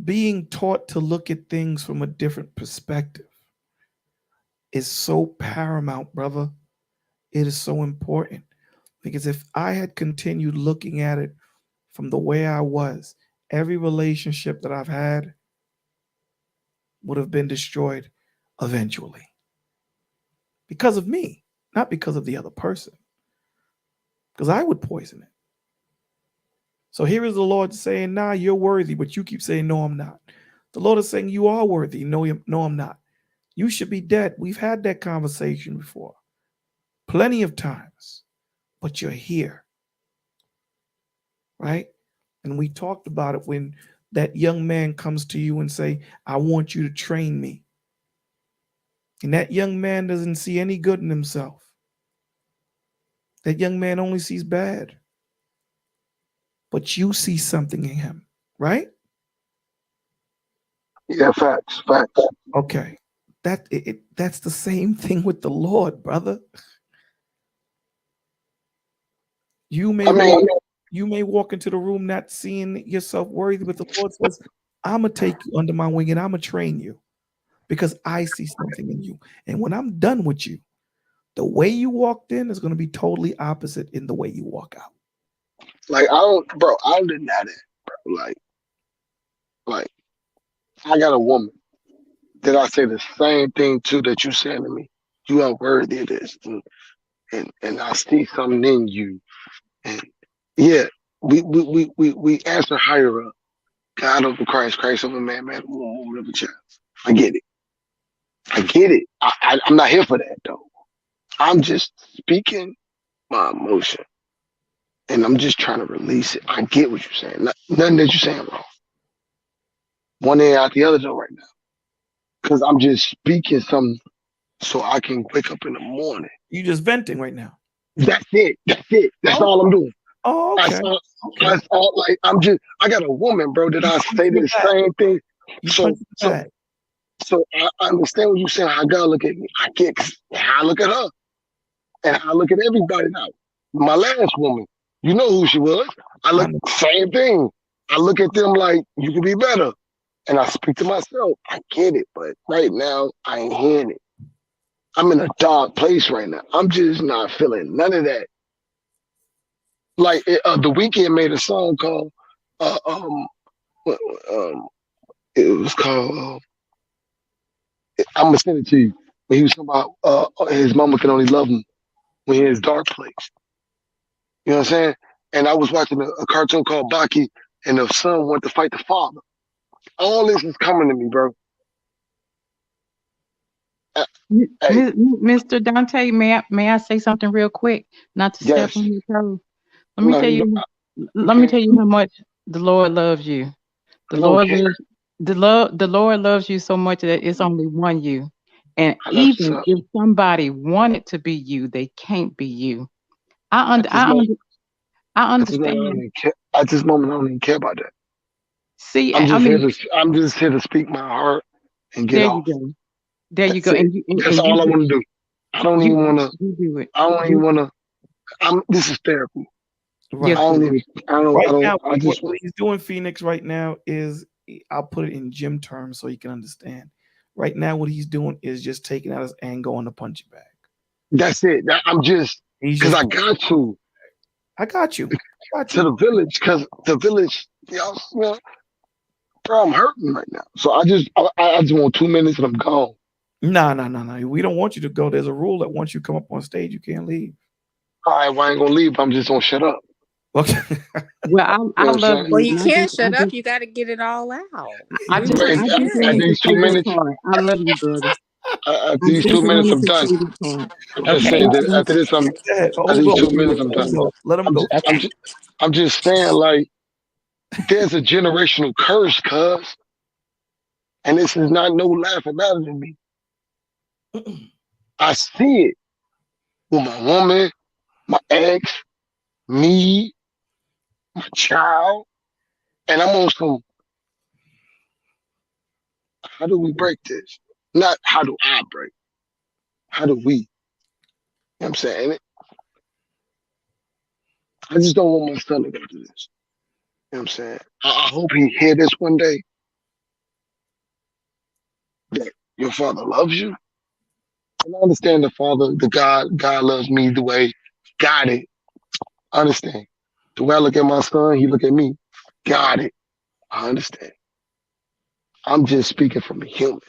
being taught to look at things from a different perspective is so paramount, brother. It is so important. Because if I had continued looking at it from the way I was, every relationship that I've had would have been destroyed eventually because of me, not because of the other person, because I would poison it. So here is the Lord saying, nah, you're worthy, but you keep saying, no, I'm not. The Lord is saying, you are worthy. No, no, I'm not. You should be dead. We've had that conversation before plenty of times, but you're here, right? And we talked about it when that young man comes to you and say, I want you to train me. And that young man doesn't see any good in himself. That young man only sees bad. But you see something in him, right? yeah, facts, facts. Okay. That's the same thing with the Lord, brother. You may I mean, walk into the room not seeing yourself worthy, but the Lord says, I'm gonna take you under my wing and I'm gonna train you because I see something in you. And when I'm done with you, the way you walked in is gonna be totally opposite in the way you walk out. like I don't deny that, bro. Like I got a woman that I say the same thing to that you saying to me. You are worthy of this, and I see something in you, and yeah, we answer higher up. God over Christ, Christ over man, man, woman over child. I get it. I get it. I'm not here for that though. I'm just speaking my emotion, and I'm just trying to release it. I get what you're saying. Nothing that you're saying wrong. One end out the other though right now, because I'm just speaking something so I can wake up in the morning. You just venting right now. That's it. That's it. That's Oh, all I'm doing. oh That's okay. all. Okay. That's all. Like I got a woman, bro, that You I punch say in the the bag. same thing. You So punch in the so bag. so I understand what you're saying. How God look at me. I get how I look at her, and how I look at everybody now. My last woman, you know who she was. I I look know. same thing. I look at them like you could be better, and I speak to myself. I get it, but right now I ain't hearing it. I'm in a dark place right now. I'm just not feeling none of that. Like the weekend made a song called uh, um, um it was called I'm gonna send it to you. When he was talking about his mama can only love him when he's in his dark place. You know what I'm saying? And I was watching a cartoon called Baki, and the son went to fight the father. All this is coming to me, bro. Uh, hey, Mr. Dante, may I say something real quick? Not to step yes, on your toes. Let me no, tell you, you. you Let me can't. tell you how much the Lord loves you. The I don't Lord care. loves the Lord loves you so much that it's only one you. And I know what's even up. if somebody wanted to be you, they can't be you. I At und- this I moment, und- I at this moment, I don't understand. even care. At this moment, I don't even care about that. See, I'm I just here mean, to. I'm just here to speak my heart and get there you off. go. There you That's go. it. And That's all I want to do. I don't even want to. you do it. I don't even You want to. I'm. This is therapy. yes, I Right. don't sir. even. I don't. I Right don't. now, I just. what he's doing, Phoenix, right now is I'll put it in gym terms so you can understand. Right now, what he's doing is just taking out his anger on the punching bag. That's it. I'm just He's because just, I got I got you. I got to you. the village because the village. Bro, I'm hurting right now. So I just want 2 minutes and I'm gone. Nah, nah, nah, nah. We don't want you to go. There's a rule that once you come up on stage, you can't leave. All right, well, I ain't gonna leave. I'm just gonna shut up. Okay. Well, You know I what I'm love saying? Well, you, you and can't shut up. You got to get it all out. You But want to I just at wanted vent. to these two say this minutes, part. I love you, brother. after I these just 2 minutes, wanted I'm to done. say this part. I'm just Okay. saying that after this, Go ahead. after Hold these on. two Let minutes, I'm done. let him go. I'm Okay. just, I'm just saying, like, there's a generational curse, cuz, and this is not no laughing matter to me. I see it with my woman, my ex, me, my child, and I'm on some. How do we break this? Not how do I break? How do we? You know what I'm saying? I just don't want my son to go through this. You know what I'm saying? I hope he hear this one day that your father loves you. And I understand the father, God loves me the way. Got it. I understand. The way I look at my son, he look at me. Got it. I understand. I'm just speaking from a human,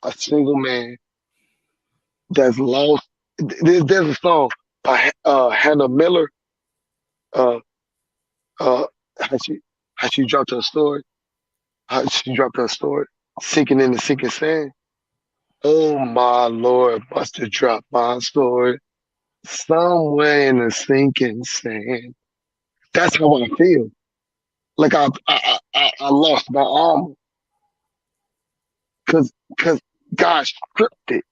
a single man that's lost. There's a song by Hannah Miller. Uh, uh, how she how she dropped her story. How she dropped her story, sinking in the sinking sand. Oh my Lord, must have dropped my sword somewhere in the sinking sand. That's how I feel. Like I lost my arm because God stripped it.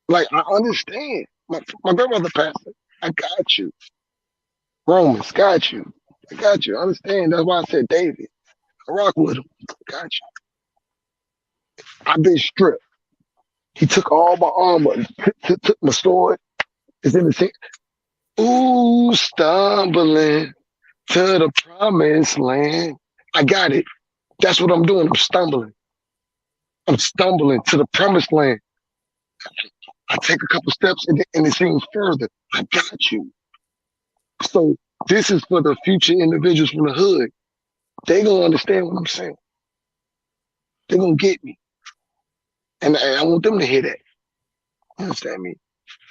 Like I understand. My grandmother passed it. I got you. Romans, got you. I got you. I understand. That's why I said David. I rock with him. I got you. I've been stripped. He took all my armor, took my sword. It's in the sink. Ooh, stumbling to the promised land. I got it. That's what I'm doing. I'm stumbling. I'm stumbling to the promised land. I take a couple steps and it seems further. I got you. So this is for the future individuals from the hood. They gonna understand what I'm saying. They gonna get me. And I want them to hear that. You understand me?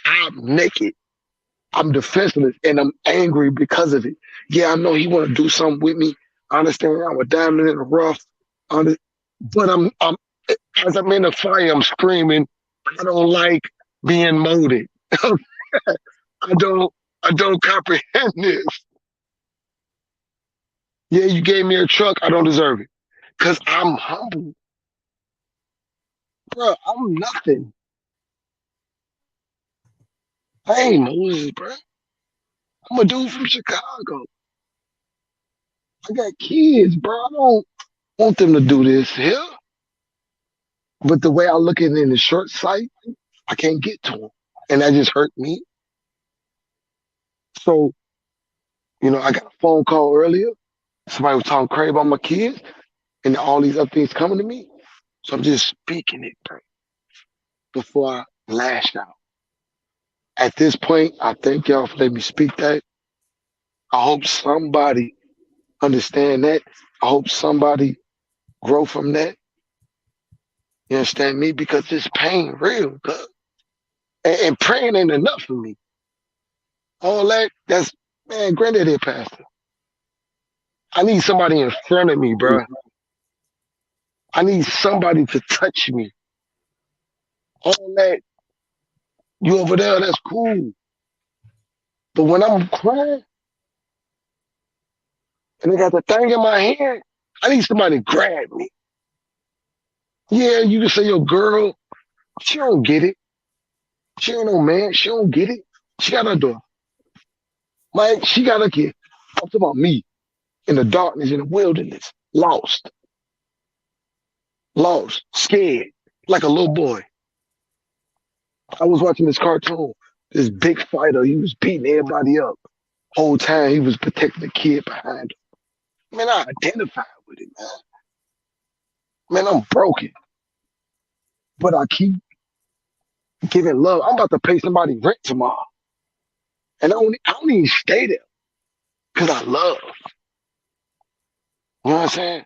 I'm naked. I'm defenseless and I'm angry because of it. Yeah, I know he want to do something with me. I understand I'm a diamond in the rough. But I'm as I'm in the fire, I'm screaming. I don't like being molded. I don't I don't comprehend this. Yeah, you gave me a truck, I don't deserve it. Cause I'm humble. Bro, I'm nothing. I ain't Moses, bro. I'm a dude from Chicago. I got kids, bro. I don't want them to do this here. But the way I look at it in the short sight, I can't get to them. And that just hurt me. So, I got a phone call earlier. Somebody was talking crazy about my kids and all these other things coming to me. So I'm just speaking it, bro, before I lash out. At this point, I thank y'all for letting me speak that. I hope somebody understand that. I hope somebody grow from that. You understand me? Because this pain real, cuz. And praying ain't enough for me. All that's, man, granddaddy a pastor. I need somebody in front of me, bro. I need somebody to touch me. All that, you over there, that's cool. But when I'm crying and I got the thing in my hand, I need somebody to grab me. Yeah, you can say your girl, she don't get it. She ain't no man, she don't get it. She got her door. Mike, she got a kid. I'm talking about me in the darkness, in the wilderness, lost, scared, like a little boy. I was watching this cartoon. This big fighter, he was beating everybody up. Whole time he was protecting the kid behind him. Man, I identified with it, man. Man, I'm broken. But I keep giving love. I'm about to pay somebody rent tomorrow. And I don't even stay there because I love. You know what I'm saying?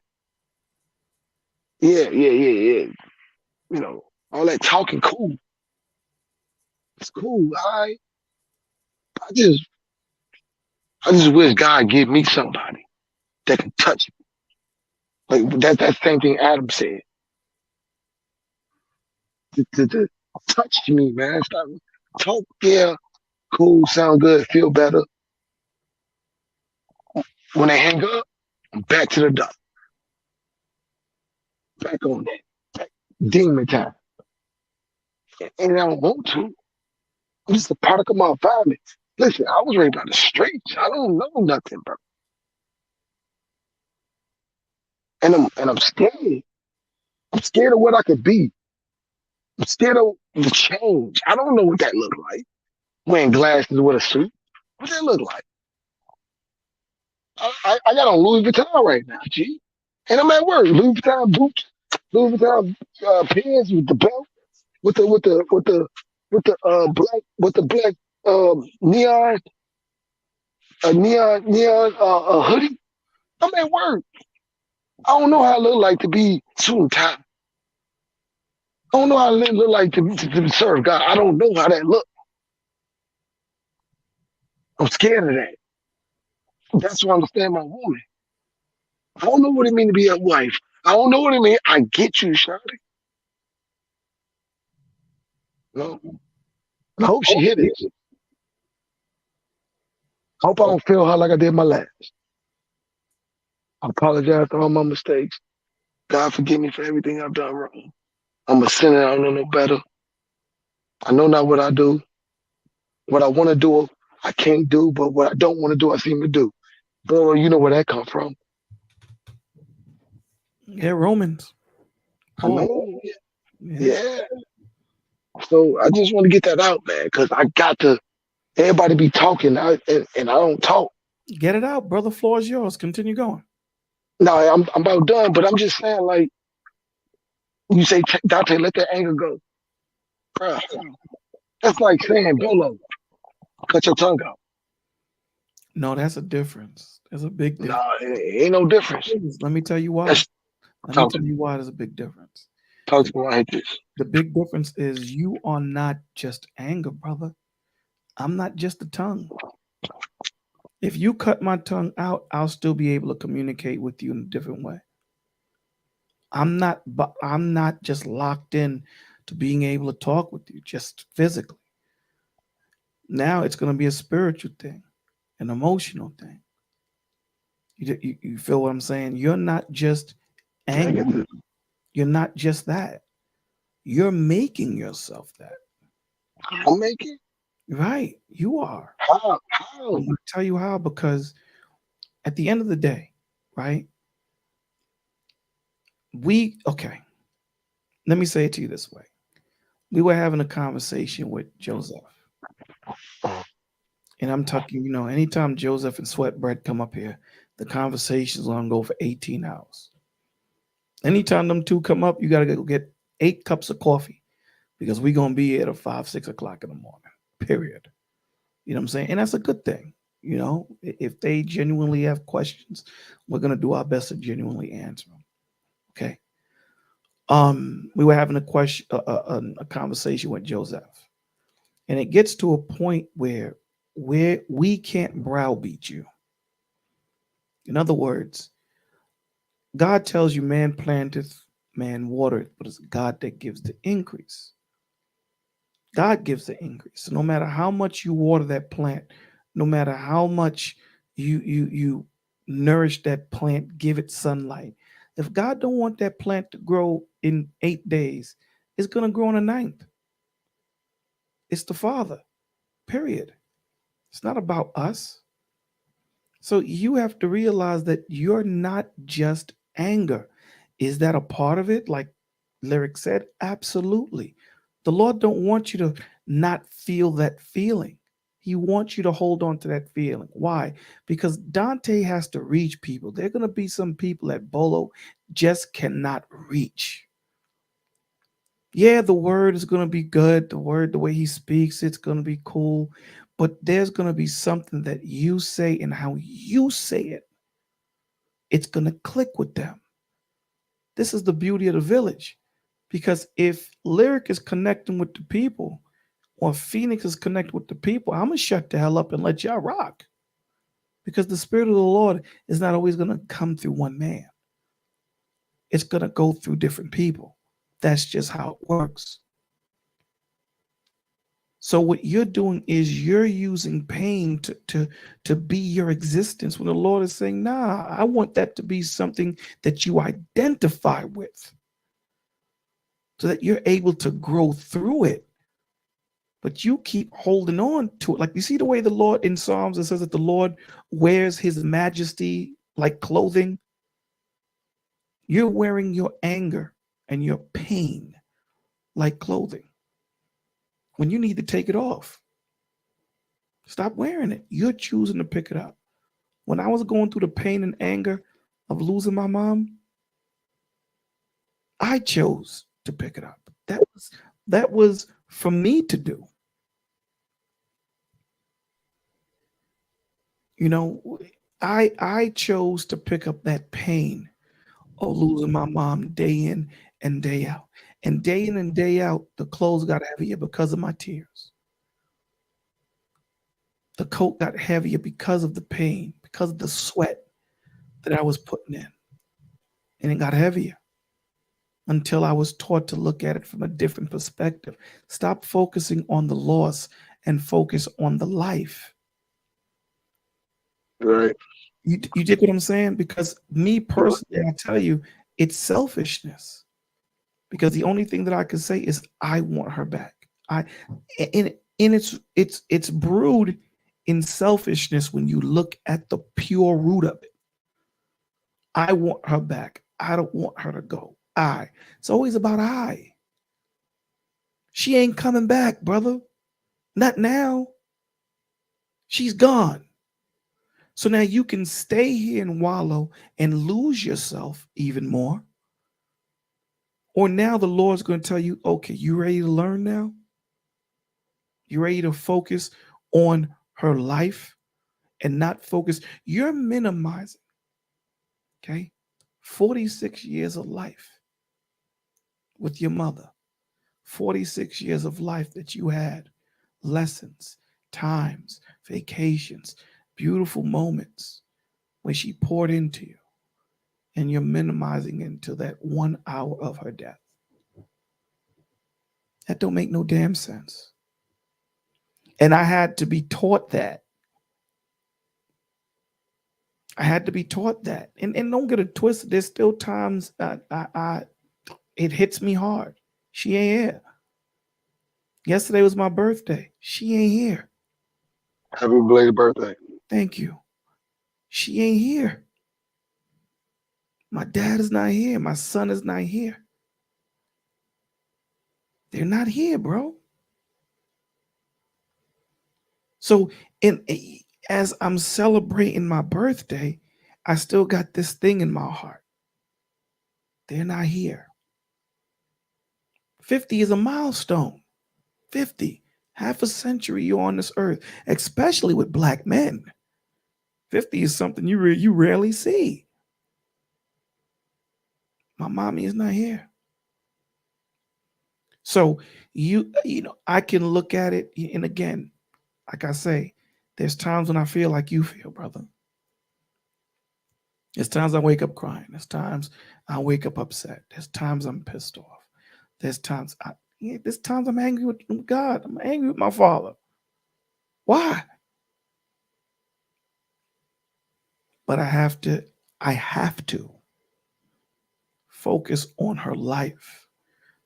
Yeah. All that talking cool. It's cool. I just I just wish God give me somebody that can touch me. Like that same thing Adam said. To touch me, man. Stop talk, yeah, cool, sound good, feel better. When they hang up, I'm back to the dock. Back on that. Back, demon time. And I don't want to. I'm just a product of my environment. Listen, I was raised by the streets. I don't know nothing, bro. And I'm scared. I'm scared of what I could be. I'm scared of the change. I don't know what that look like. Wearing glasses with a suit. What that look like? I got on Louis Vuitton right now, G. And I'm at work. Louis Vuitton boots, Louis Vuitton pants with the belt, with the black neon hoodie. I'm at work. I don't know how it look like to be suit and tie. I don't know how it look like to serve God. I don't know how that look. I'm scared of that. That's why I understand my woman. I don't know what it mean to be a wife. I don't know what it mean. I get you, Shawty. No. I hope she hit it. I hope I don't feel her like I did my last. I apologize for all my mistakes. God forgive me for everything I've done wrong. I'm a sinner. I don't know no better. I know not what I do. What I want to do, I can't do. But what I don't want to do, I seem to do. Boy, you know where that come from. Yeah, Romans. I know. Yeah. Yeah. So I just want to get that out, man, because I got to. Everybody be talking, and I don't talk. Get it out, brother. Floor is yours. Continue going. No, I'm about done, but I'm just saying, like you say, Dante, let that anger go, bruh. That's like saying, Dolo, cut your tongue out. No, that's a difference. There's a big difference. Nah, it ain't no difference. Let me tell you why. That's Let me talk to tell me. you why there's a big difference. Talk to me. I hate this. The big difference is you are not just anger, brother. I'm not just the tongue. If you cut my tongue out, I'll still be able to communicate with you in a different way. I'm not just locked in to being able to talk with you just physically. Now it's going to be a spiritual thing, an emotional thing. You feel what I'm saying? You're not just Yeah, I anger. get this. You're not just that. You're making yourself that. I'm making Right. You are. how I'm how. going to tell you how because at the end of the day, right? Okay, let me say it to you this way. We were having a conversation with Joseph, and I'm talking, anytime Joseph and Sweatbread come up here, the conversation's gonna go for 18 hours. Anytime them two come up, you gotta go get 8 cups of coffee because we're gonna be here at 5, 6 o'clock in the morning. Period. You know what I'm saying? And that's a good thing. If they genuinely have questions, we're gonna do our best to genuinely answer them. Okay. We were having a conversation with Joseph, and it gets to a point where we can't browbeat you. In other words, God tells you, man planteth, man watereth, but it's God that gives the increase. God gives the increase. So no matter how much you water that plant, no matter how much you nourish that plant, give it sunlight. If God don't want that plant to grow in 8 days, it's gonna grow in a ninth. It's the Father. Period. It's not about us. So you have to realize that you're not just anger. Is that a part of it? Like Lyric said, absolutely. The Lord don't want you to not feel that feeling. He wants you to hold on to that feeling. Why? Because Dante has to reach people. There are going to be some people that Bolo just cannot reach. Yeah, the word is going to be good. The word, the way he speaks, it's going to be cool. But there's going to be something that you say and how you say it. It's going to click with them. This is the beauty of the village. Because if Lyric is connecting with the people or Phoenix is connecting with the people, I'm going to shut the hell up and let y'all rock. Because the Spirit of the Lord is not always going to come through one man, it's going to go through different people. That's just how it works. So what you're doing is you're using pain to be your existence when the Lord is saying, nah, I want that to be something that you identify with so that you're able to grow through it. But you keep holding on to it. Like you see the way the Lord in Psalms, it says that the Lord wears his majesty like clothing. You're wearing your anger and your pain like clothing when you need to take it off. Stop wearing it. You're choosing to pick it up. When I was going through the pain and anger of losing my mom, I chose to pick it up. That was for me to do. You know, I chose to pick up that pain of losing my mom day in and day out. And day in and day out, the clothes got heavier because of my tears. The coat got heavier because of the pain, because of the sweat that I was putting in. And it got heavier until I was taught to look at it from a different perspective. Stop focusing on the loss and focus on the life. Right. You get what I'm saying? Because me personally, I tell you, it's selfishness. Because the only thing that I can say is I want her back. And it's brewed in selfishness when you look at the pure root of it. I want her back. I don't want her to go. It's always about I. She ain't coming back, brother. Not now. She's gone. So now you can stay here and wallow and lose yourself even more. Or now the Lord's going to tell you, okay, you ready to learn now? You ready to focus on her life and not focus? You're minimizing, okay, 46 years of life with your mother, 46 years of life that you had, lessons, times, vacations, beautiful moments when she poured into you, and you're minimizing into that 1 hour of her death. That don't make no damn sense. And I had to be taught that. I had to be taught that. And don't get it twisted. There's still times it hits me hard. She ain't here. Yesterday was my birthday. She ain't here. Happy belated birthday. Thank you. She ain't here. My dad is not here. My son is not here. They're not here, bro. So in as I'm celebrating my birthday, I still got this thing in my heart. They're not here. 50 is a milestone. 50. Half a century you're on this earth, especially with black men. 50 is something you rarely see. My mommy is not here. So you know, I can look at it, and again, like I say, there's times when I feel like you feel, brother. There's times I wake up crying. There's times I wake up upset. There's times I'm pissed off. There's times I'm angry with God. I'm angry with my father. Why? But I have to focus on her life.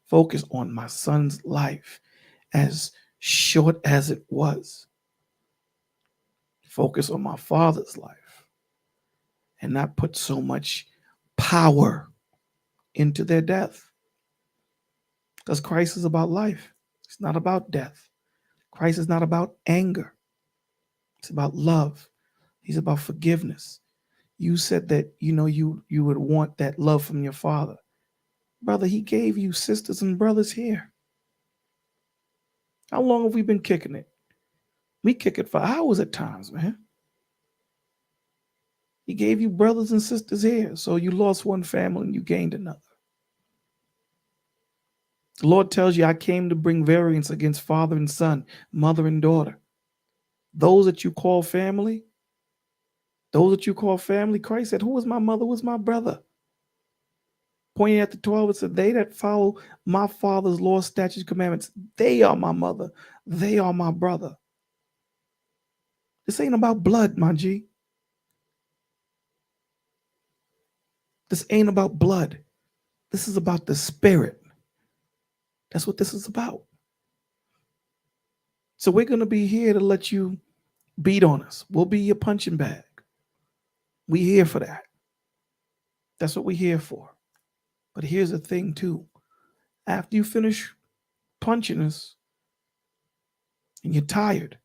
Focus on my son's life, as short as it was. Focus on my father's life and not put so much power into their death. Because Christ is about life. It's not about death. Christ is not about anger. It's about love. He's about forgiveness. You said that you would want that love from your father. Brother, he gave you sisters and brothers here. How long have we been kicking it? We kick it for hours at times, man. He gave you brothers and sisters here. So you lost one family and you gained another. The Lord tells you, I came to bring variance against father and son, mother and daughter. Those that you call family, Christ said, who is my mother? Who is my brother? Pointing at the 12, it said, they that follow my father's law, statutes, commandments, they are my mother. They are my brother. This ain't about blood, my G. This ain't about blood. This is about the spirit. That's what this is about. So we're going to be here to let you beat on us. We'll be your punching bag. We here for that. That's what we're here for. But here's the thing too. After you finish punching us and you're tired,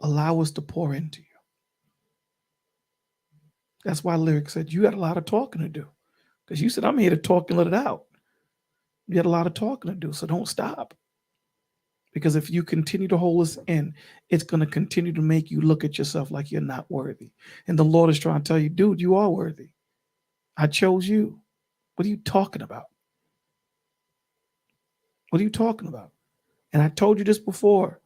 allow us to pour into you. That's why Lyric said you got a lot of talking to do. Because you said, I'm here to talk and let it out. You got a lot of talking to do, so don't stop. Because if you continue to hold us in, it's going to continue to make you look at yourself like you're not worthy. And the Lord is trying to tell you, dude, you are worthy. I chose you. What are you talking about? What are you talking about? And I told you this before.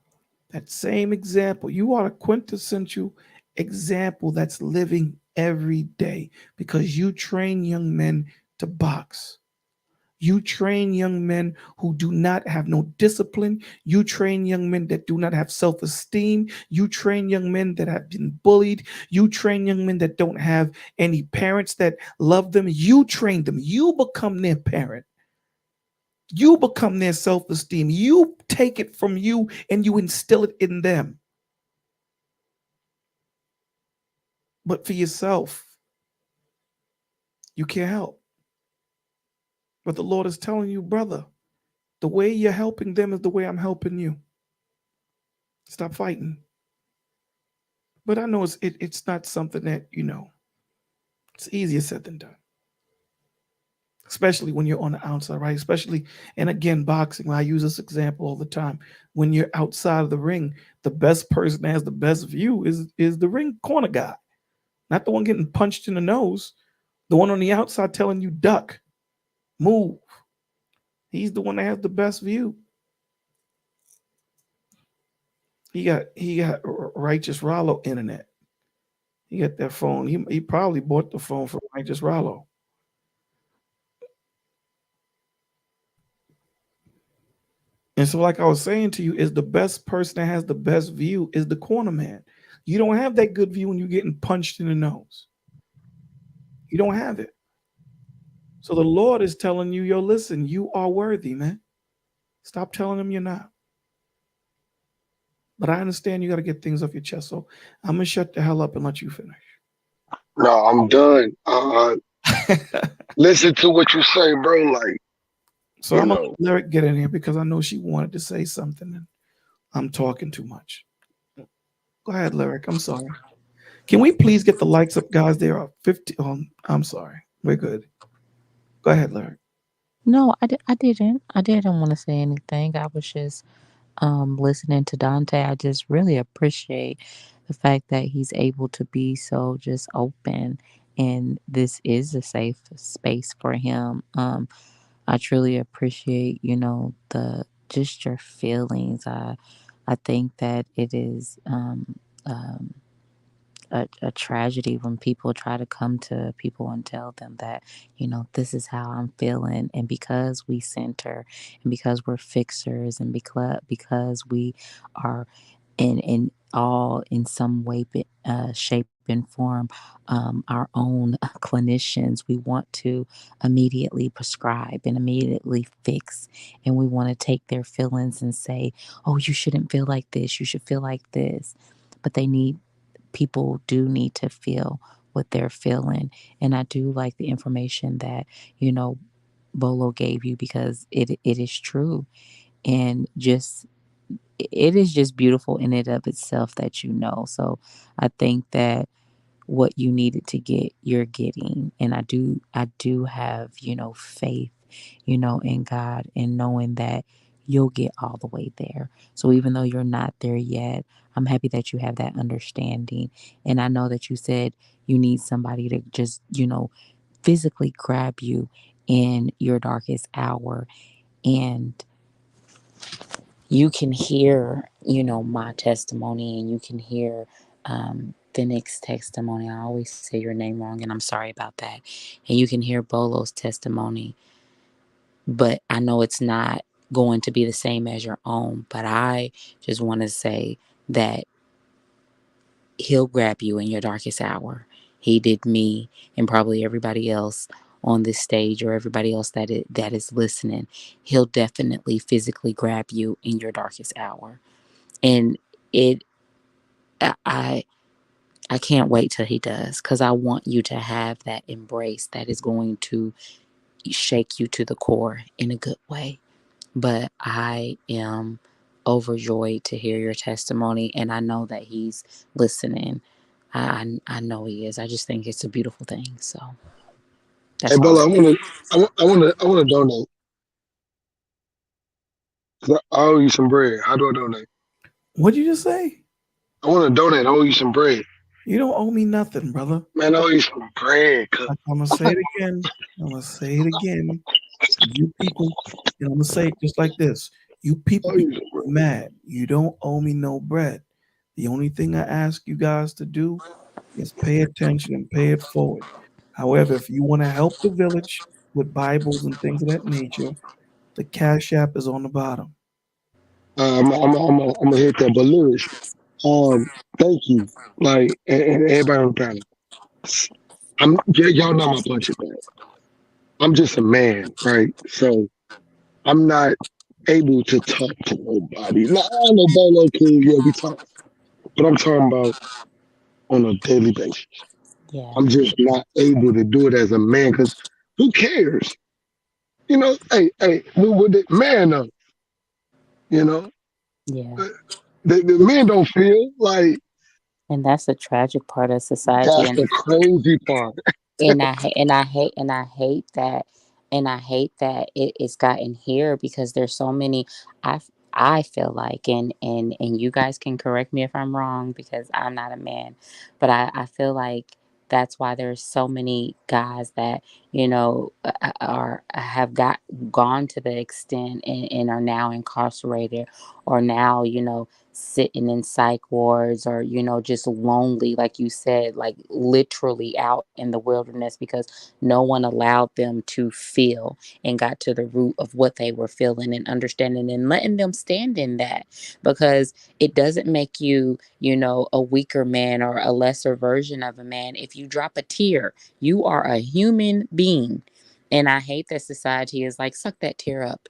That same example, you are a quintessential example that's living every day because you train young men to box. You train young men who do not have no discipline. You train young men that do not have self-esteem. You train young men that have been bullied. You train young men that don't have any parents that love them. You train them. You become their parent. You become their self-esteem. You take it from you and you instill it in them. But for yourself, you can't help. But the Lord is telling you, brother, The way you're helping them is the way I'm helping you. Stop fighting. But I know it's not something that, it's easier said than done. Especially when you're on the outside, right? Especially, and again, boxing, I use this example all the time. When you're outside of the ring, the best person that has the best view is the ring corner guy, not the one getting punched in the nose. The one on the outside telling you duck, move. He's the one that has the best view. He got Righteous Rollo internet. He got that phone. He probably bought the phone from Righteous Rollo. And so, like I was saying to you, is the best person that has the best view is the corner man. You don't have that good view when you're getting punched in the nose. You don't have it. So the Lord is telling you, yo, listen, you are worthy, man. Stop telling them you're not. But I understand you got to get things off your chest. So I'm going to shut the hell up and let you finish. No, I'm done. Listen to what you say, bro. Like, So you I'm going to know, let Lyric get in here because I know she wanted to say something and I'm talking too much. Go ahead, Lyric. I'm sorry. Can we please get the likes up, guys? There are 50. I'm sorry. We're good. Go ahead, Lyric. No, I didn't. I didn't want to say anything. I was just listening to Dante. I just really appreciate the fact that he's able to be so just open, and this is a safe space for him. I truly appreciate, the just your feelings. I think that it is um a tragedy when people try to come to people and tell them that, this is how I'm feeling. And because we center and because we're fixers and because we are in all in some way, shape and form, our own clinicians, we want to immediately prescribe and immediately fix. And we want to take their feelings and say, oh, you shouldn't feel like this. You should feel like this. But people do need to feel what they're feeling. And I do like the information that, Bolo gave you because it is true. And just it is just beautiful in it of itself that So I think that what you needed to get, you're getting. And I do have, faith, in God and knowing that you'll get all the way there. So even though you're not there yet, I'm happy that you have that understanding. And I know that you said you need somebody to just, physically grab you in your darkest hour. And you can hear, my testimony and you can hear Phoenix's testimony. I always say your name wrong and I'm sorry about that. And you can hear Bolo's testimony, but I know it's not going to be the same as your own. But I just want to say that he'll grab you in your darkest hour. He did me and probably everybody else on this stage or everybody else that is listening. He'll definitely physically grab you in your darkest hour. And it I I can't wait till he does because I want you to have that embrace that is going to shake you to the core in a good way. But I am overjoyed to hear your testimony, and I know that he's listening. I know he is. I just think it's a beautiful thing. So hey, that's all. Bella, I want to donate. 'Cause I owe you some bread. How do I donate? What'd you just say? I want to donate. I owe you some bread. You don't owe me nothing, brother. Man, I owe you some bread. I'm gonna say it again. I'm gonna say it again. You people, I'm gonna say it just like this. You I people owe be you some bread. mad. You don't owe me no bread. The only thing I ask you guys to do is pay attention and pay it forward. However, if you want to help the village with Bibles and things of that nature, the Cash App is on the bottom. I'm gonna hit that. But Lewis, thank you. Like, and everybody on the panel. Y'all know my punching bag. I'm just a man, right? So I'm not able to talk to nobody. Now, I know Bolo cool, yeah, we talk. But I'm talking about on a daily basis. Yeah. I'm just not able to do it as a man because who cares? Hey, we would man up, you know. Yeah. Uh, the men don't feel like And that's the tragic part of society. that's the crazy part. And I hate that, and I hate that it's gotten here because there's so many. I feel like, and you guys can correct me if I'm wrong because I'm not a man, but I feel like that's why there's so many guys that are have got gone to the extent and are now incarcerated, or now sitting in psych wards, or just lonely, like you said, like literally out in the wilderness because no one allowed them to feel and got to the root of what they were feeling and understanding and letting them stand in that, because it doesn't make you a weaker man or a lesser version of a man if you drop a tear. You are a human being. And I hate that society is like, suck that tear up,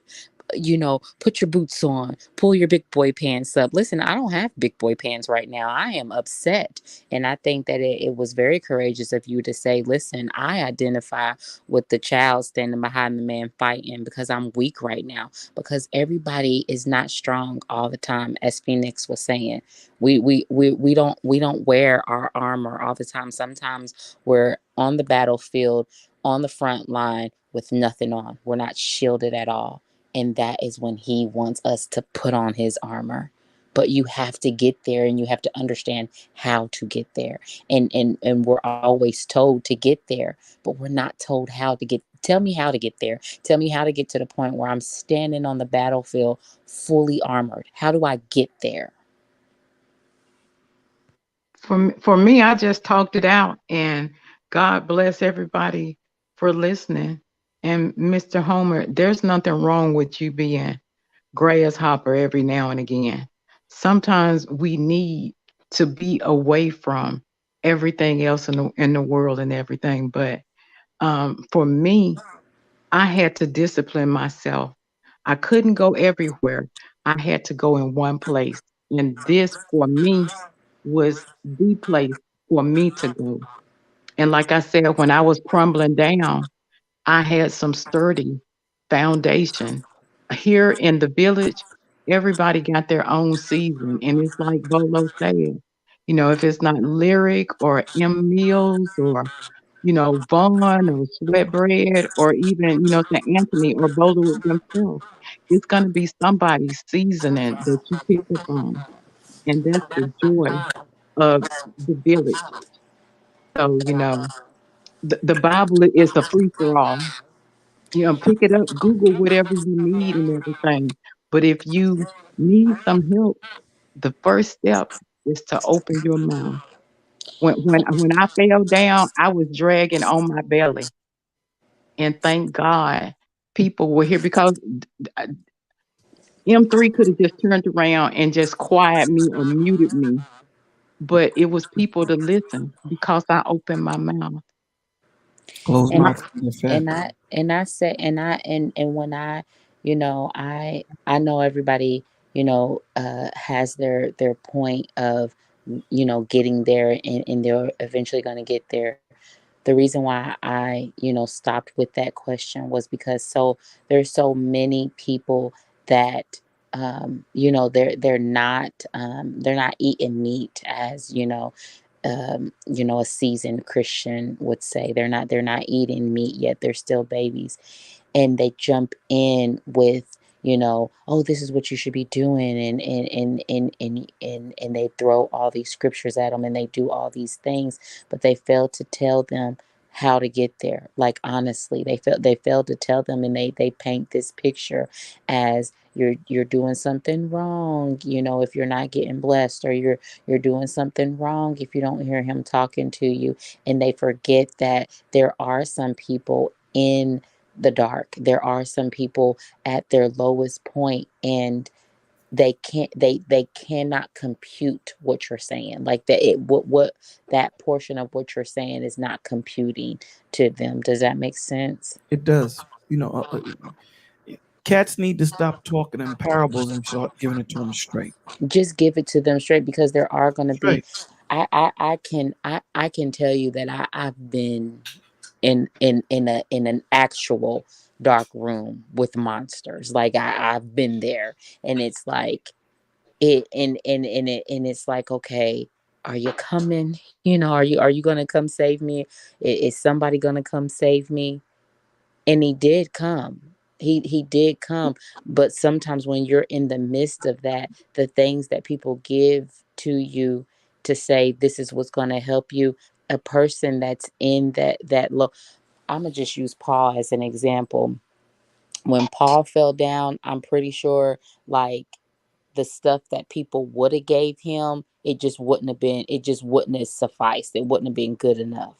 put your boots on, pull your big boy pants up. Listen, I don't have big boy pants right now. I am upset. And I think that it was very courageous of you to say, listen, I identify with the child standing behind the man fighting because I'm weak right now. Because everybody is not strong all the time, as Phoenix was saying. We don't wear our armor all the time. Sometimes we're on the battlefield, on the front line with nothing on. We're not shielded at all, and that is when he wants us to put on his armor. But you have to get there, and you have to understand how to get there. And we're always told to get there, but we're not told how to get. Tell me how to get there. Tell me how to get to the point where I'm standing on the battlefield fully armored. How do I get there? For me, I just talked it out, and God bless everybody for listening. And Mr. Homer, there's nothing wrong with you being grasshopper every now and again. Sometimes we need to be away from everything else in the world and everything. But for me, I had to discipline myself. I couldn't go everywhere. I had to go in one place. And this for me was the place for me to go. And like I said, when I was crumbling down, I had some sturdy foundation. Here in the village, everybody got their own season. And it's like Bolo said, if it's not Lyric or M Mills or Vaughn or Sweatbread or even, St. Anthony or Bolo themselves, it's going to be somebody's seasoning that you pick up on. And that's the joy of the village. So, the Bible is a free for all. Pick it up, Google whatever you need and everything. But if you need some help, the first step is to open your mouth. When I fell down, I was dragging on my belly, and thank God people were here because uh, M3 could have just turned around and just quiet me or muted me, but it was people to listen because I opened my mouth. Close And My mouth in and effect. I said, and when I know everybody has their point of getting there, and they're eventually going to get there. The reason why I stopped with that question was because there's so many people that they're not eating meat, as a seasoned Christian would say. They're not eating meat yet. They're still babies, and they jump in with oh, this is what you should be doing, and they throw all these scriptures at them, and they do all these things, but they fail to tell them how to get there. Like, honestly, they failed to tell them, and they paint this picture as you're doing something wrong, if you're not getting blessed, or you're doing something wrong if you don't hear him talking to you. And they forget that there are some people in the dark. There are some people at their lowest point, and they cannot compute what you're saying. Like, that it what that portion of what you're saying is not computing to them. Does that make sense? It does. Cats need to stop talking in parables and start giving it to them straight. Just give it to them straight, because there are going to be. Straight. I can tell you that I've been in an actual dark room with monsters. Like I've been there, and it's like it and it's like, okay, are you coming? Are you gonna come save me? Is somebody gonna come save me? And he did come. He did come. But sometimes when you're in the midst of that, the things that people give to you to say this is what's going to help you, a person that's in that low. I'm gonna just use Paul as an example. When Paul fell down, I'm pretty sure, like, the stuff that people would have gave him, it just wouldn't have sufficed. It wouldn't have been good enough.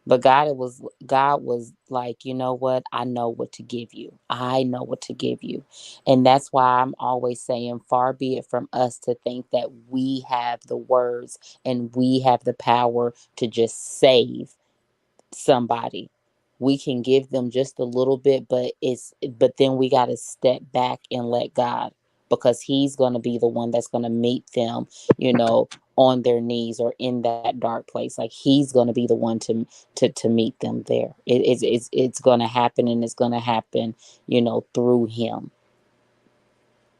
But God was like, you know what? I know what to give you. I know what to give you. And that's why I'm always saying, far be it from us to think that we have the words and we have the power to just save somebody. We can give them just a little bit, but then we got to step back and let God, because he's going to be the one that's going to meet them, you know, on their knees or in that dark place. Like, he's going to be the one to meet them there. It's going to happen, and it's going to happen, through him.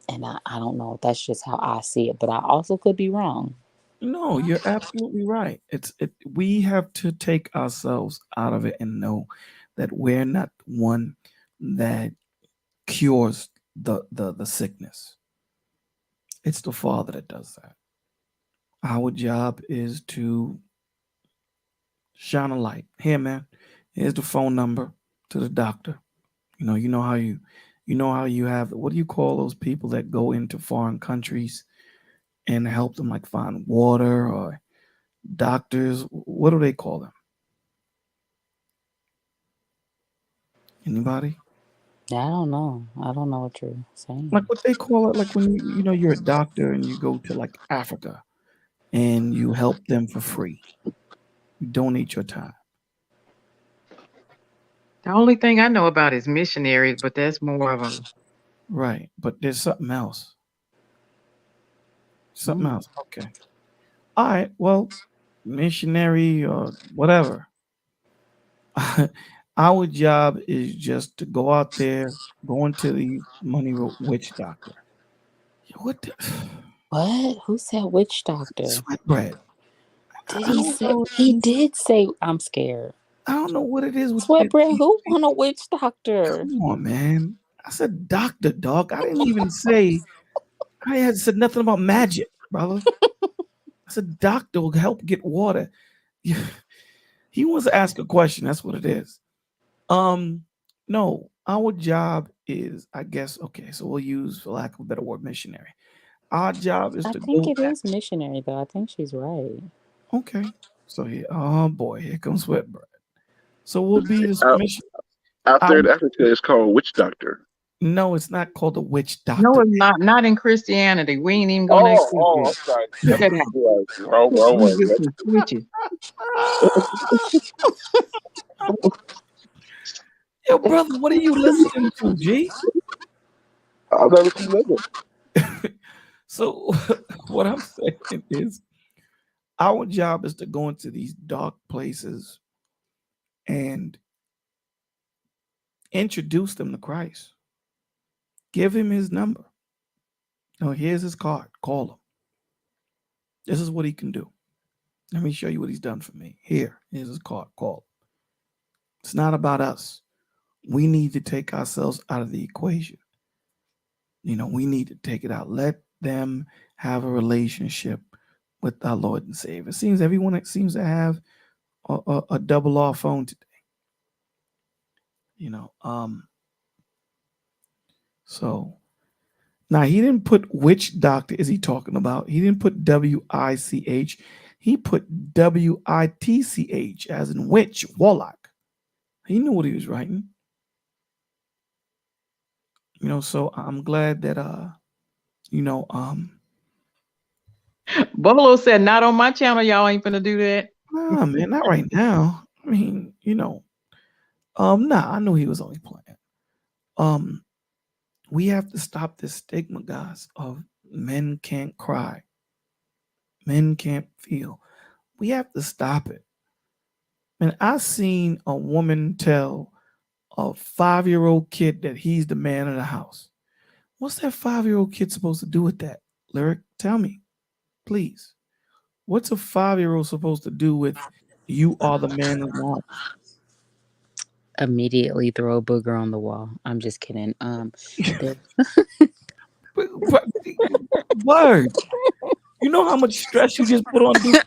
And I don't know. That's just how I see it, but I also could be wrong. No, you're absolutely right. We have to take ourselves out of it and know that we're not one that cures the sickness. It's the Father that does that. Our job is to shine a light. Here, man, here's the phone number to the doctor. You know how you have, what do you call those people that go into foreign countries and help them, like, find water, or doctors? What do they call them? Anybody? I don't know. I don't know what you're Like, saying. what they call it, like when you're a doctor and you go to, like, Africa, and you help them for free. You donate your time. The only thing I know about is missionaries, but that's more of a Right. But there's something else. Something Mm. else. Okay. All right. Well, missionary or whatever. Our job is just to go out there, go into the money witch doctor. What the, What? Who said witch doctor? sweat bread? Did I he don't say? know. He did say, I'm scared. I don't know what it is with it. Sweatbread, who want a witch doctor? Come on, man. I said doctor, dog. I didn't even say. I had said nothing about magic, brother. I said doctor will help get water. He wants to ask a question. That's what it is. Um, no, our job is, I guess, okay, so we'll use, for lack of a better word, missionary. Our job is I to think go it is missionary, though. I think she's right. okay. So here, oh boy, here comes Sweatbird. So we'll be this Out, mission. out I, there in Africa, it's called witch doctor. no, it's not called a witch no, doctor. it's not in Christianity. We ain't even gonna accept Oh, it. I'm sorry. Cut that out. Right. Wrong, wrong We way. get some switches. Yo, brother, what are you listening to, G? I've never seen that. So what I'm saying is, our job is to go into these dark places and introduce them to Christ. Give him his number. No, here's his card. Call him. This is what he can do. Let me show you what he's done for me. Here's his card. Call him. It's not about us. We need to take ourselves out of the equation. We need to take it out. Let them have a relationship with our Lord and Savior. It seems everyone seems to have a double R phone today. You know, um, so now he didn't put which doctor is he talking about. He didn't put WICH. He put WITCH as in witch, warlock. He knew what he was writing. So I'm glad that you know, um, Bolo said, "Not on my channel. Y'all ain't finna do that." nah, man, not right now. I mean, nah, I knew he was only playing. Um, we have to stop this stigma, guys, of men can't cry, men can't feel. We have to stop it. And I seen a woman tell a 5-year-old kid that he's the man of the house. What's that 5-year-old kid supposed to do with that? Lyric, tell me, please. What's a 5-year-old supposed to do with you are the man of the house? Immediately throw a booger on the wall. I'm just kidding. There, But, word. You know how much stress you just put on this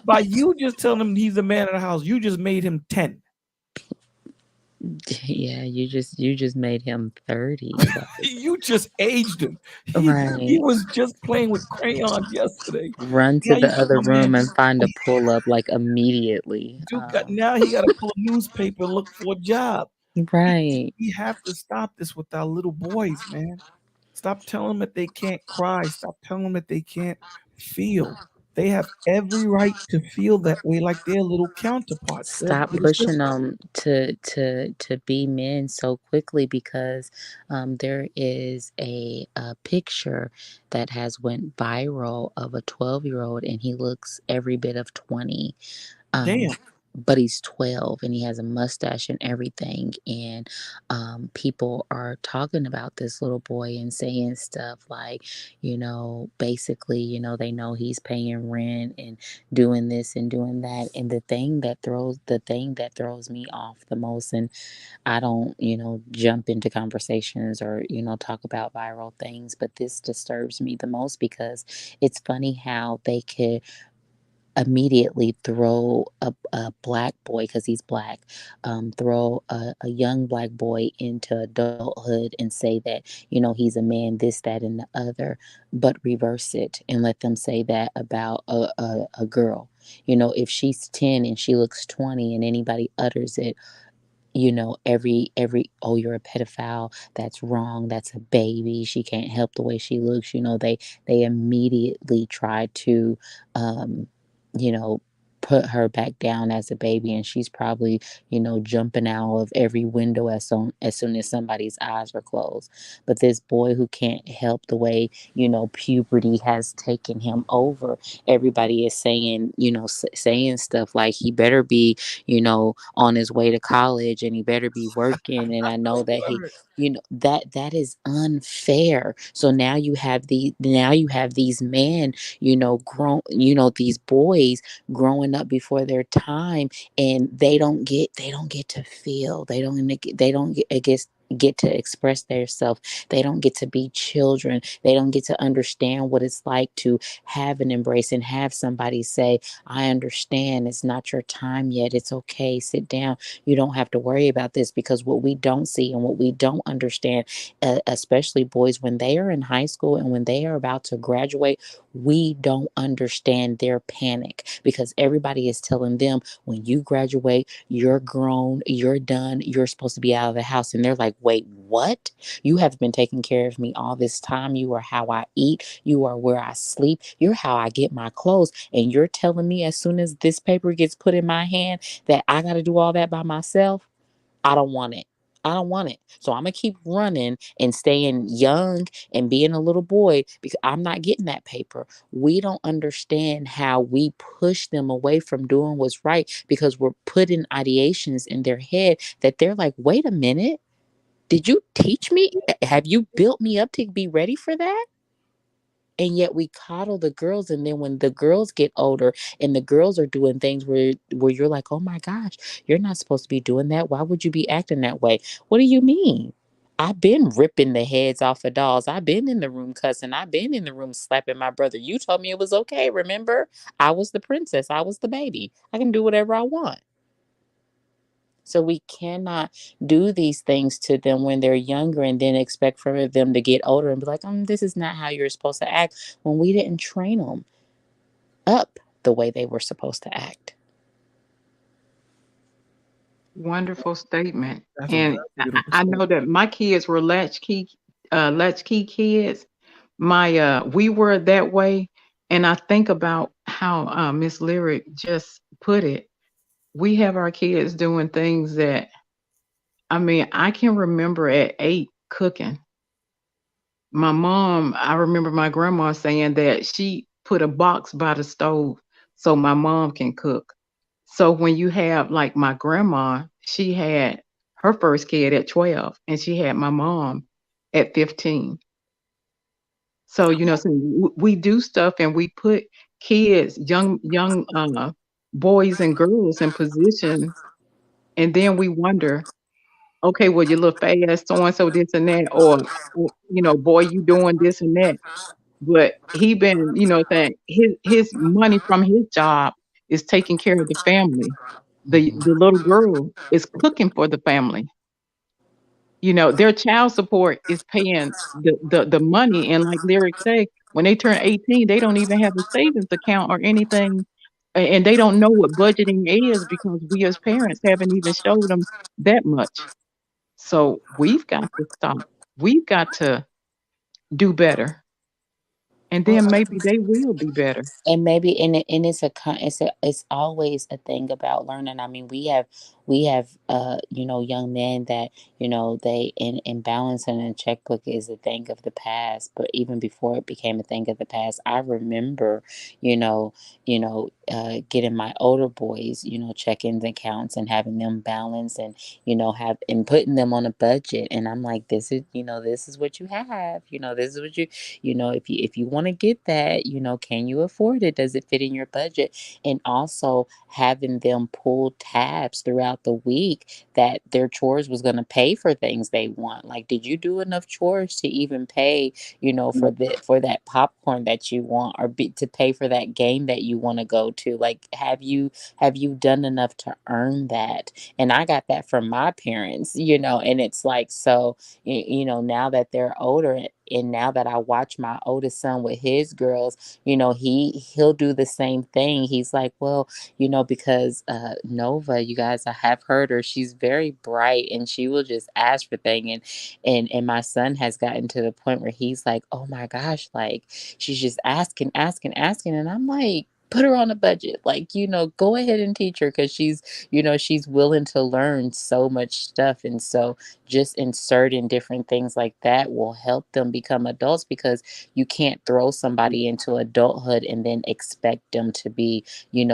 by you just telling him he's the man of the house. You just made him 10. yeah, you just made him 30. Like, You just aged him. He right. was just playing with crayons yesterday. Run to Now the you other come in, room and find a pull up like immediately. dude. Now he got to pull a newspaper and look for a job. Right. We have to stop this with our little boys, man. Stop telling them that they can't cry. Stop telling them that they can't feel. They have every right to feel that way, like their little counterparts, their Stop little pushing sisters. them to be men so quickly because there is a picture that has went viral of a 12-year-old and he looks every bit of 20. um, Damn. but he's 12 and he has a mustache and everything. And people are talking about this little boy and saying stuff like, basically, they know he's paying rent and doing this and doing that. And the thing that throws me off the most, and I don't, jump into conversations or, talk about viral things, but this disturbs me the most because it's funny how they could immediately throw a black boy because he's black, throw a young black boy into adulthood and say that he's a man, this, that, and the other, but reverse it and let them say that about a girl. If she's 10 and she looks 20 and anybody utters it, every, oh, you're a pedophile, that's wrong, that's a baby, she can't help the way she looks. They immediately try to um you know put her back down as a baby, and she's probably jumping out of every window as soon as somebody's eyes are closed. But this boy who can't help the way puberty has taken him over, everybody is saying saying stuff like he better be on his way to college and he better be working. And I know that that is unfair. So now you have these men, grown, these boys growing up before their time, and they don't get to feel. They don't get, I guess, get to express themselves. They don't get to be children. They don't get to understand what it's like to have an embrace and have somebody say, I understand, it's not your time yet, it's okay, sit down, you don't have to worry about this. Because what we don't see and what we don't understand, especially boys when they are in high school and when they are about to graduate, we don't understand their panic because everybody is telling them, when you graduate, you're grown, you're done, you're supposed to be out of the house. And they're like, wait, what? You have been taking care of me all this time. You are how I eat. You are where I sleep. You're how I get my clothes. And you're telling me as soon as this paper gets put in my hand that I got to do all that by myself? I don't want it. I don't want it. So I'm going to keep running and staying young and being a little boy because I'm not getting that paper. We don't understand how we push them away from doing what's right because we're putting ideations in their head that they're like, wait a minute. Did you teach me? Have you built me up to be ready for that? And yet we coddle the girls, and then when the girls get older and the girls are doing things where you're like, oh my gosh, you're not supposed to be doing that, why would you be acting that way? What do you mean? I've been ripping the heads off of dolls. I've been in the room cussing. I've been in the room slapping my brother. You told me it was okay, remember? I was the princess, I was the baby, I can do whatever I want. So we cannot do these things to them when they're younger and then expect for them to get older and be like, this is not how you're supposed to act, when we didn't train them up the way they were supposed to act. Wonderful statement. That's a very And I beautiful I statement. know that my kids were latchkey kids. We were that way. And I think about how Miss Lyric just put it. We have our kids doing things that, I mean, I can remember at 8 cooking. I remember my grandma saying that she put a box by the stove so my mom can cook. So when you have like my grandma, she had her first kid at 12, and she had my mom at 15. So, so we do stuff and we put kids, young boys and girls in position, and then we wonder, okay, well, you look fast, so and so, this and that, or boy, you doing this and that. But he been, saying his money from his job is taking care of the family. The little girl is cooking for the family. Their child support is paying the money. And like Lyric say, when they turn 18, they don't even have a savings account or anything. And they don't know what budgeting is because we as parents haven't even showed them that much. So we've got to stop. We've got to do better. And then maybe they will be better. And maybe and it's always a thing about learning. I mean, we have young men that they in balancing a checkbook is a thing of the past. But even before it became a thing of the past, I remember getting my older boys checking accounts and having them balance, and have and putting them on a budget. And I'm like, this is what you have. This is what if you want to get that, can you afford it? Does it fit in your budget? And also having them pull tabs throughout the week that their chores was going to pay for things they want. Like, did you do enough chores to even pay, for that popcorn that you want, or to pay for that game that you want to go to? Like, have you done enough to earn that? And I got that from my parents, and it's like, so now that they're older, and now that I watch my oldest son with his girls, he'll do the same thing. He's like, well, because Nova, you guys, I have heard her. She's very bright, and she will just ask for things. And my son has gotten to the point where he's like, oh my gosh, like she's just asking, asking, asking, and I'm like, put her on a budget, like, go ahead and teach her, because she's willing to learn so much stuff. And so just inserting different things like that will help them become adults, because you can't throw somebody into adulthood and then expect them to be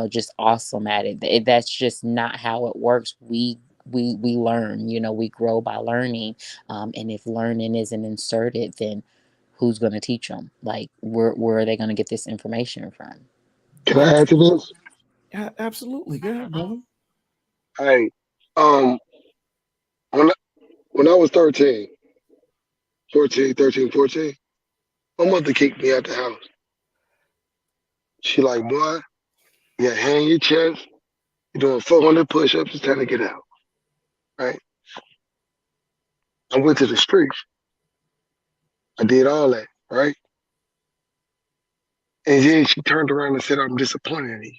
just awesome at it. That's just not how it works. We learn, we grow by learning. And if learning isn't inserted, then who's going to teach them? Like, where are they going to get this information from? Can I add to this? Yeah, absolutely. Go ahead, brother. Hey, um, when I, when I was 13, 14, 13, 14, my mother kicked me out the house. She like, boy, you got a hand in your chest. You're doing 400 push-ups. It's time to get out. Right? I went to the streets. I did all that. Right? And then she turned around and said, I'm disappointed in you.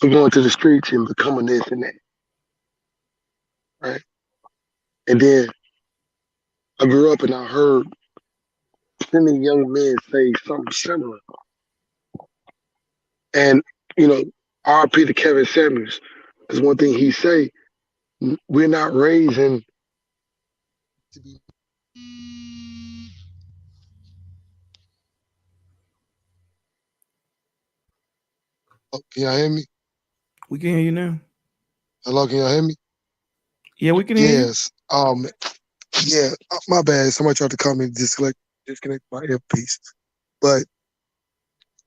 I'm going to the streets and becoming this and that. Right? And then I grew up and I heard plenty of young men say something similar. And, you know, RP to Kevin Samuels, is one thing he say, we're not raising to be. Oh, can y'all hear me? We can hear you now. Hello, can y'all hear me? Yeah, we can hear you. Yes. Yeah, my bad. Somebody tried to call me disconnect my earpiece. But,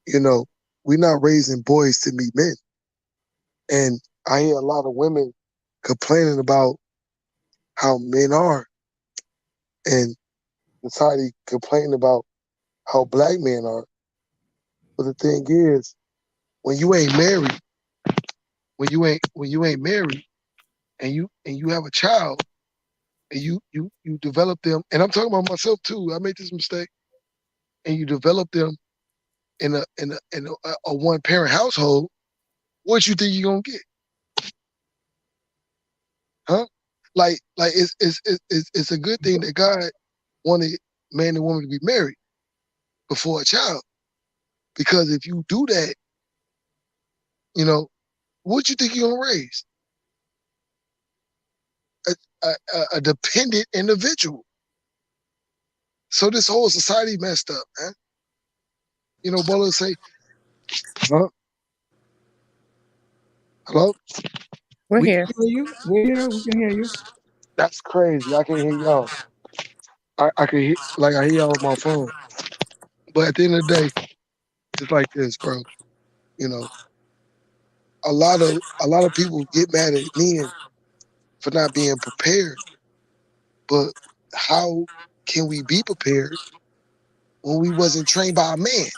you know, we're not raising boys to be men. And I hear a lot of women complaining about how men are, and society complaining about how black men are. But the thing is, when you ain't married, when you ain't married, and you have a child, and you develop them, and I'm talking about myself too. I made this mistake, and you develop them in a one parent household. What you think you're gonna get, huh? Like it's a good thing that God wanted man and woman to be married before a child, because if you do that, you know what you think you're gonna raise a dependent individual. So this whole society messed up, man. You know, brothers say, huh? Hello? We're We can here. hear you. We're here. We can hear you. That's crazy. I can hear y'all. I can hear like I hear y'all on my phone. But at the end of the day, it's like this, bro. You know, a lot of people get mad at men for not being prepared. But how can we be prepared when we wasn't trained by a man?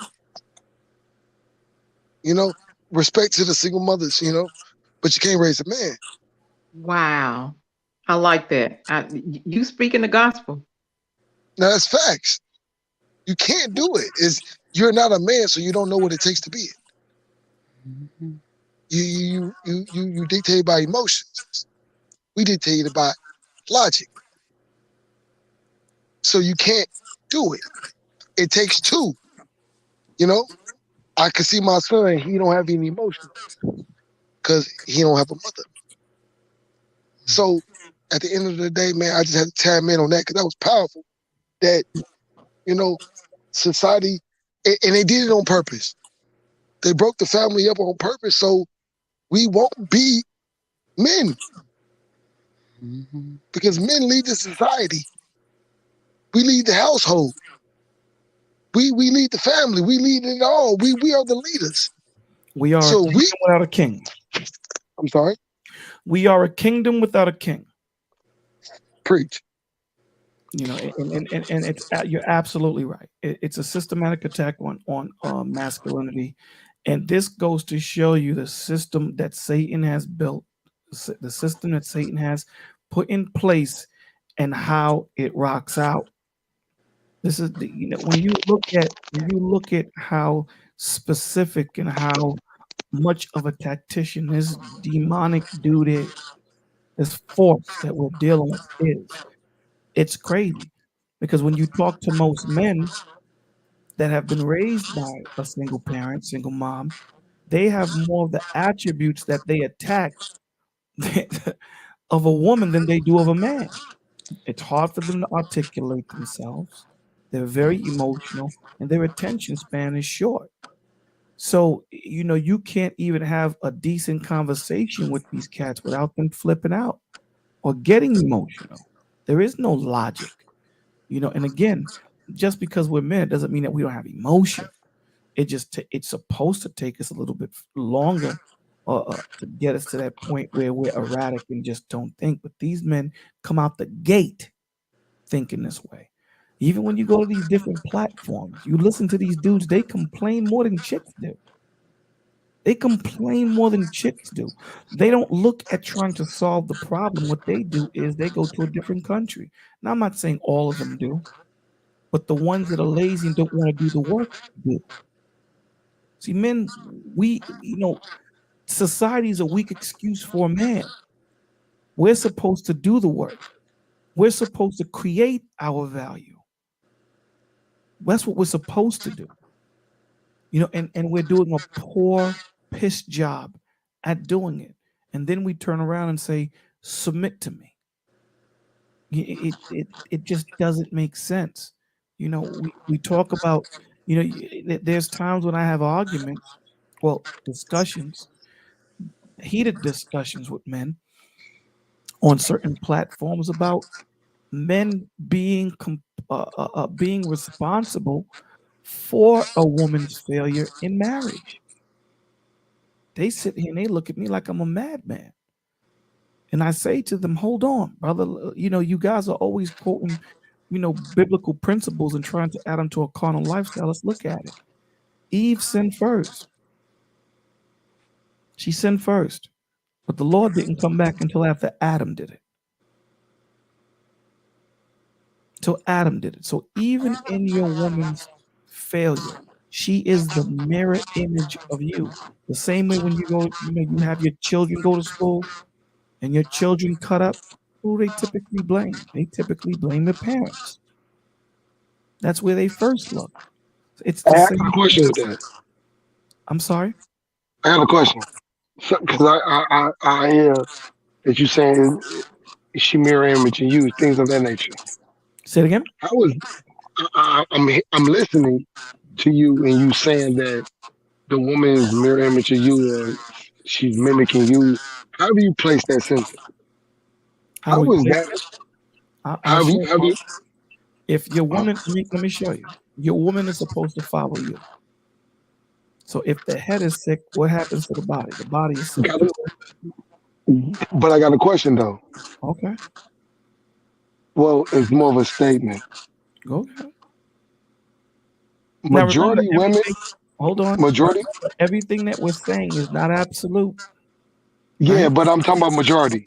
You know, respect to the single mothers, but you can't raise a man. Wow. I like that. You speaking the gospel. Now that's facts. You can't do it. You're not a man, so you don't know what it takes to be it. Mm-hmm. You dictated by emotions. We dictated by logic. So you can't do it. It takes two. You know, I can see my son. He don't have any emotions because he don't have a mother. So at the end of the day, man, I just had to tap in on that because that was powerful. That society, and they did it on purpose. They broke the family up on purpose so we won't be men Mm-hmm. because men lead the society. We lead the household. We lead the family. We lead it all. We are the leaders. We are a So kingdom without a king. I'm sorry, We are a kingdom without a king. preach. And it's you're absolutely right. It's a systematic attack on masculinity, and this goes to show you the system that Satan has built, the system that Satan has put in place, and how it rocks out. This is when you look at how specific and how much of a tactician this demonic dude is, this force that we're dealing with is. It's crazy because when you talk to most men that have been raised by a single parent, single mom, they have more of the attributes that they attack of a woman than they do of a man. It's hard for them to articulate themselves. They're very emotional and their attention span is short. So, you can't even have a decent conversation with these cats without them flipping out or getting emotional. There is no logic. And again, just because we're men doesn't mean that we don't have emotion. It's supposed to take us a little bit longer to get us to that point where we're erratic and just don't think. But these men come out the gate thinking this way. Even when you go to these different platforms, you listen to these dudes, they complain more than chicks do. They complain more than chicks do. They don't look at trying to solve the problem. What they do is they go to a different country. Now, I'm not saying all of them do, but the ones that are lazy and don't want to do the work do. See, men, society is a weak excuse for a man. We're supposed to do the work. We're supposed to create our value. That's what we're supposed to do. And we're doing a poor piss job at doing it. And then we turn around and say, submit to me. It just doesn't make sense. We talk about, there's times when I have arguments, discussions, heated discussions with men on certain platforms about men being responsible for a woman's failure in marriage. They sit here and they look at me like I'm a madman. And I say to them, hold on, brother. You guys are always quoting, biblical principles and trying to add them to a carnal lifestyle. Let's look at it. Eve sinned first. She sinned first. But the Lord didn't come back until after Adam did it. So Adam did it. So even in your woman's failure, she is the mirror image of you. The same way when you go, you have your children go to school and your children cut up, who they typically blame? They typically blame their parents. That's where they first look. It's I the have same a thing. question with that. I'm sorry. I have a question because I hear that you saying she mirror imaging you, things of that nature. Say it again. I was I'm listening to you and you saying that the woman is mirror image of you or she's mimicking you. How do you place that sentence? How do How we is play? that? I'll show How do you. you? If your woman, let me show you. Your woman is supposed to follow you. So if the head is sick, what happens to the body? The body is sick too. But I got a question though. Okay, Well, it's more of a statement. go ahead. Now remember, Majority women, everything. Hold on. majority. Remember, everything that we're saying is not absolute, Yeah, right? but I'm talking about majority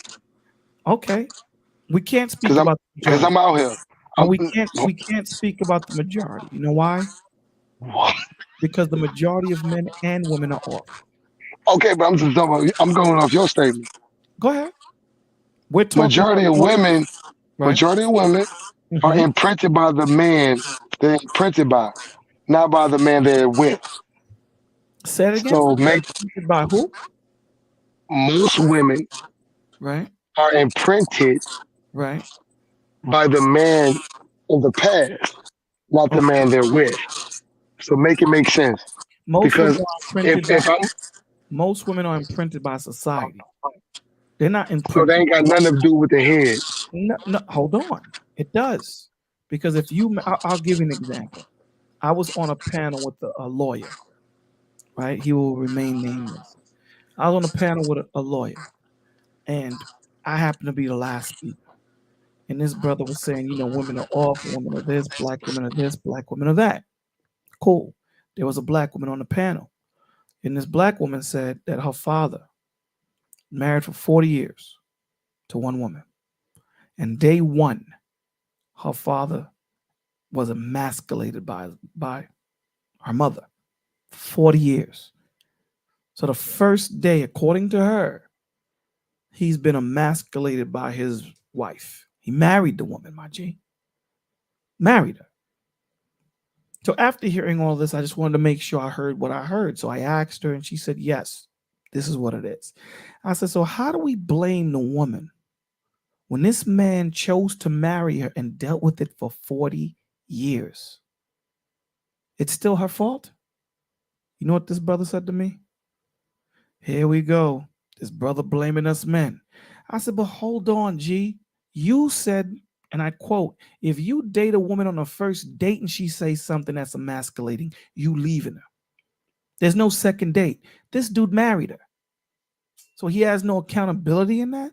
Okay, we can't speak because about the I'm majority. out here. No, I'm, we can't speak about the majority. You know why? Because the majority of men and women are off. okay, but I'm just talking about, I'm going off your statement. Go ahead. We're talking Majority about of off, women, right? majority of women are Hmm. imprinted by the man they're imprinted by, not by the man they're with. Say it again. So They're make imprinted by who? most women Right. are imprinted Right. by the man of the past, not the Okay. man they're with. So make it make sense. Most women Because are imprinted by if I'm most women are imprinted by society. They're not so they imprinted. ain't got nothing to do with the head. No, no, hold on. It does. Because if you, I'll give you an example. I was on a panel with a lawyer, right? He will remain nameless. I was on a panel with a lawyer, and I happened to be the last speaker. And this brother was saying, women are off, women are this, black women are this, black women are that. Cool. There was a black woman on the panel. And this black woman said that her father married for 40 years to one woman. And day one, her father was emasculated by her mother. 40 years. So the first day, according to her, he's been emasculated by his wife. He married the woman, my G. Married her. So after hearing all this, I just wanted to make sure I heard what I heard. So I asked her, and she said, yes, this is what it is. I said, so how do we blame the woman when this man chose to marry her and dealt with it for 40 years? It's still her fault? You know what this brother said to me? Here we go. This brother blaming us men. I said, but hold on, G. You said, and I quote, if you date a woman on a first date and she says something that's emasculating, you leaving her. There's no second date. This dude married her. So he has no accountability in that.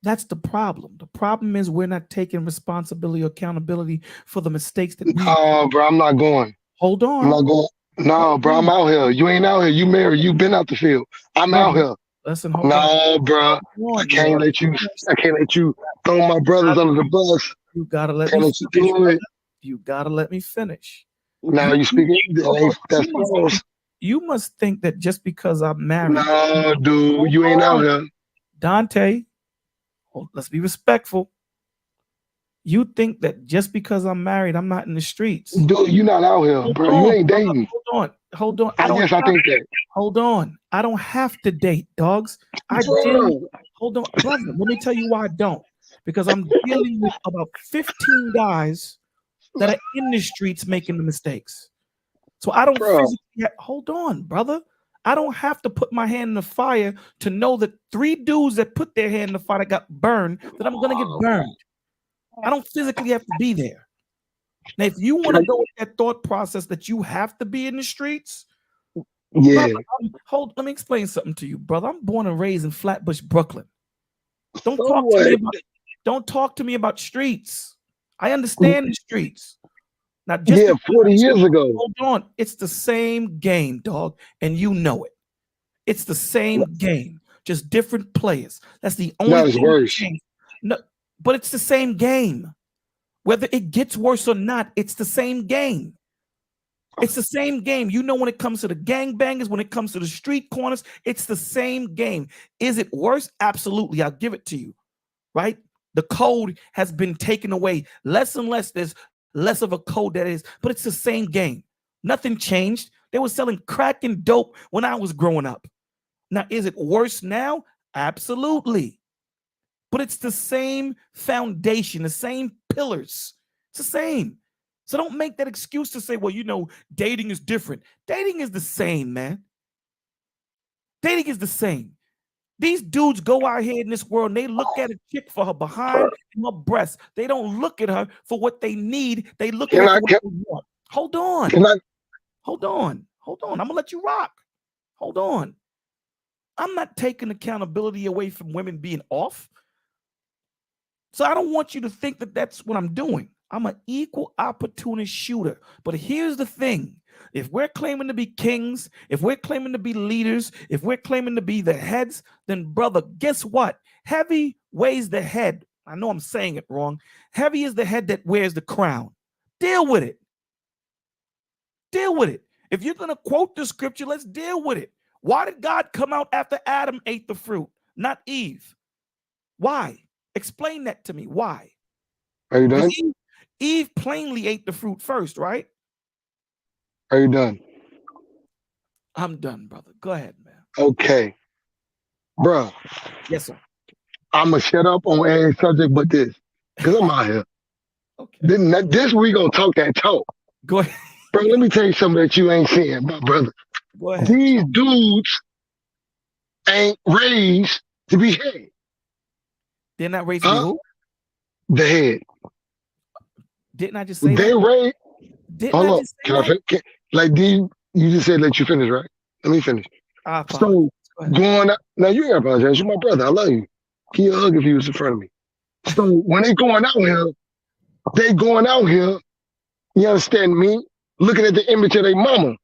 That's the problem. The problem is we're not taking responsibility or accountability for the mistakes that we Oh, bro, I'm not going. hold I'm on. not going. Hold No, bro, I'm on. out here. You ain't out here. You married. You been out the field. I'm out Brother, here. listen, hold on. No, bro. Hold I on. You can't gotta let you. finish. I can't let you throw my brothers under the bus. You gotta let Can't me let you finish, do brother. it. You gotta let me finish. Now You, you you, speaking. hold on. That's false. You must think that just because I'm married, No, dude, hold you ain't out on, here. Dante. Let's be respectful. You think that just because I'm married, I'm not in the streets. Dude, you not out here, Hold bro. You on, ain't brother. dating. Hold on. I I don't guess I have. think that. Hold on. I don't have to date, dogs. I deal. Bro, Hold on, brother. Let me tell you why I don't. Because I'm dealing with about 15 guys that are in the streets making the mistakes. So I don't bro, physically hold on, brother. I don't have to put my hand in the fire to know that 3 dudes that put their hand in the fire that got burned, that I'm gonna get burned. I don't physically have to be there. Now, if you want to go with that thought process that you have to be in the streets, brother, yeah. let me explain something to you, brother. I'm born and raised in Flatbush, Brooklyn. Don't So talk to me what? about don't talk to me about streets. I understand the streets. Now, just Yeah, because 40 years ago. hold on, it's the same game, dog, and you know it. It's the same game, just different players. That's the only No, it's thing that worse. changed. No, but it's the same game. Whether it gets worse or not, it's the same game. It's the same game. You know, when it comes to the gangbangers, when it comes to the street corners, it's the same game. Is it worse? Absolutely. I'll give it to you, right? The code has been taken away. Less and less, there's less of a code that is, but it's the same game. Nothing changed. They were selling crack and dope when I was growing up. Now, is it worse now? Absolutely. But it's the same foundation, the same pillars. It's the same. So don't make that excuse to say, well, dating is different. Dating is the same, man. Dating is the same. These dudes go out here in this world and they look at a chick for her behind and her breasts. They don't look at her for what they need. They look at Can her I, for what can, they want. Hold on. can I, Hold on. Hold on. I'm going to let you rock. Hold on. I'm not taking accountability away from women being off. So I don't want you to think that that's what I'm doing. I'm an equal opportunist shooter. But here's the thing. If we're claiming to be kings, if we're claiming to be leaders, if we're claiming to be the heads, then brother, guess what? Heavy weighs the head. I know I'm saying it wrong. Heavy is the head that wears the crown. Deal with it. Deal with it. If you're going to quote the scripture, let's deal with it. Why did God come out after Adam ate the fruit, not Eve? Why? Explain that to me. Why? are you done? Eve plainly ate the fruit first, right? Are you done? I'm done, brother. Go ahead, man. Okay. Bruh, Yes, sir. I'm going to shut up on any subject but this. Because I'm out here. Okay. This we going to talk that talk. Go ahead. Bro, let me tell you something that you ain't seeing, my brother. Go ahead. These dudes ain't raised to be head. They're not raised to be who? The head. Didn't I just say They that? raised. Didn't Hold I on. just say Can I that? finish? Like, you just said let you finish, right? Let me finish. I apologize. So, Go ahead. going out. Now, you ain't apologize. You're my brother. I love you. Give you a hug if you was in front of me. So, when they going out here, you understand me? Looking at the image of their mama.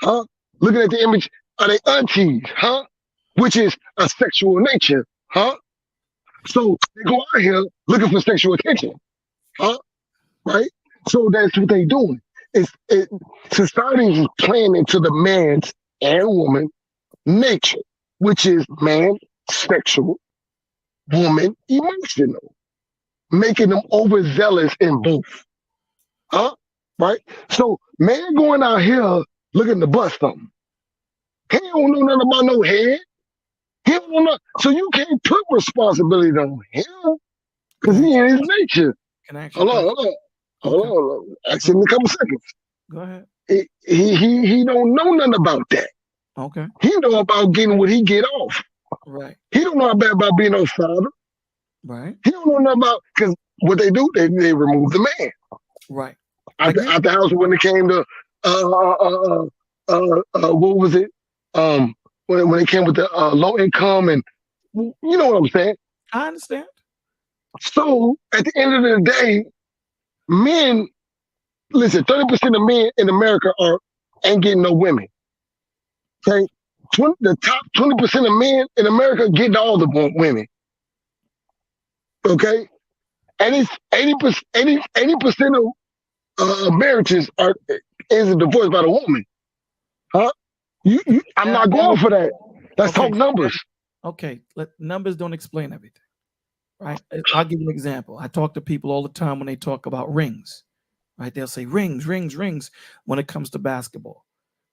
Huh? Looking at the image of their aunties. Huh? Which is a sexual nature. Huh? So, they go out here looking for sexual attention. Huh? Right? So that's what they doing. Society is playing into the man's and woman nature, which is man sexual, woman emotional, making them overzealous in both. Huh? Right? So man going out here looking to bust something. He don't know nothing about no head. He don't know nothing. So you can't put responsibility on him because he in his nature. Can I ask you Hold a on, question? hold on. Ask him in a couple seconds. Go ahead. He don't know nothing about that. Okay. He know about getting what he get off. Right. He don't know about being no father. Right. He don't know nothing about, because what they do, they remove the man Right. out the house when it came to what was it? When it came with the low income, and you know what I'm saying. I understand. So at the end of the day, men, listen, 30% of men in America ain't getting no women. Okay, the top 20% of men in America getting all the women. Okay, and it's 80% of marriages is divorced by the woman. Huh? I'm not going for that. Let's talk numbers. Okay, numbers don't explain everything, right? I'll give you an example. I talk to people all the time when they talk about rings, right? They'll say rings, rings, rings when it comes to basketball,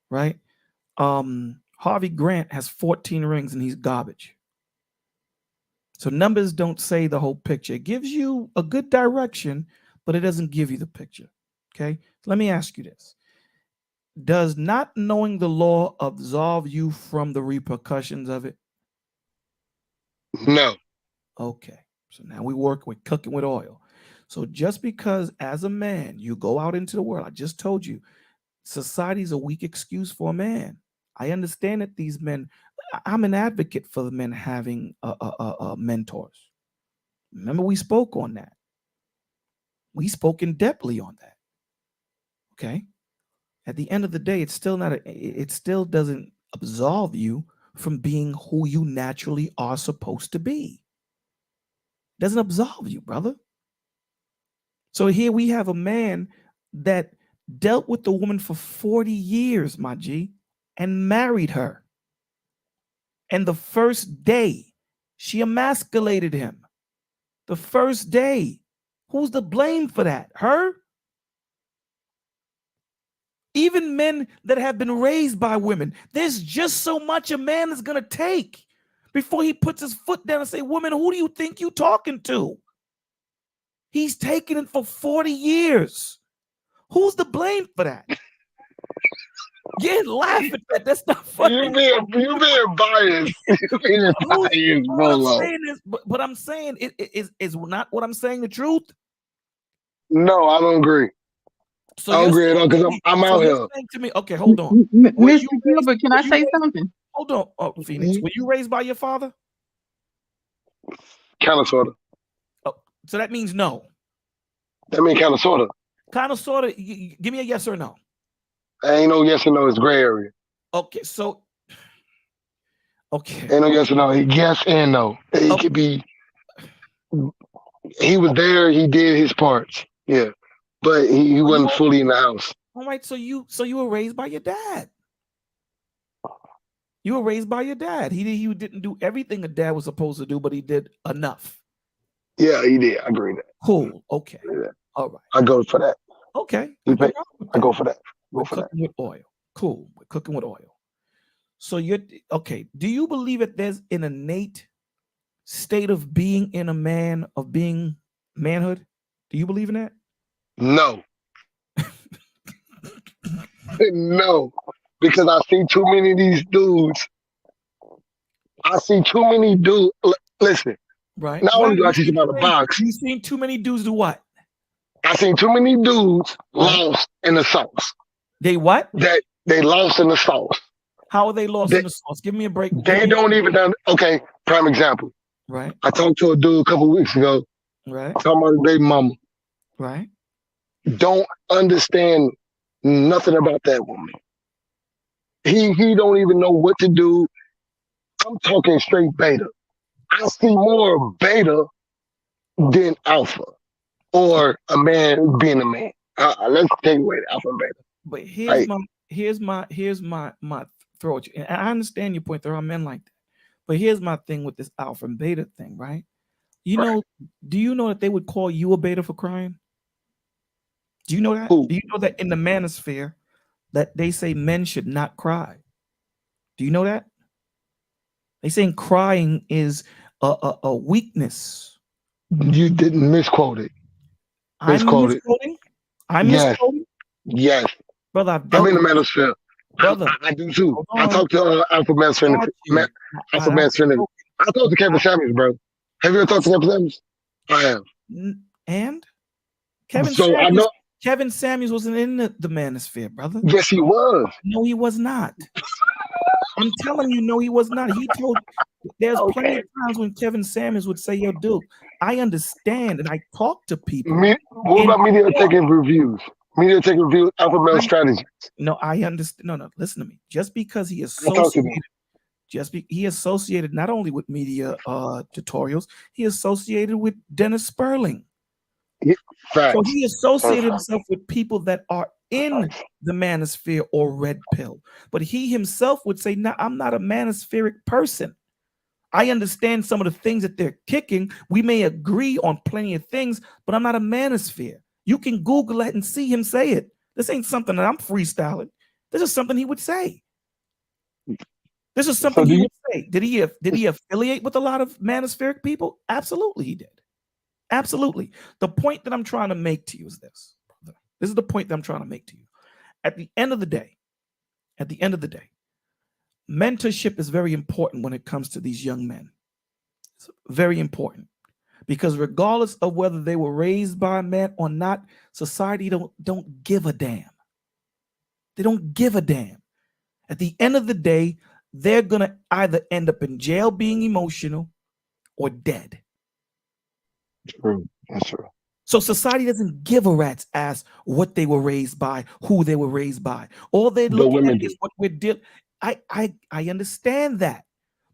right? Harvey Grant has 14 rings and he's garbage. So numbers don't say the whole picture. It gives you a good direction, but it doesn't give you the picture. Okay. Let me ask you this. Does not knowing the law absolve you from the repercussions of it? No. Okay. So now we're cooking with oil. So just because as a man you go out into the world, I just told you, society is a weak excuse for a man. I understand that these men, I'm an advocate for the men having mentors. Remember, we spoke on that. We spoke in depthly on that. Okay. At the end of the day, it's still not. It still doesn't absolve you from being who you naturally are supposed to be. It doesn't absolve you, brother. So here we have a man that dealt with the woman for 40 years, my G, and married her. And the first day, she emasculated him. The first day. Who's to blame for that? Her? Even men that have been raised by women, there's just so much a man is going to take before he puts his foot down and say, woman, who do you think you're talking to? He's taken it for 40 years. Who's to blame for that? Yeah, laugh at that. That's not funny. You being biased. You being biased, What I'm Bolo. saying is, but I'm saying is not what I'm saying the truth. No, I don't agree. So I don't you're agree at all because saying, I'm so out you're here. saying to me, okay, hold on. Were Mr. you raised? Gilbert, can Were I you say raised? something? Hold on, Phoenix. Were you raised by your father? Kind of, sort of. Oh, so that means no. That mean kind of, sort of. Kind of, sort of. Give me a yes or no. Ain't no yes or no. It's gray area. Okay, so okay. Ain't no yes or no. Yes and no. It could be. He was there. He did his parts. Yeah, but he wasn't fully in the house. All right. So you were raised by your dad. You were raised by your dad. He didn't do everything a dad was supposed to do, but he did enough. Yeah, he did. I agree with that. Cool. Okay. Yeah. All right. I go for that. Okay. I go for that. We're cooking with oil. Cool. We're cooking with oil. So you're okay. Do you believe that there's an innate state of being in a man, of being manhood? Do you believe in that? No. No. Because I see too many of these dudes. I see too many dudes. Listen. Right. Not only do I teach about the box. You seen too many dudes do what? I seen too many dudes lost in the sauce. They what? They lost in the sauce. How are they lost in the sauce? Give me a break. They don't even know. Okay, prime example. Right. I talked to a dude a couple weeks ago. Right. Talking about his baby mama. Right. Don't understand nothing about that woman. He don't even know what to do. I'm talking straight beta. I see more beta than alpha, or a man being a man. Let's take away the alpha and beta. But here's my throat. And I understand your point. There are men like that. But here's my thing with this alpha and beta thing, right? You know, do you know that they would call you a beta for crying? Do you know that? Who? Do you know that in the manosphere that they say men should not cry? Do you know that? They saying crying is a weakness. You didn't misquote it. I'm misquoting? I'm misquoting? Yes. Brother, I'm in the manosphere. Brother. I do too. I talked to Alpha Manosphere. Alpha Manosphere. I talked to Kevin Samuels, bro. Have you ever talked to Kevin Samuels? I have. And? Kevin Samuels wasn't in the manosphere, brother. Yes, he was. No, he was not. I'm telling you, no, he was not. He told. There's plenty of times when Kevin Samuels would say, "Yo, dude, I understand," and I talk to people. What about media taking reviews? Media taking reviews, Alpha Male strategies. No, I understand. No, listen to me. Just because he associated, he associated not only with media tutorials, he associated with Dennis Sperling. Facts. So he associated himself with people that are in the manosphere or red pill. But he himself would say, no, I'm not a manospheric person. I understand some of the things that they're kicking. We may agree on plenty of things, but I'm not a manosphere. You can Google it and see him say it. This ain't something that I'm freestyling. This is something he would say. This is something he would say. Did he affiliate with a lot of manospheric people? Absolutely, he did. Absolutely. The point that I'm trying to make to you is this. This is the point that I'm trying to make to you. At the end of the day, mentorship is very important when it comes to these young men. It's very important because regardless of whether they were raised by a man or not, society don't give a damn. They don't give a damn. At the end of the day, they're going to either end up in jail being emotional or dead. True. That's true. So society doesn't give a rat's ass what they were raised by, who they were raised by. All they're looking at is what we're dealing. I understand that.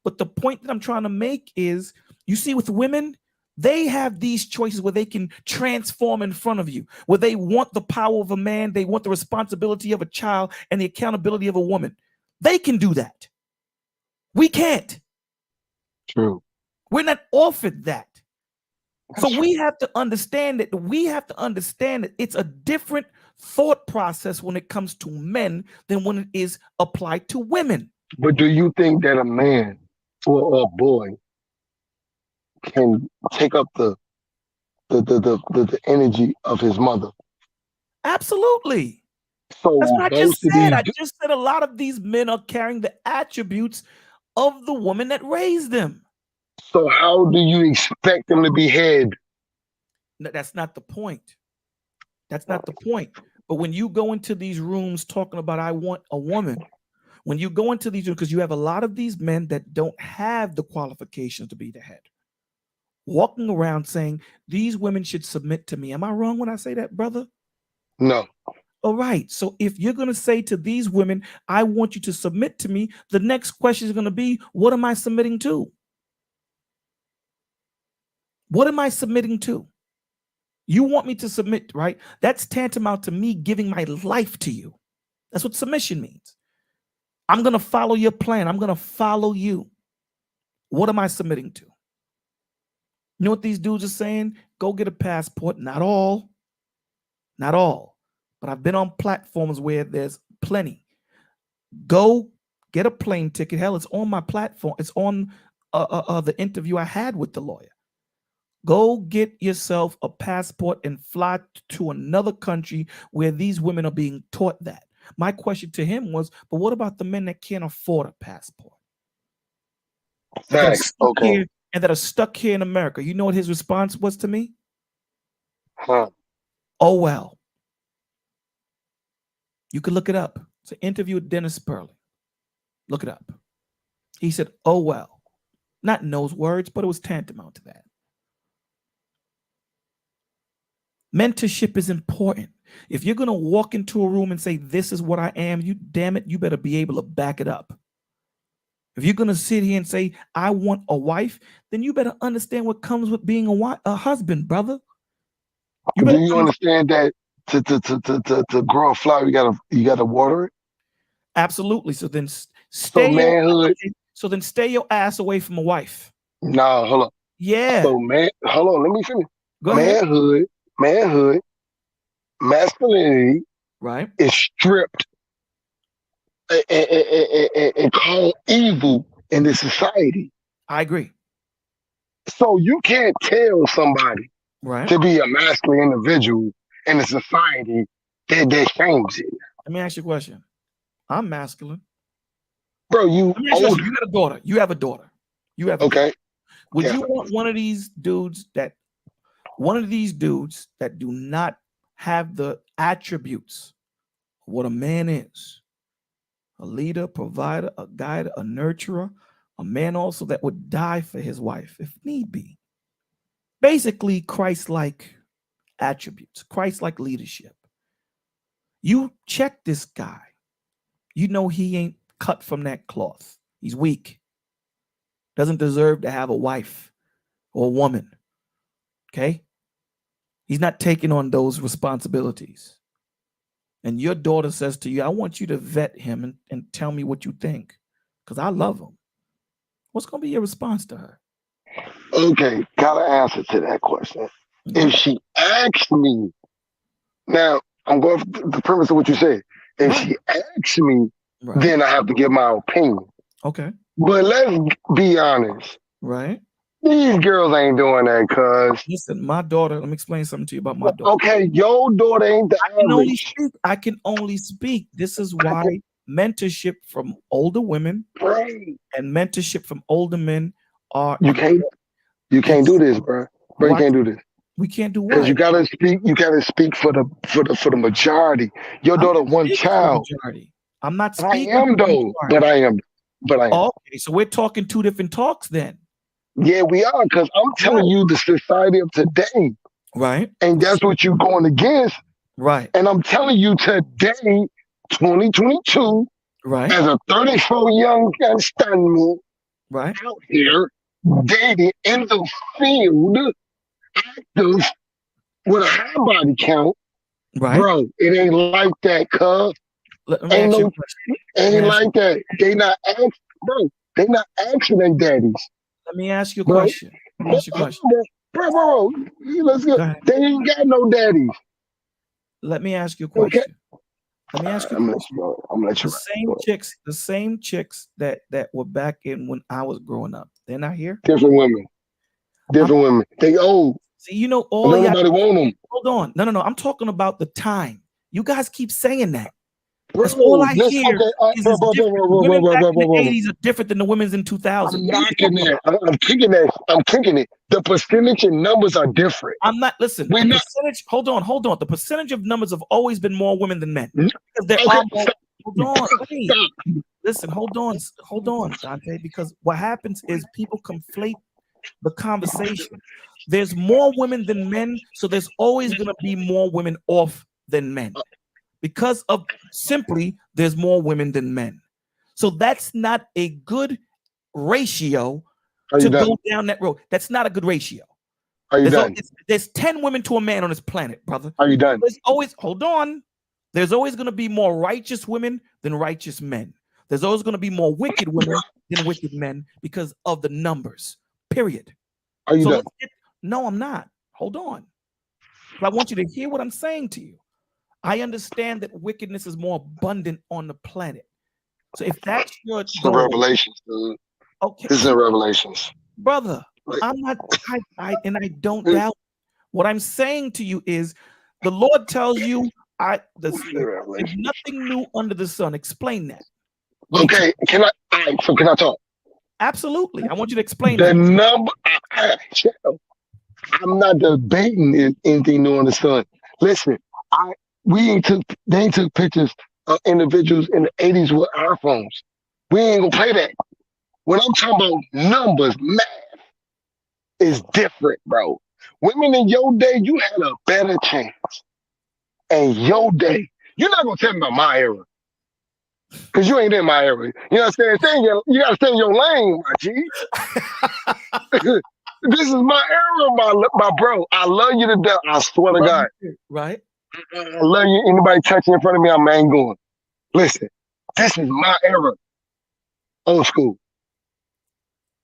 But the point that I'm trying to make is, you see, with women, they have these choices where they can transform in front of you, where they want the power of a man, they want the responsibility of a child and the accountability of a woman. They can do that. We can't. True. We're not offered that. So we have to understand that it's a different thought process when it comes to men than when it is applied to women. But do you think that a man or a boy can take up the energy of his mother? Absolutely. That's So what I just most of said. these, I just said a lot of these men are carrying the attributes of the woman that raised them. so how do you expect them to behave? No, that's not the point. That's not the point. But when you go into these rooms talking about I want a woman, when you go into these rooms, because you have a lot of these men that don't have the qualifications to be the head, walking around saying these women should submit to me. Am I wrong when I say that, brother? No. All right. So if you're going to say to these women, I want you to submit to me, the next question is going to be, what am I submitting to? What am I submitting to? You want me to submit, right? That's tantamount to me giving my life to you. That's what submission means. I'm going to follow your plan. I'm going to follow you. What am I submitting to? You know what these dudes are saying? Go get a passport. Not all. Not all. But I've been on platforms where there's plenty. Go get a plane ticket. Hell, it's on my platform. It's on the interview I had with the lawyer. Go get yourself a passport and fly to another country where these women are being taught that. My question to him was, but what about the men that can't afford a passport? That are Facts. stuck Okay. here and that are stuck here in America. You know what his response was to me? Huh. Oh, well. You can look it up. It's an interview with Dennis Perlin. Look it up. He said, oh, well. Not in those words, but it was tantamount to that. Mentorship is important. If you're going to walk into a room and say, this is what I am, you damn it, you better be able to back it up. If you're going to sit here and say, I want a wife, then you better understand what comes with being a husband, brother. You Do better you understand that to grow a flower, you gotta water it? Absolutely. So then So manhood. stay your ass away from a wife. Nah, hold on. Yeah. So hold on, let me finish. Go ahead. Manhood, masculinity Right. is stripped and called evil in this society. I agree. So you can't tell somebody Right. to be a masculine individual in a society that shames it. Let me ask you a question. I'm masculine. Bro, you Let me ask you a older. question. You got a daughter. You have a daughter. You have a daughter. Okay. Would you Definitely. want one of these dudes that do not have the attributes of what a man is? A leader, provider, a guide, a nurturer, a man also that would die for his wife if need be. Basically, Christ-like attributes, Christ-like leadership. You check this guy. You know he ain't cut from that cloth. He's weak. Doesn't deserve to have a wife or a woman. Okay? He's not taking on those responsibilities. And your daughter says to you, I want you to vet him and tell me what you think, because I love him. What's going to be your response to her? Okay, got an answer to that question. Okay. If she asks me, now I'm going for the premise of what you said. If Right. she asks me, Right. then I have to give my opinion. Okay. But let's be honest. Right. These girls ain't doing that, cuz. Listen, my daughter, let me explain something to you about my daughter. Okay, your daughter ain't the average. I can only speak. This is why mentorship from older women Right. and mentorship from older men are You can't do this, bro. Bro, you Why- can't do this. we can't do Because what? you gotta speak for the majority. Your I'm daughter not one speaking for the child. majority. I'm not I speaking am for the though, majority. but I am. Okay, so we're talking two different talks then. Yeah, we are, because I'm telling you the society of today. Right. And that's what you're going against. Right. And I'm telling you today, 2022, Right. as a 34 young Stanley Right. out here, dating in the field, active with a high body count, Right. bro, it ain't like that, cuz. Let me Ain't ask you no, a question. ain't like that. They not asking their daddies. Let me ask you a Bro, question. Let me ask you a question. bro, let's go. Go ahead. They ain't got no daddies. Let me ask you a Okay. question. Let me ask you a I'm question. gonna let you The same chicks that were back in when I was growing up, they're not here. Different women. They old. See, you know, Don't nobody want them. hold on. No. I'm talking about the time. You guys keep saying that. That's all I This hear okay, is bro, it's bro, bro, different. bro, bro, Women bro, back bro, in the bro, bro. 80s are different than the women's in 2000. I'm What are you knocking talking it. about? I'm kicking it. I'm kicking it. The percentage and numbers are different. I'm not, listen, We're the not percentage, hold on. The percentage of numbers have always been more women than men. Because there okay. are more, hold on, wait. Stop. Listen, hold on, Dante, because what happens is people conflate the conversation. There's more women than men, so there's always going to be more women off than men because of simply there's more women than men. So that's not a good ratio Are you to done? go down that road. That's not a good ratio. Are you done? There's 10 women to a man on this planet, brother. Are you done? There's always, hold on. There's always going to be more righteous women than righteous men. There's always going to be more wicked women than wicked men because of the numbers, period. Are you So done? no, I'm not. Hold on. I want you to hear what I'm saying to you. I understand that wickedness is more abundant on the planet. So if that's your It's the goal, Revelations, dude. okay, This is the Revelations. brother, Like, I'm not, I don't doubt. What I'm saying to you is the Lord tells you, there's nothing new under the sun. Explain that. okay, can I? So can I talk? Absolutely. I want you to explain The that. number. I'm not debating anything new on the sun. Listen, they ain't took pictures of individuals in the 80s with iPhones. We ain't gonna play that. When I'm talking about numbers, math is different, bro. Women in your day, you had a better chance. And your day, you're not gonna tell me about my era. Cause you ain't in my era. You understand? You gotta stay in your lane, my G. This is my era, my bro. I love you to death. I swear to God. Right? I love you. Anybody touching in front of me, I'm man going. Listen, this is my era. Old school.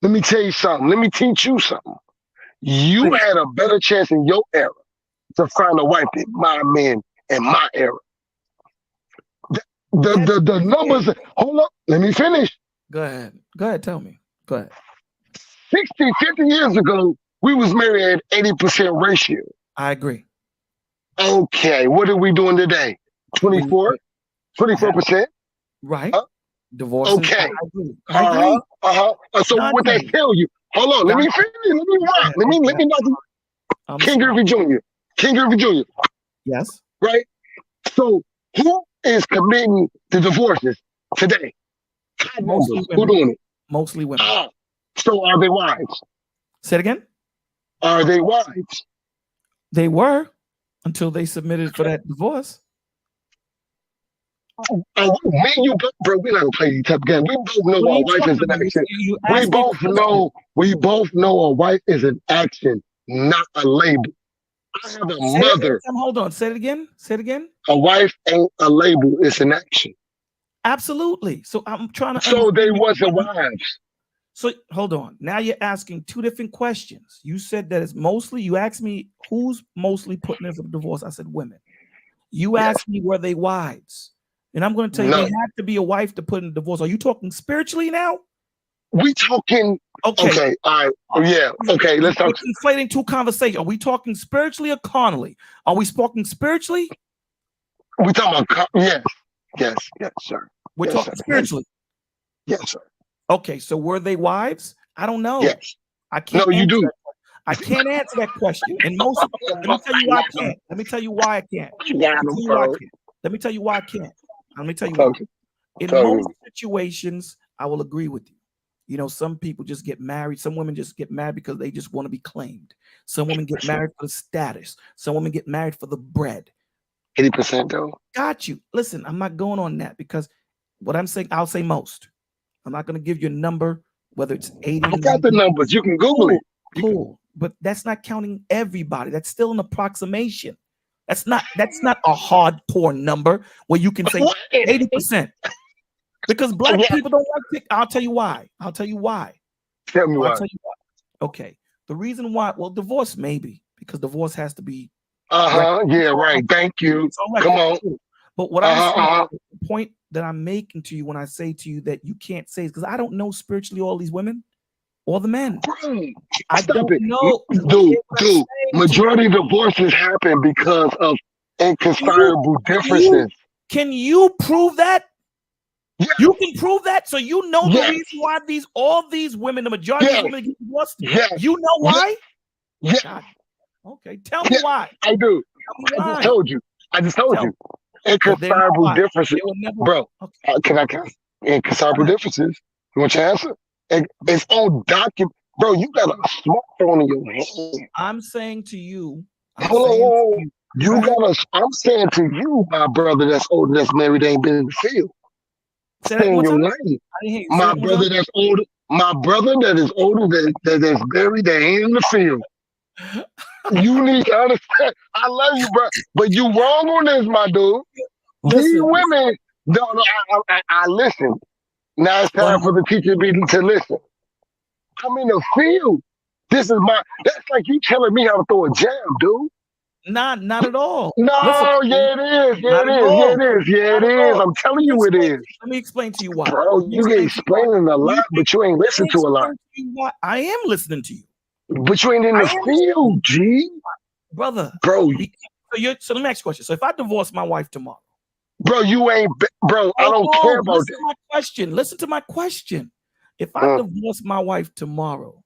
Let me tell you something. Let me teach you something. You had a better chance in your era to find a wife than my men in my era. The numbers, hold up, let me finish. Go ahead, tell me. Go ahead. 60, 50 years ago, we was married at 80% ratio. I agree. Okay, what are we doing today? 24? 24%? Right. Divorce. Okay. I agree. So what they tell you? Hold on, let me finish. Let me rock. Let me not. King Griffey Jr. King Griffey Jr. Yes. Right? So who is committing the divorces today? Mostly women. Who doing it? Mostly women. So are they wives? Say it again. Are they wives? They were until they submitted for that divorce. Man, bro, we're not gonna play these type of games. We both know a wife is an action. We both know a wife is an action, not a label. I have a mother. Hold on. Say it again. Say it again. A wife ain't a label, it's an action. Absolutely. So I'm trying to. So they wasn't wives. So hold on. Now you're asking two different questions. You said that it's mostly. You asked me who's mostly putting in for the divorce. I said women. You asked me were they wives, and I'm going to tell you they have to be a wife to put in a divorce. Are you talking spiritually now? We talking. Okay. All right. Yeah. Okay. Let's talk. We're conflating two conversations. Are we talking spiritually or carnally? Are we speaking spiritually? We talking about yes, sir. We're talking spiritually. Yes, sir. Okay, so were they wives? I don't know. Yes. I can't. No, you do. I can't answer that question. And most, let me tell you why I can't. Let me tell you why I can't. Let me tell you why I can't. Let me tell you why. In most situations, I will agree with you. You know, some people just get married. Some women just get married because they just want to be claimed. Some women get married for the status. Some women get married for the bread. 80% though. Got you. Listen, I'm not going on that because what I'm saying, I'll say most. I'm not going to give you a number, whether it's 80. I got the numbers. You can Google it. Cool. But that's not counting everybody. That's still an approximation. That's not a hardcore number where you can say 80%. Because black people don't like to. I'll tell you why. Tell me why. I'll tell you why. Okay. The reason why, well, divorce maybe, because divorce has to be. Yeah, right. Thank you. Come on. But what I'm saying, the point that I'm making to you when I say to you that you can't say is because I don't know spiritually all these women or the men. Bro, I don't know. Dude, majority of divorces happen because of inconsiderable differences. Can you prove that? Yeah. You can prove that, so you know the Yes. reason why all these women, the majority of Yes. these women get divorced. Yes. You know why? Yes. God. Okay, tell me why. I do. Tell me I why. just told you. Tell you. me. Well, they're not Inconsiderable why. differences, They will never. bro. Okay. Can I? Inconsiderable differences. You want your answer? It's on document, bro. You got a smartphone in your hand. I'm saying to you, Hello. Go ahead. I'm saying to you, my brother that's older, that's married, ain't been in the field. Say that Stay in one your time. lane. I didn't hear you. Say My that one brother time. that's older, my brother that is older, that's buried, that ain't in the field. You need to understand. I love you, bro, but you wrong on this, my dude. These Listen. women, no, I listen. Now it's Go time ahead. for the teacher to listen. I'm in the field. That's like you telling me how to throw a jab, dude. Not at all. No, Listen. yeah, it is. Yeah, Not it at is. Yeah, all. it is. Yeah, Not it at is. all. I'm telling you it is. Let me explain to you why. Bro, you get explaining a lot, but you ain't listen to a lot. I am listening to you. But you ain't in the field, G. Brother. Bro. So let me ask you a question. So if I divorce my wife tomorrow. Bro, you ain't, bro, I don't care about listen that. To my question. Listen to my question. If I divorce my wife tomorrow,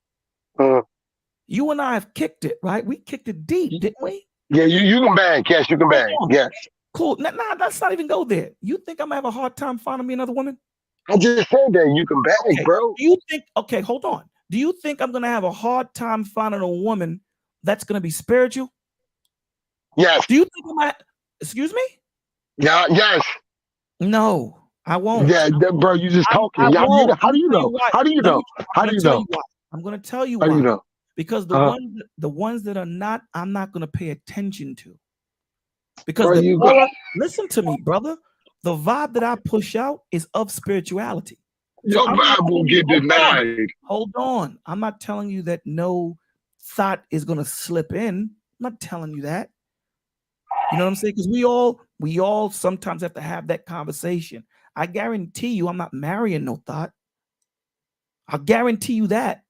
you and I have kicked it, right? We kicked it deep, didn't we? Yeah, you can bang. Yes, you can bang. Yes. Cool. Nah, let's not even go there. You think I'm gonna have a hard time finding me another woman? I just said that you can bang, bro. Do you think? Okay, hold on. Do you think I'm gonna have a hard time finding a woman that's gonna be spiritual? Yes. Do you think I might? Excuse me? Yeah. Yes. No, I won't. Yeah, bro. You just talking. I won't. How do you know? How do you know? How do you know? I'm gonna tell you How do why. you know? Because the ones that are not, I'm not gonna pay attention to. Because listen to me, brother. The vibe that I push out is of spirituality. Your vibe will get denied. Hold on. I'm not telling you that no thought is gonna slip in. I'm not telling you that. You know what I'm saying? Because we all sometimes have to have that conversation. I guarantee you I'm not marrying no thought. I'll guarantee you that.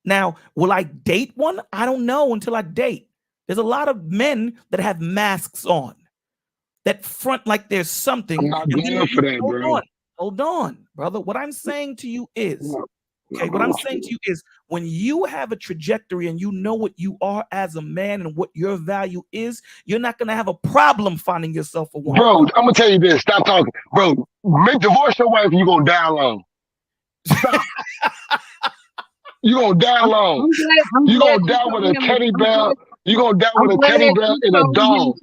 Now, will I date one? I don't know until I date. There's a lot of men that have masks on that front like there's something. I'm not going for that, bro. Hold on, brother. What I'm saying to you is, what I'm saying to you is when you have a trajectory and you know what you are as a man and what your value is, you're not going to have a problem finding yourself a woman. Bro, I'm going to tell you this. Stop talking. Bro, divorce your wife and you're going to die alone. Stop. You're going to die alone. You're going to die with a teddy bear. You're going to die with a teddy bear and a dog.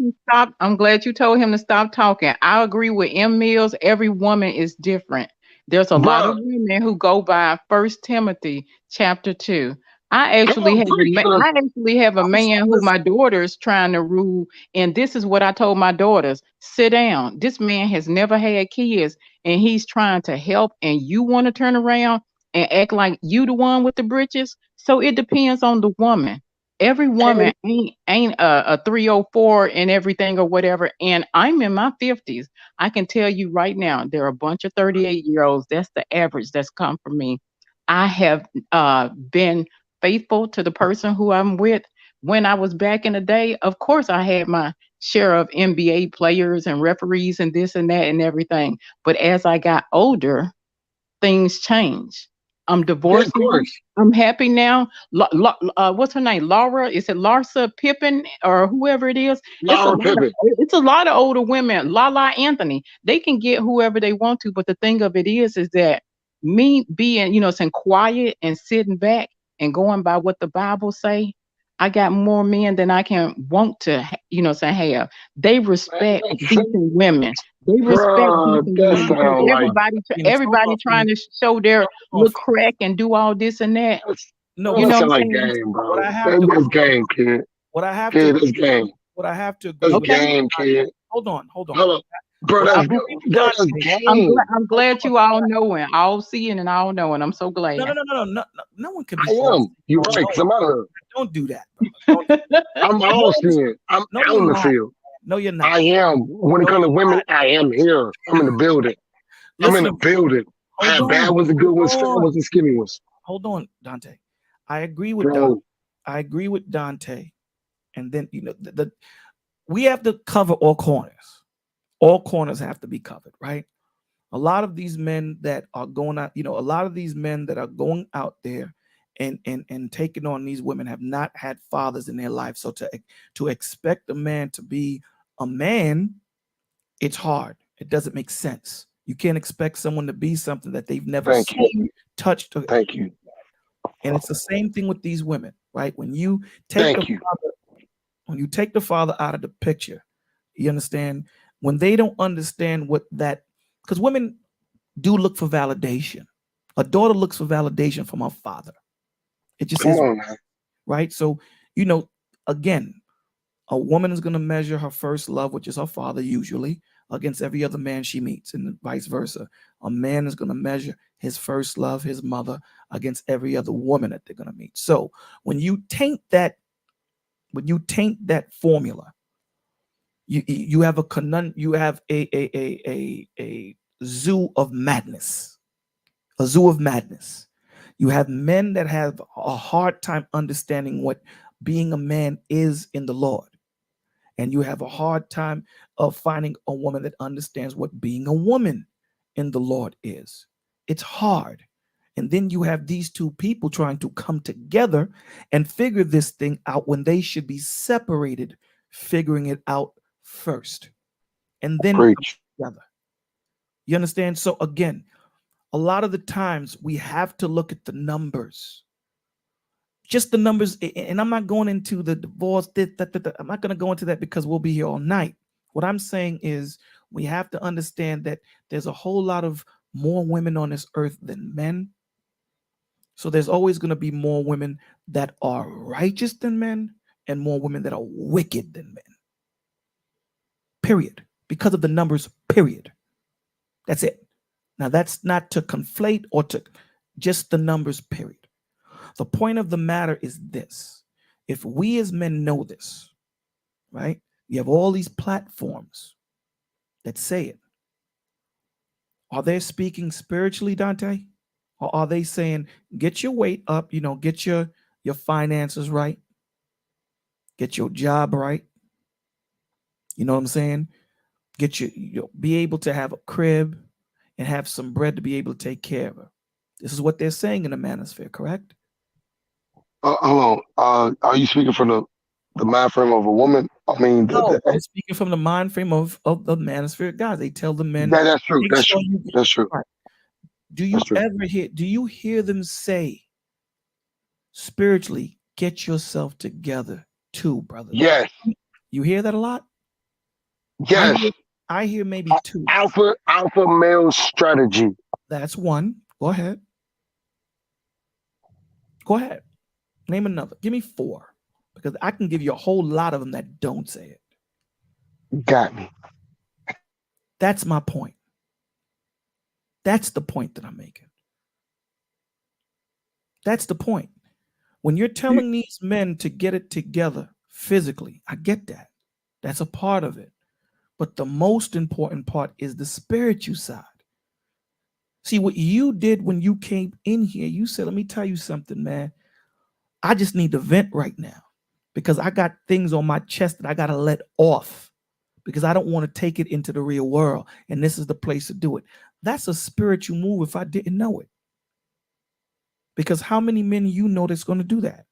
I'm glad you told him to stop talking. I agree with M. Mills. Every woman is different. There's a lot of women who go by 1 Timothy chapter 2. I actually have a man who my daughter's trying to rule, and this is what I told my daughters: sit down. This man has never had kids, and he's trying to help, and you want to turn around and act like you the one with the britches. So it depends on the woman. Every woman ain't a 304 and everything or whatever. And I'm in my 50s. I can tell you right now, there are a bunch of 38-year-olds. That's the average that's come from me. I have been faithful to the person who I'm with. When I was back in the day, of course, I had my share of NBA players and referees and this and that and everything. But as I got older, things changed. I'm divorced. Yeah, I'm happy now. What's her name? Laura? Is it Larsa Pippen or whoever it is? It's a lot of older women. Lala Anthony. They can get whoever they want to, but the thing of it is that me being, saying quiet and sitting back and going by what the Bible say, I got more men than I can want to, have. They respect decent women. They respect everybody trying to show their look crack and do all this and that. No, you know what I'm saying? Game, bro. That's game, kid. That's game. What I have to agree. That's game, kid. Hold on. Bro, that's game. I'm glad you all knowing, all seeing, and all knowing. I'm so glad. No one can be. I am. You're right. Because I'm out here. Don't do that. I'm all seeing. I'm out in the field. No, you're not. I am. When it comes to women, I am here. I'm in the building. I'm in the building. I have bad ones and good ones, fat ones and skinny ones. Hold on, Dante. I agree with Dante. I agree with Dante. And then we have to cover all corners. All corners have to be covered, right? A lot of these men that are going out, a lot of these men that are going out there and taking on these women have not had fathers in their life. So to expect a man to be a man, it's hard. It doesn't make sense. You can't expect someone to be something that they've never Thank you. seen, touched, Thank you. and it's the same thing with these women, right? When you take Thank you. the father out of the picture, you understand? When they don't understand what that, because women do look for validation. A daughter looks for validation from her father. It just Come is, on, man. right? So, again, a woman is going to measure her first love, which is her father, usually, against every other man she meets, and vice versa. A man is going to measure his first love, his mother, against every other woman that they're going to meet. So when you taint that formula, you have a zoo of madness, a zoo of madness. You have men that have a hard time understanding what being a man is in the Lord. And you have a hard time of finding a woman that understands what being a woman in the Lord is. It's hard. And then you have these two people trying to come together and figure this thing out when they should be separated, figuring it out first, and then come Preach. together. You understand? So again, a lot of the times we have to look at the numbers, just the numbers. And I'm not going into the divorce. I'm not going to go into that because we'll be here all night. What I'm saying is we have to understand that there's a whole lot of more women on this earth than men. So there's always going to be more women that are righteous than men and more women that are wicked than men. Period. Because of the numbers, period. That's it. Now, that's not to conflate or to just the numbers, period. The point of the matter is this. If we as men know this, right? You have all these platforms that say it. Are they speaking spiritually, Dante? Or are they saying, get your weight up, get your finances right, get your job right? You know what I'm saying? Get be able to have a crib and have some bread to be able to take care of her. This is what they're saying in the manosphere, correct? Hold on. Are you speaking from the mind frame of a woman? I mean, No, I'm speaking from the mind frame of the manosphere guys. They tell the men, that's true. make That's sure true. you That's true. right. Do That's you true. ever hear them say spiritually, get yourself together too, brother? Yes. You hear that a lot? Yes. I hear maybe two. Alpha male strategy. That's one. Go ahead. Go ahead. Name another. Give me four. Because I can give you a whole lot of them that don't say it. Got me. That's my point. That's the point that I'm making. That's the point. When you're telling these men to get it together physically, I get that. That's a part of it. But the most important part is the spiritual side. See, what you did when you came in here, you said, let me tell you something, man. I just need to vent right now because I got things on my chest that I got to let off because I don't want to take it into the real world. And this is the place to do it. That's a spiritual move if I didn't know it. Because how many men you know that's going to do that?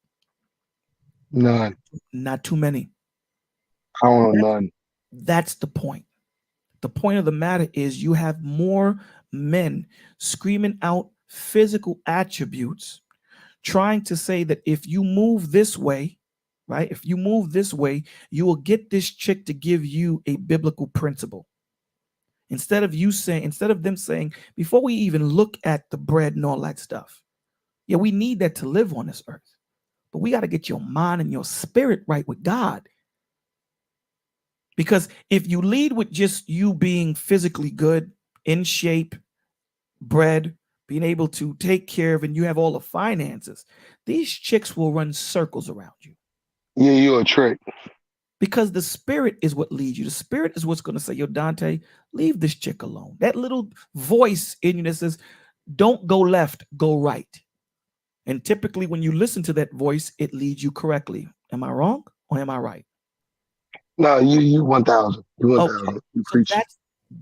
None. Not too many. I don't know none. That's the point. The point of the matter is you have more men screaming out physical attributes, trying to say that if you move this way, right? If you move this way, you will get this chick to give you a biblical principle. Instead of them saying, before we even look at the bread and all that stuff, yeah, we need that to live on this earth. But we got to get your mind and your spirit right with God. Because if you lead with just you being physically good, in shape, bread, being able to take care of, and you have all the finances, these chicks will run circles around you. Yeah, you're a trick. Because the spirit is what leads you. The spirit is what's going to say, yo, Dante, leave this chick alone. That little voice in you that says, don't go left, go right. And typically when you listen to that voice, it leads you correctly. Am I wrong or am I right? No, you 1,000. You Okay. 1,000. You So preaching.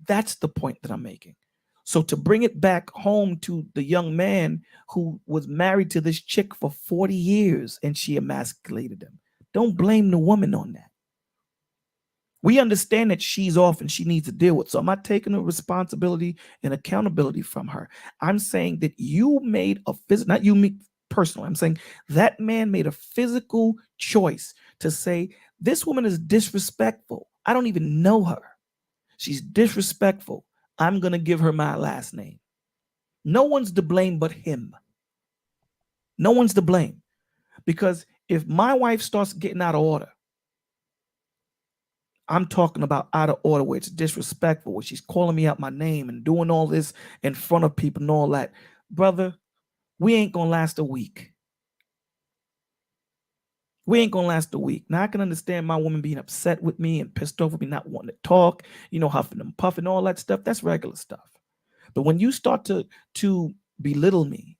that's the point that I'm making. So to bring it back home to the young man who was married to this chick for 40 years and she emasculated him, don't blame the woman on that. We understand that she's off and she needs to deal with. So I'm not taking the responsibility and accountability from her. I'm saying that you made a physical, not you me personally. I'm saying that man made a physical choice to say, this woman is disrespectful. I don't even know her. She's disrespectful. I'm going to give her my last name. No one's to blame but him. No one's to blame. Because if my wife starts getting out of order, I'm talking about out of order where it's disrespectful, where she's calling me out my name and doing all this in front of people and all that. Brother, we ain't going to last a week. We ain't going to last a week. Now, I can understand my woman being upset with me and pissed off with me, not wanting to talk, huffing and puffing, all that stuff. That's regular stuff. But when you start to belittle me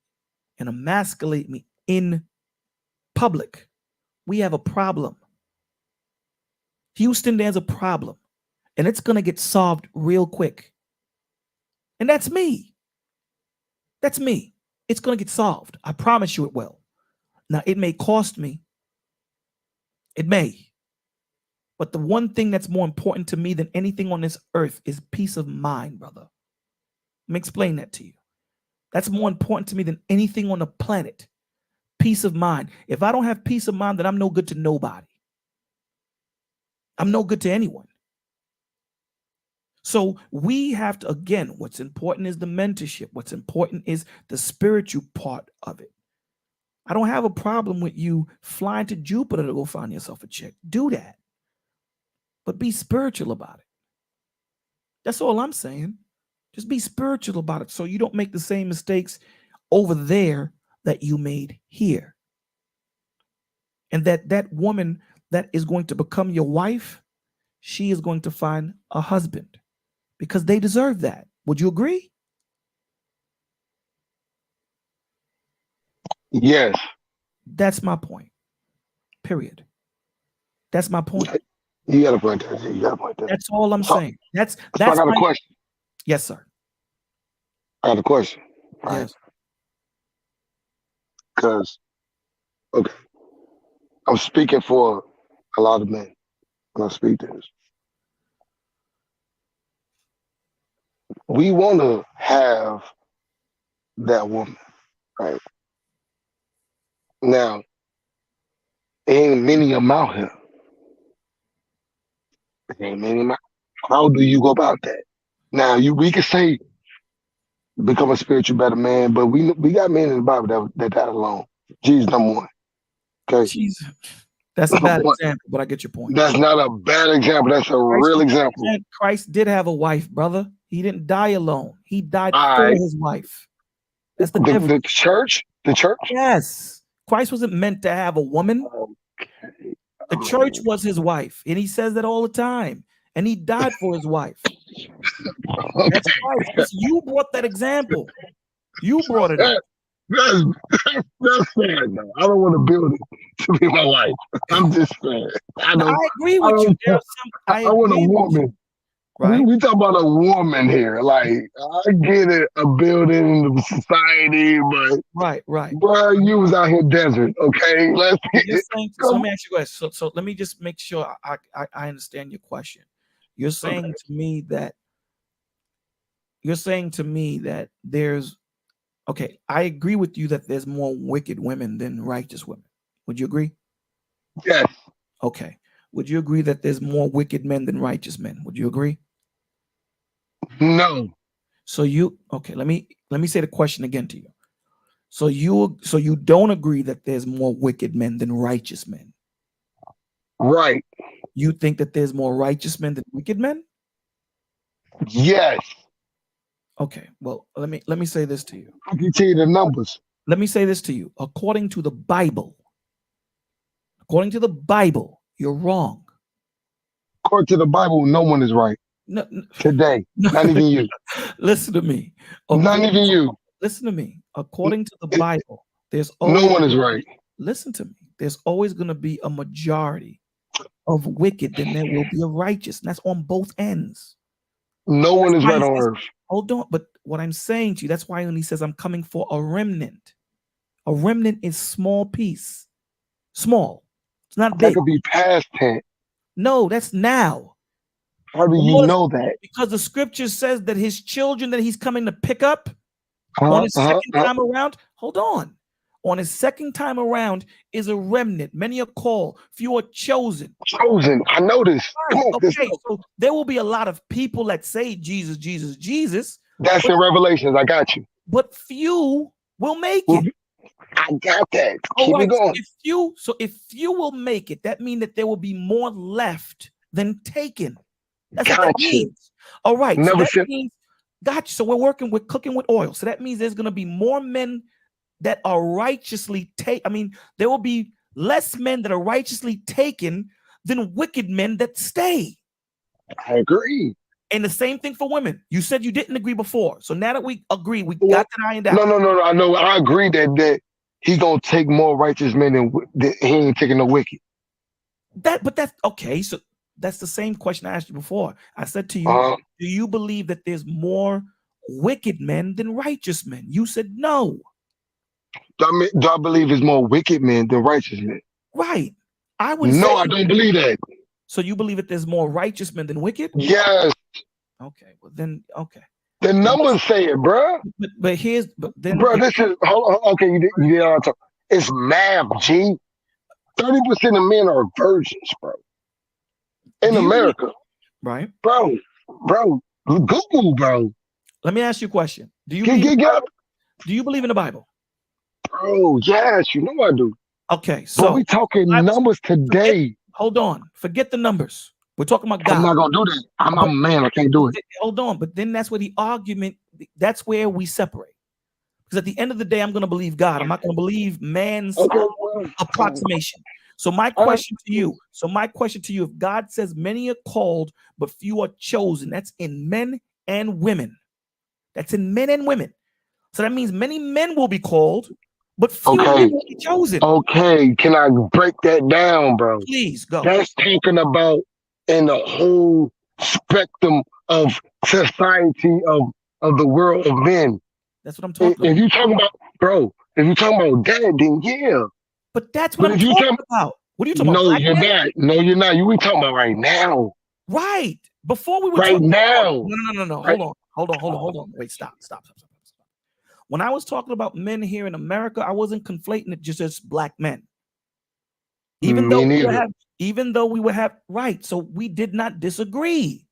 and emasculate me in public, we have a problem. Houston, there's a problem. And it's going to get solved real quick. And that's me. That's me. It's going to get solved. I promise you it will. Now, it may cost me. It may. But the one thing that's more important to me than anything on this earth is peace of mind, brother. Let me explain that to you. That's more important to me than anything on the planet. Peace of mind. If I don't have peace of mind, then I'm no good to nobody. I'm no good to anyone. So we have to, again, what's important is the mentorship. What's important is the spiritual part of it. I don't have a problem with you flying to Jupiter to go find yourself a chick. Do that. But be spiritual about it. That's all I'm saying. Just be spiritual about it so you don't make the same mistakes over there that you made here. And that woman that is going to become your wife, she is going to find a husband because they deserve that. Would you agree? Yes. That's my point. Period. That's my point. You got a point there. You got a point there. That's all I'm saying. That's I got a question. Yes, sir. I got a question. Right? Yes. Because, okay, I'm speaking for a lot of men when I speak to this. We want to have that woman, right? Now, ain't many of them out here. Ain't many of them out. How do you go about that? Now, we can say become a spiritual better man, but we got men in the Bible that died alone. Jesus number one. Okay. Jesus. That's a bad example, but I get your point. That's not a bad example. That's a real example. Christ did have a wife, brother. He didn't die alone. He died for his wife. That's the difference. The church? The church? Yes. Christ wasn't meant to have a woman. Okay. The church was his wife. And he says that all the time. And he died for his wife. Okay. That's Christ. You brought that example. You brought it up. That's fair, though. I don't want to build it to be my wife. I'm just saying. I agree with you. I want a woman. Right? We talk about a woman here. Like, I get it, a building, the society, but right. Bro, you was out here desert, okay? So let me ask you a question. So let me just make sure I understand your question. You're saying to me that there's I agree with you that there's more wicked women than righteous women. Would you agree? Yes. Okay. Would you agree that there's more wicked men than righteous men? Would you agree? No. So let me say the question again to you. So you don't agree that there's more wicked men than righteous men? Right. You think that there's more righteous men than wicked men? Yes. Okay. Well, let me say this to you. I can tell you the numbers. Let me say this to you. According to the Bible, you're wrong. According to the Bible, no one is right. No, today. Not even you. Listen to me. Not even you. Listen to me. According to the Bible, there's no one is right. Listen to me. There's always going to be a majority of wicked than there will be of righteous. And that's on both ends. No one is Why right he on says- earth. Hold on, but what I'm saying to you, that's why when he says I'm coming for a remnant is small piece. Small. It's not That big. could be past tense. No, that's now. How do The you Lord is- know that? Because the scripture says that his children that he's coming to pick up Uh-huh, on his second time around, hold on. On his second time around is a remnant. Many are called, few are chosen. Chosen. I know this. Come Right. on, this, Okay, so there will be a lot of people that say Jesus, Jesus, Jesus, that's in Revelations. I got you. but few will make Well, it. I got that. All Keep right. it going. If few will make it, that means that there will be more left than taken. That's what that Gotcha. means. All right. So Never that said. means, gotcha. So we're cooking with oil. So that means there's going to be more men that are righteously there will be less men that are righteously taken than wicked men that stay. I agree. And the same thing for women. You said you didn't agree before. So now that we agree, we Well, got that ironed out. No. I know. I agree that he gonna take more righteous men than he ain't taking no wicked. But that's okay. So that's the same question I asked you before. I said to you, do you believe that there's more wicked men than righteous men? You said no. Do I believe there's more wicked men than righteous men? Right. I would No, say I don't believe that. So you believe that there's more righteous men than wicked? Yes. Okay. Well then, okay. The numbers say it, bro. But then, bro, this is okay. You did all talk. It's math, G. 30% of men are virgins, bro. In America, right, bro. Google, bro. Let me ask you a question. Do you believe in the Bible? Bro, yes, you know I do. Okay, so but we talking numbers today. Hold on, forget the numbers. We're talking about God. I'm not gonna do that. I'm a man. I can't do it. Hold on, but then that's where the argument. That's where we separate. Because at the end of the day, I'm going to believe God. I'm not going to believe man's approximation. So my question to you. If God says many are called, but few are chosen, that's in men and women. That's in men and women. So that means many men will be called, but few women will be chosen. Okay, can I break that down, bro? Please go. That's talking about in the whole spectrum of society of the world of men. That's what I'm talking about. If you talking about, bro, if you talking about that, then yeah. But that's what I'm talking about. What are you talking about? No, you're not. No, you're not. We talking about right now. Right. Before we were right talking now. No. Right. Hold on. Wait, stop. When I was talking about men here in America, I wasn't conflating it just as black men. Even though we would have right. So we did not disagree.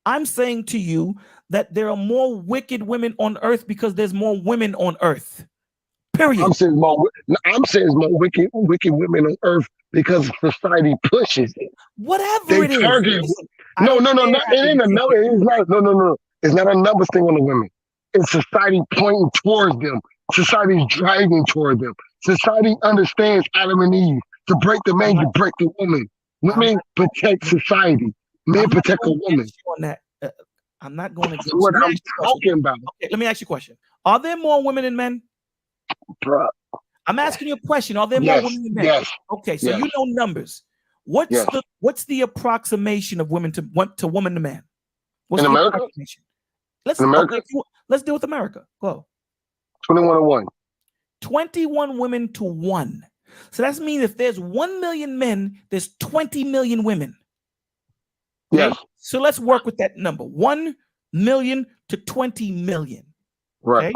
I'm saying to you that there are more wicked women on earth because there's more women on earth. Period. I'm saying more wicked women on earth because society pushes it. Whatever it is. No. It ain't a number. It's not. No. It's not a numbers thing on the women. It's society pointing towards them. Society's driving toward them. Society understands Adam and Eve. To break the man, you break the woman. Women protect society. Men protect a woman. On that. I'm not going to get what I'm talking about. Okay, let me ask you a question. Are there more women than men? Bruh. I'm asking you a question. Are there more women than men? Yes. Okay, so you know numbers. What's the approximation of women to woman to man? What's in the America? Let's deal with America. Go. 21 to 1. 21 women to 1. So that means if there's 1 million men, there's 20 million women. Okay? Yes. So let's work with that number. 1 million to 20 million. Right. Okay?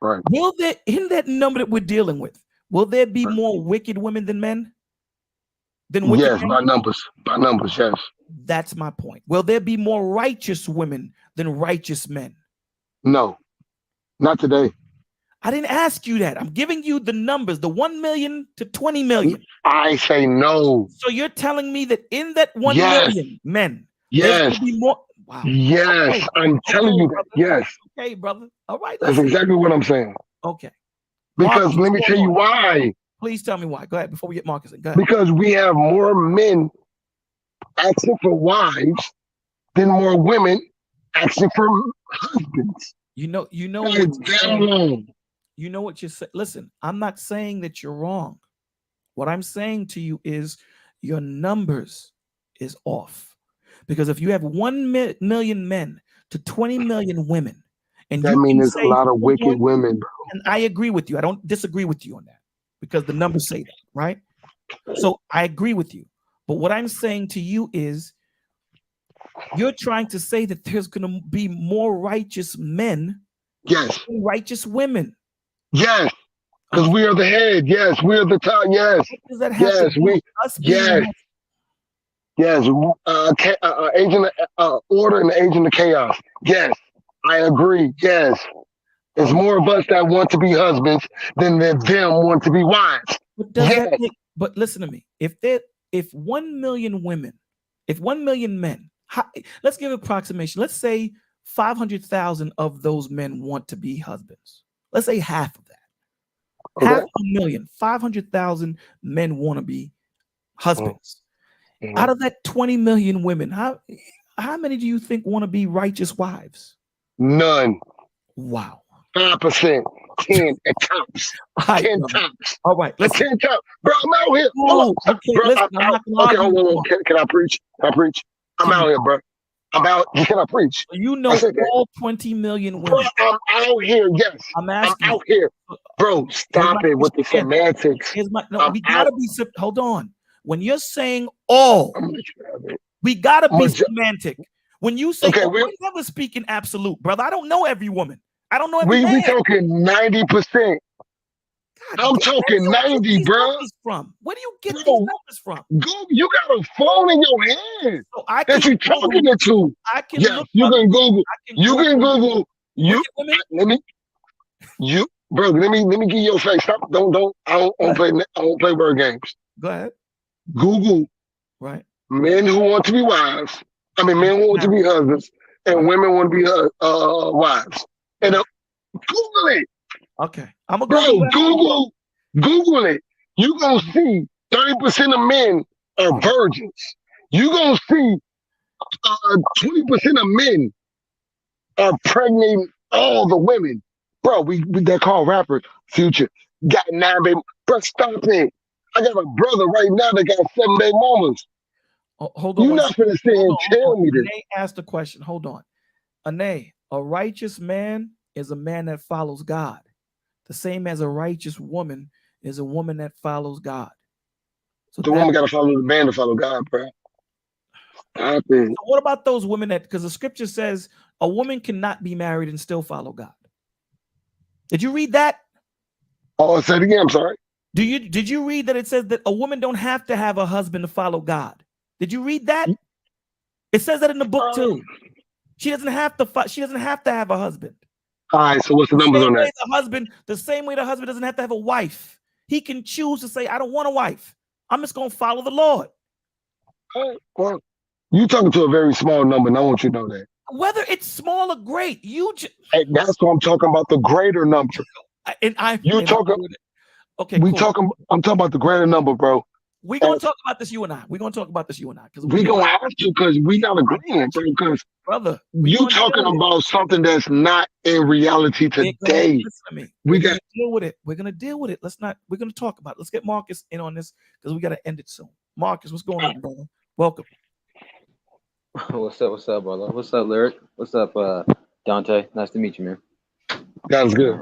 Right. Will there, in that number that we're dealing with, will there be more wicked women than men? Yes, by numbers, yes. That's my point. Will there be more righteous women than righteous men? No, not today. I didn't ask you that. I'm giving you the numbers, the 1 million to 20 million. I say no. So you're telling me that in that 1 million men, there's going to be more. Wow. Yes, okay. I'm telling you that. Brother. Yes. Okay, brother. All right. That's exactly what I'm saying. Okay. Because let me tell you why. Please tell me why. Go ahead before we get Marcus. Go ahead. Because we have more men asking for wives than more women asking for husbands. You know what you're saying. Listen, I'm not saying that you're wrong. What I'm saying to you is your numbers is off. Because if you have 1 million men to 20 million women, and That you means can there's a say, lot of hold wicked on, women, bro. and I agree with you. I don't disagree with you on that because the numbers say that, right? So I agree with you. But what I'm saying to you is you're trying to say that there's going to be more righteous men Yes, than righteous women. yes, because Okay. we are the head. Yes, we are the top. Yes, What does that have to yes, do with we. us being Yes, yes. Agent of order and agent of chaos. Yes, I agree. Yes, it's okay. more of us that want to be husbands than that them want to be wives. What does that Yes, make? But listen to me. If 1 million women, if 1 million men, let's give an approximation. Let's say 500,000 of those men want to be husbands. Let's say half of that. Half okay. a million, 500,000 men want to be husbands. Mhm. Out of that 20 million women, how many do you think want to be righteous wives? None. Wow. 5%. 10 at tops. All right, 10 brother. tops. All right, At listen. 10 tops. Bro, I'm out here. Hold on. Oh, Stop. okay, Bro, listen. I'm not gonna okay, argue with hold you. on. Can I preach? Can I preach? I'm Come on. out here, bro. I'm out. Can I preach? You I know said that. all 20 million Bro, women. I'm out here. Yes. I'm I'm asking you. out here. Bro, Here's my stop it with question the again. semantics. No, I'm we out. gotta be hold on. When you're saying all, I'm gonna try it. we gotta I'm be gonna semantic. When you say, okay, oh, I never speak in absolute, brother. I don't know every woman. I don't know every man. we talking 90%. God, I'm where do talking you get 90, these bro. numbers from? Where do you get these Bro, numbers from? you got a phone in your hand So I that can you Google. talking into. I can Yes, look you up. can Google. I can You can Google Google. You wicked women. let me you bro. Let me give you your face. Stop. Don't. I don't play. I don't play word games. Go ahead. Google Right. men who want to be wives. I mean, men who want to be husbands, and Right. women want to be wives. And Right. Google it, Okay. I'm gonna Google bro. that. Google it. You gonna see 30% of men are virgins. You gonna see 20% of men are pregnant all the women. Bro, we that call rapper Future. Got 9 baby. Bro, stop it. I got a brother right now that got 7 baby mamas. Oh, hold on You one not second. finna sit Hold and on. tell me this. Ane asked a question. Hold on. Ane, a righteous man is a man that follows God. The same as a righteous woman is a woman that follows God. So The that. woman gotta follow the man to follow God, bro. Stop it. So what about those women that? Because the scripture says a woman cannot be married and still follow God. Did you read that? Oh, say it again. I'm sorry. Did you read that it says that a woman don't have to have a husband to follow God? Did you read that? It says that in the book too. She doesn't have to. She doesn't have to have a husband. All right, so what's the numbers on that? The same way the husband doesn't have to have a wife. He can choose to say, "I don't want a wife. I'm just gonna follow the Lord." All right, well, you talking to a very small number, and I want you to know that. Whether it's small or great, Hey, that's what I'm talking about, the greater number. You talking, okay, cool. I'm talking about the greater number, bro. We're gonna talk about this, you and I. We're gonna talk about this, you and I, because We gonna have to, because we not agreeing, bro. Because brother, you talking about something that's not in reality today. Listen to me. We We're got gonna deal with it. We're gonna deal with it. We're gonna talk about it. Let's get Marcus in on this because we gotta end it soon. Marcus, what's going on, brother? Welcome. What's up? What's up, brother? What's up, Lyric? What's up, Dante? Nice to meet you, man. that's good.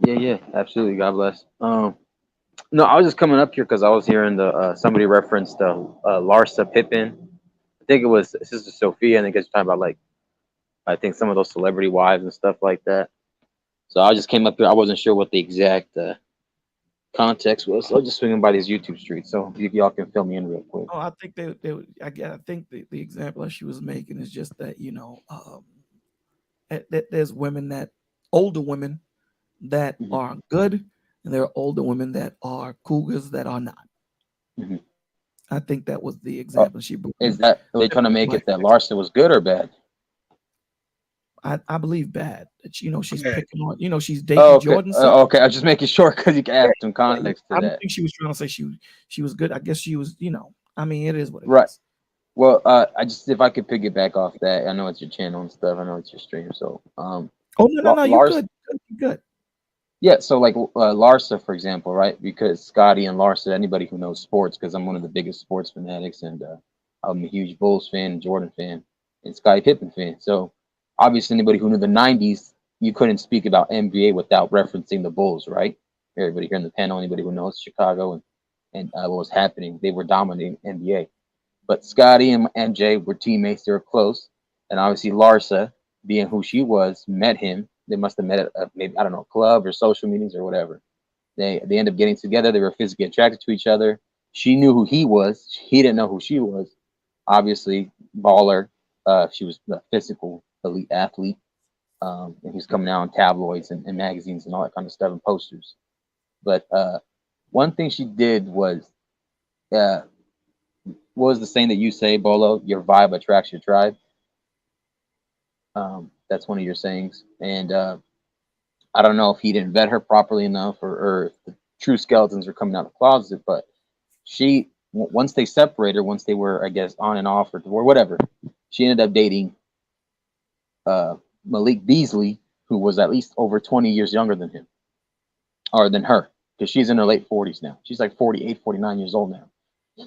Yeah, absolutely. God bless. No, I was just coming up here because I was hearing the somebody referenced Larsa Pippen. I think it was Sister Sophia, and I guess you're talking about like I think some of those celebrity wives and stuff like that. So I just came up here. I wasn't sure what the exact context was, so I was just swinging by these YouTube streets. So y'all can fill me in real quick. Oh, I think I think the example that she was making is just that that there's older women that are good, and there are older women that are cougars that are not. Mm-hmm. I think that was the example she brought. Are they trying to make it that Larsa was good or bad? I believe bad. She's picking on. She's dating Jordan. Okay, I was just making sure because you can add some context to I don't that. think she was trying to say she was good. I guess she was. I mean, it is what it right. is. Well, I just if I could piggyback off that, I know it's your channel and stuff. I know it's your stream. So, oh no, you're good. You're good. Yeah, so like Larsa, for example, right? Because Scotty and Larsa, anybody who knows sports, because I'm one of the biggest sports fanatics, and I'm a huge Bulls fan, Jordan fan, and Scottie Pippen fan. So obviously, anybody who knew the '90s, you couldn't speak about NBA without referencing the Bulls, right? Everybody here in the panel, anybody who knows Chicago and what was happening, they were dominating NBA. But Scotty and MJ were teammates; they were close, and obviously Larsa, being who she was, met him. They must have met at maybe, I don't know, a club or social meetings or whatever. They end up getting together. They were physically attracted to each other. She knew who he was. He didn't know who she was. Obviously, baller. She was a physical elite athlete, and he was coming out in tabloids and magazines and all that kind of stuff and posters. But one thing she did was, what was the saying that you say, Bolo? Your vibe attracts your tribe. That's one of your sayings, and I don't know if he didn't vet her properly enough, or if the true skeletons are coming out of the closet. But once they separated, once they were, I guess, on and off or whatever, she ended up dating Malik Beasley, who was at least over 20 years younger than him, or than her, because she's in her late 40s now. She's like 48, 49 years old now.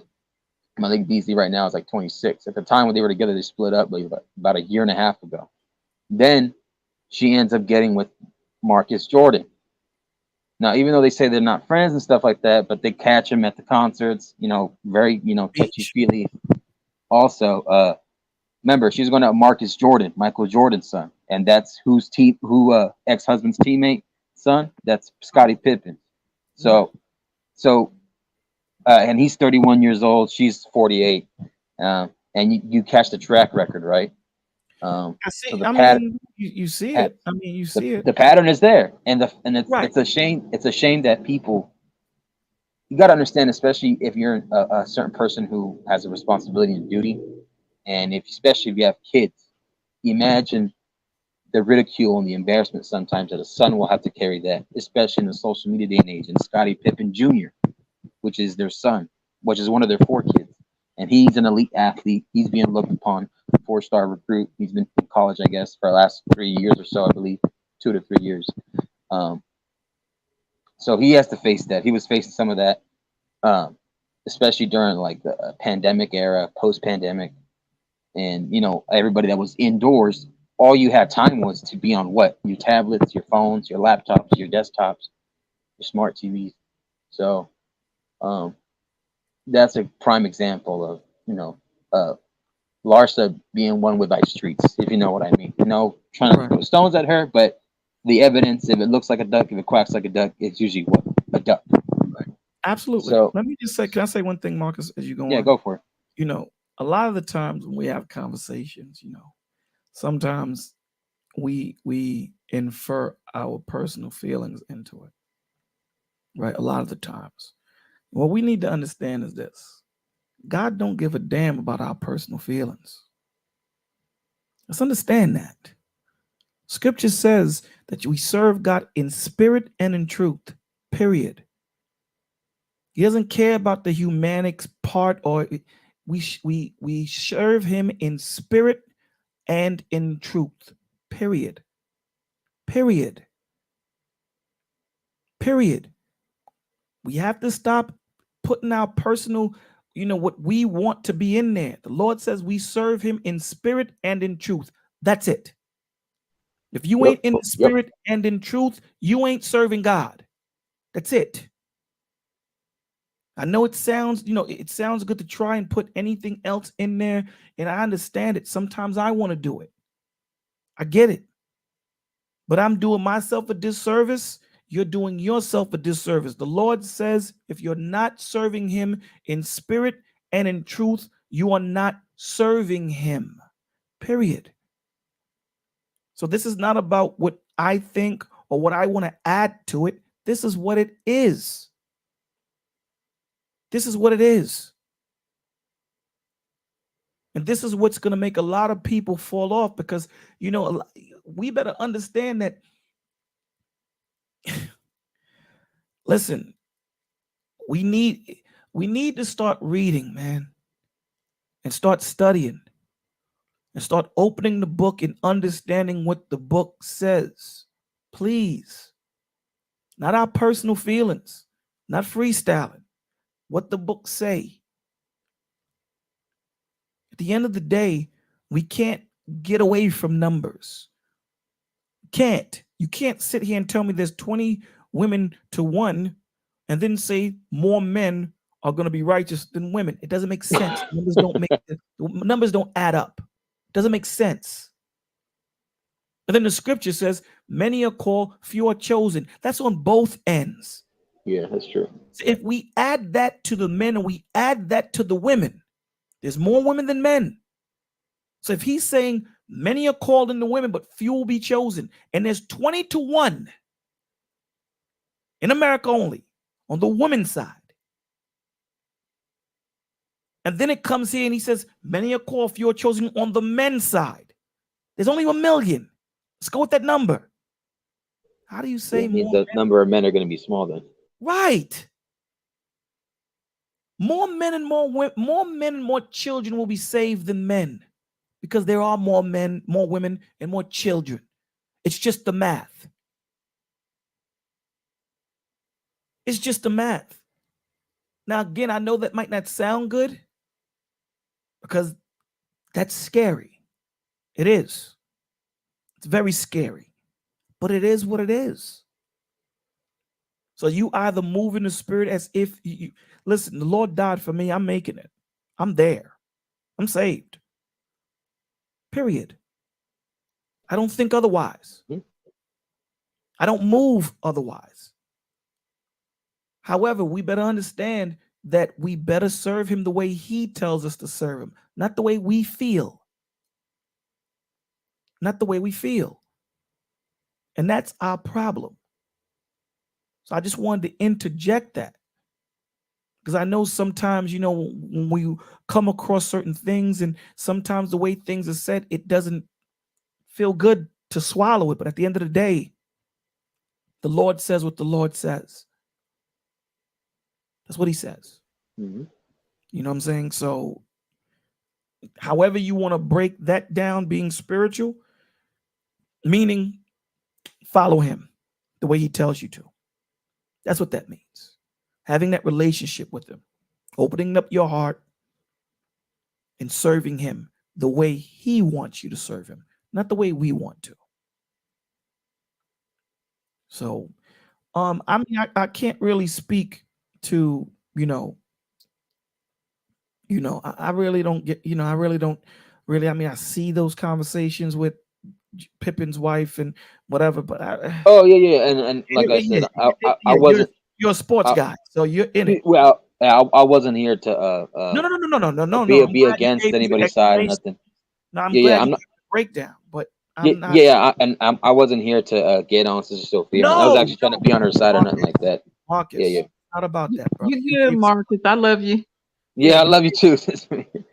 Malik Beasley right now is like 26. At the time when they were together, they split up like about a year and a half ago. Then she ends up getting with Marcus Jordan. Now, even though they say they're not friends and stuff like that, but they catch him at the concerts, very, touchy feely. Also, remember, she's going to Marcus Jordan, Michael Jordan's son, and that's ex-husband's teammate son. That's Scottie Pippen. So, and he's 31 years old. She's 48, and you catch the track record, right? I see. So the I pattern, mean, you see it. I mean, you see it. the pattern is there, and Right. it's a shame. It's a shame that people. You got to understand, especially if you're a certain person who has a responsibility and duty, and especially if you have kids. Imagine the ridicule and the embarrassment sometimes that a son will have to carry that, especially in the social media day and age. And Scottie Pippen Jr., which is their son, which is one of their 4 kids, and he's an elite athlete. He's being looked upon, 4-star recruit. He's been in college, I guess, for the last 3 years or so, I believe, 2 to 3 years. So he has to face that. He was facing some of that, especially during like the pandemic era, post-pandemic, and everybody that was indoors. All you had time was to be on what? Your tablets, your phones, your laptops, your desktops, your smart TVs. So that's a prime example of Larsa being one with like streets, if you know what I mean. Trying to throw stones at her, but the evidence, if it looks like a duck, if it quacks like a duck, it's usually what? A duck. Right? Absolutely. So let me just say, can I say one thing, Marcus, as you go on? Yeah, go for it. A lot of the times when we have conversations, sometimes we infer our personal feelings into it. Right? A lot of the times. What we need to understand is this. God don't give a damn about our personal feelings. Let's understand that. Scripture says that we serve God in spirit and in truth, period. He doesn't care about the humanics part, or we serve him in spirit and in truth, period. Period. Period. We have to stop putting our personal, what we want to be in there. The Lord says we serve him in spirit and in truth. That's it. If you ain't in the spirit and in truth, you ain't serving God. That's it. I know it sounds good to try and put anything else in there, and I understand it. Sometimes I want to do it. I get it. But I'm doing myself a disservice. You're doing yourself a disservice. The Lord says if you're not serving him in spirit and in truth, you are not serving him. Period. So this is not about what I think or what I want to add to it. This is what it is. This is what it is. And this is what's going to make a lot of people fall off, because, we better understand that. Listen, we need to start reading, man, and start studying and start opening the book and understanding what the book says. Please. Not our personal feelings, not freestyling. What the book say. At the end of the day, we can't get away from numbers. You can't sit here and tell me there's 20 women to 1 and then say more men are going to be righteous than women. It doesn't make sense. Numbers don't add up. It doesn't make sense. And then the scripture says, many are called, few are chosen. That's on both ends. Yeah, that's true. So if we add that to the men and we add that to the women, there's more women than men. So if he's saying many are called in the women, but few will be chosen, and there's 20 to 1 in America only on the women's side. And then it comes here and he says, many are called, few are chosen on the men's side. There's only 1 million. Let's go with that number. How do you say more? The number of men are going to be small then. Right. More men and more children will be saved than men, because there are more men, more women, and more children. It's just the math. It's just the math. Now, again, I know that might not sound good because that's scary. It is. It's very scary, but it is what it is. So you either move in the spirit as if you listen, the Lord died for me. I'm making it. I'm there. I'm saved. Period. I don't think otherwise. I don't move otherwise. However, we better understand that we better serve him the way he tells us to serve him, not the way we feel. Not the way we feel. And that's our problem. So I just wanted to interject that, because I know sometimes, when we come across certain things and sometimes the way things are said, it doesn't feel good to swallow it. But at the end of the day, the Lord says what the Lord says. That's what he says. Mm-hmm. You know what I'm saying? So however you want to break that down, being spiritual, meaning follow him the way he tells you to. That's what that means. Having that relationship with him, opening up your heart and serving him the way he wants you to serve him, not the way we want to. So, I mean, I can't really speak to, I really don't get, I really don't really, I mean, I see those conversations with Pippin's wife and whatever, but Oh yeah, and like I said, I wasn't. You're a sports guy, so you're in it. Well, I wasn't here to No. be I'm glad you against gave us the anybody's side or explanation. nothing. No, I'm Yeah, glad I'm you not. gave the breakdown, but Yeah, I'm not. I wasn't here to get on Sister Sophia. I was No, actually trying to be on her side or nothing like that. Marcus, Yeah. not about that, brother. You good, Marcus. I love you. Yeah, I love you too.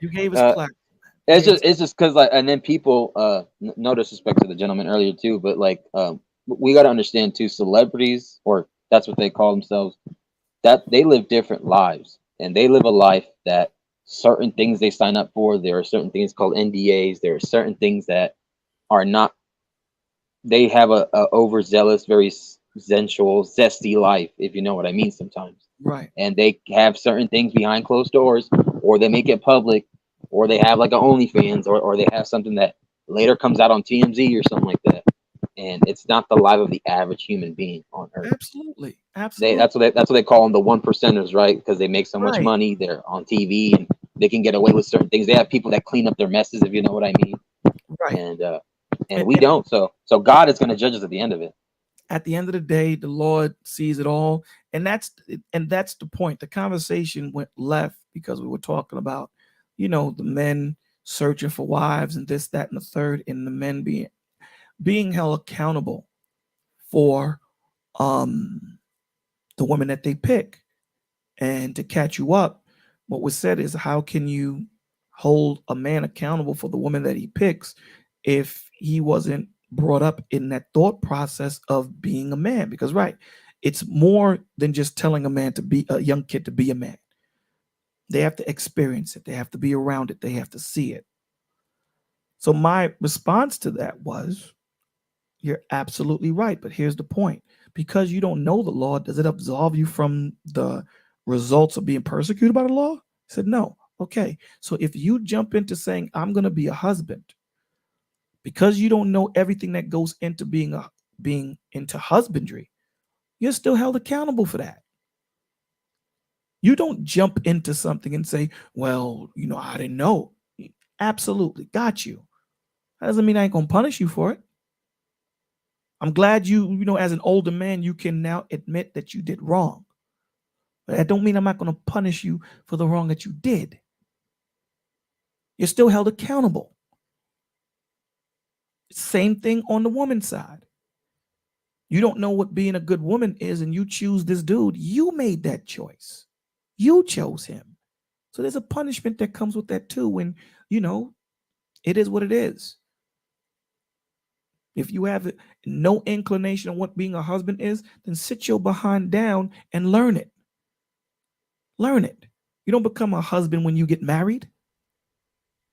You gave us clarity. It's just because and then people no disrespect to the gentleman earlier too, but we got to understand too, celebrities, or that's what they call themselves, that they live different lives, and they live a life that certain things they sign up for. There are certain things called NDAs. There are certain things that are not. They have a overzealous, very sensual, zesty life, if you know what I mean. Sometimes, Right. and they have certain things behind closed doors, or they make it public, or they have like an OnlyFans, or they have something that later comes out on TMZ or something like that. And it's not the life of the average human being on earth. Absolutely. That's what they call them, the 1%ers, right? Because they make so much Right. money, they're on TV and they can get away with certain things. They have people that clean up their messes, if you know what I mean. Right. And we don't. So God is going to judge us at the end of it. At the end of the day, the Lord sees it all, and that's the point. The conversation went left because we were talking about, the men searching for wives and this, that, and the third, and the men being held accountable for the women that they pick. And to catch you up, what was said is, how can you hold a man accountable for the woman that he picks if he wasn't brought up in that thought process of being a man? Because it's more than just telling a young kid to be a man. They have to experience it. They have to be around it. They have to see it. So my response to that was, you're absolutely right. But here's the point. Because you don't know the law, does it absolve you from the results of being persecuted by the law? I said, no. Okay, so if you jump into saying, I'm going to be a husband, because you don't know everything that goes into being into husbandry, you're still held accountable for that. You don't jump into something and say, well, I didn't know. Absolutely. Got you. That doesn't mean I ain't going to punish you for it. I'm glad as an older man, you can now admit that you did wrong. But that don't mean I'm not going to punish you for the wrong that you did. You're still held accountable. Same thing on the woman's side. You don't know what being a good woman is, and you choose this dude. You made that choice. You chose him. So there's a punishment that comes with that too, when, it is what it is. If you have no inclination on what being a husband is, then sit your behind down and learn it. Learn it. You don't become a husband when you get married.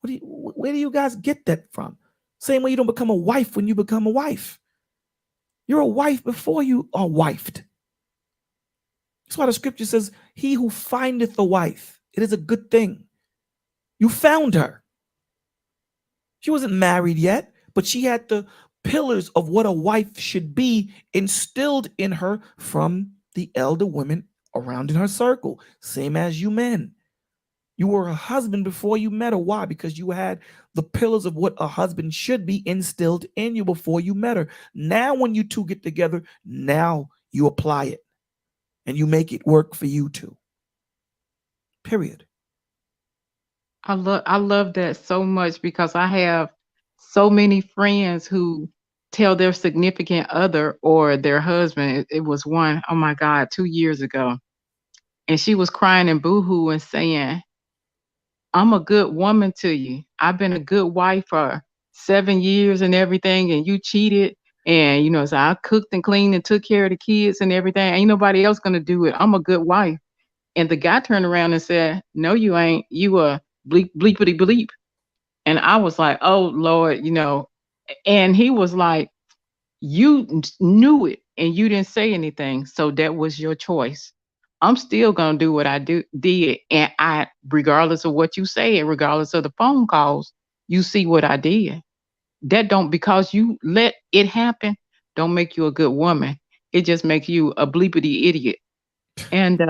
Where do you guys get that from? Same way you don't become a wife when you become a wife. You're a wife before you are wifed. That's why the scripture says, he who findeth a wife, it is a good thing. You found her. She wasn't married yet, but she had the pillars of what a wife should be instilled in her from the elder women around in her circle. Same as you men. You were a husband before you met her. Why? Because you had the pillars of what a husband should be instilled in you before you met her. Now, when you two get together, now you apply it and you make it work for you two. Period. I love that so much because I have so many friends who tell their significant other or their husband. It was one, oh my God, 2 years ago. And she was crying and boohoo and saying, I'm a good woman to you. I've been a good wife for 7 years and everything, and you cheated. And so I cooked and cleaned and took care of the kids and everything. Ain't nobody else gonna do it. I'm a good wife. And the guy turned around and said, no, you ain't. You a bleep bleepity bleep. And I was like, oh Lord, and he was like, you knew it and you didn't say anything. So that was your choice. I'm still gonna do what I did. And regardless of what you say, and regardless of the phone calls, you see what I did. That don't, because you let it happen, don't make you a good woman. It just makes you a bleepity idiot. And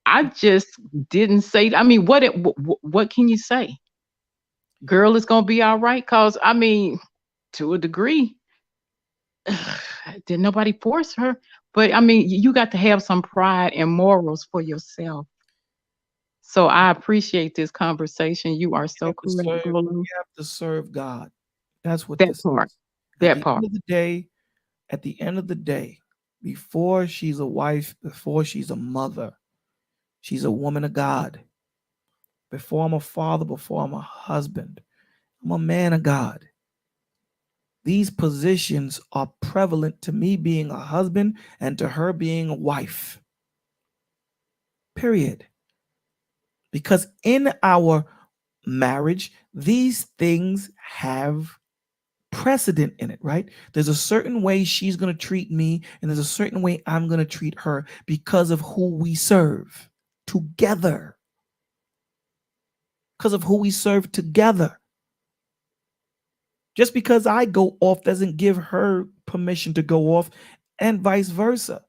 I just didn't say. I mean, what can you say? Girl, it's gonna be all right. Cause I mean, to a degree, did nobody force her? But I mean, you got to have some pride and morals for yourself. So I appreciate this conversation. You are so correct, Golo. You have to serve God. That's what That this part. is. At That the part. end of the day, before she's a wife, before she's a mother, she's a woman of God. Before I'm a father, before I'm a husband, I'm a man of God. These positions are prevalent to me being a husband and to her being a wife. Period. Because in our marriage, these things have precedent in it, right? There's a certain way she's going to treat me, and there's a certain way I'm going to treat her because of who we serve together. Because of who we serve together. Just because I go off doesn't give her permission to go off, and vice versa.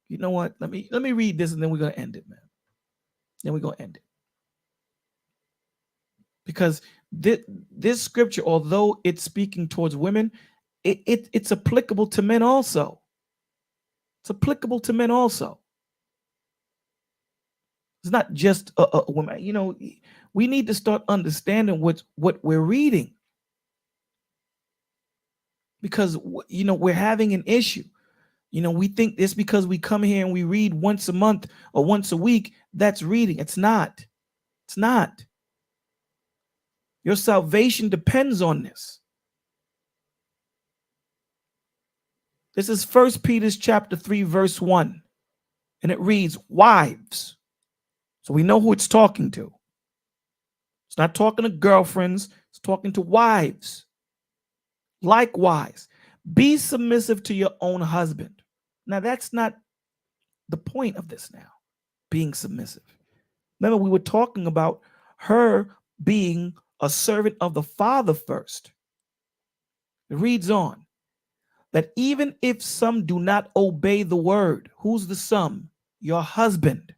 You know what? Let me read this, and then we're gonna end it, man. Then we're gonna end it. Because this scripture, although it's speaking towards women, it's applicable to men also. It's applicable to men also. It's not just a woman. We need to start understanding what we're reading. Because we're having an issue. We think it's because we come here and we read once a month or once a week, that's reading. It's not. It's not. Your salvation depends on this. This is 1 Peter chapter 3, verse 1. And it reads, wives. So we know who it's talking to. It's not talking to girlfriends. It's talking to wives. Likewise, be submissive to your own husband. Now, that's not the point of this now, being submissive. Remember, we were talking about her being a servant of the Father first. It reads on that even if some do not obey the word, who's the some? Your husband.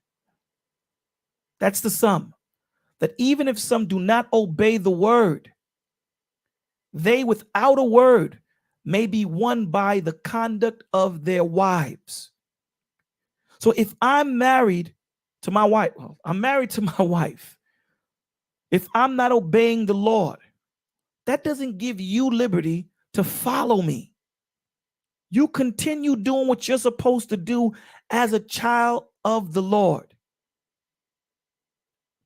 That's the sum. That even if some do not obey the word, they without a word may be won by the conduct of their wives. So if I'm married to my wife, I'm married to my wife. If I'm not obeying the Lord, that doesn't give you liberty to follow me. You continue doing what you're supposed to do as a child of the Lord.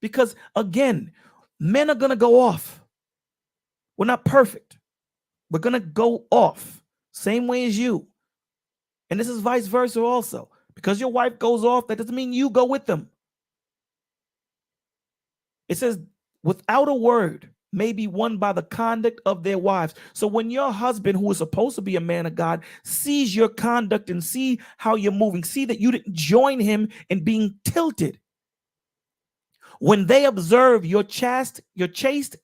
Because again, men are going to go off. We're not perfect. We're going to go off. Same way as you. And this is vice versa also. Because your wife goes off, that doesn't mean you go with them. It says, without a word may be won by the conduct of their wives. So when your husband, who is supposed to be a man of God, sees your conduct and see how you're moving, see that you didn't join him in being tilted. When they observe your chaste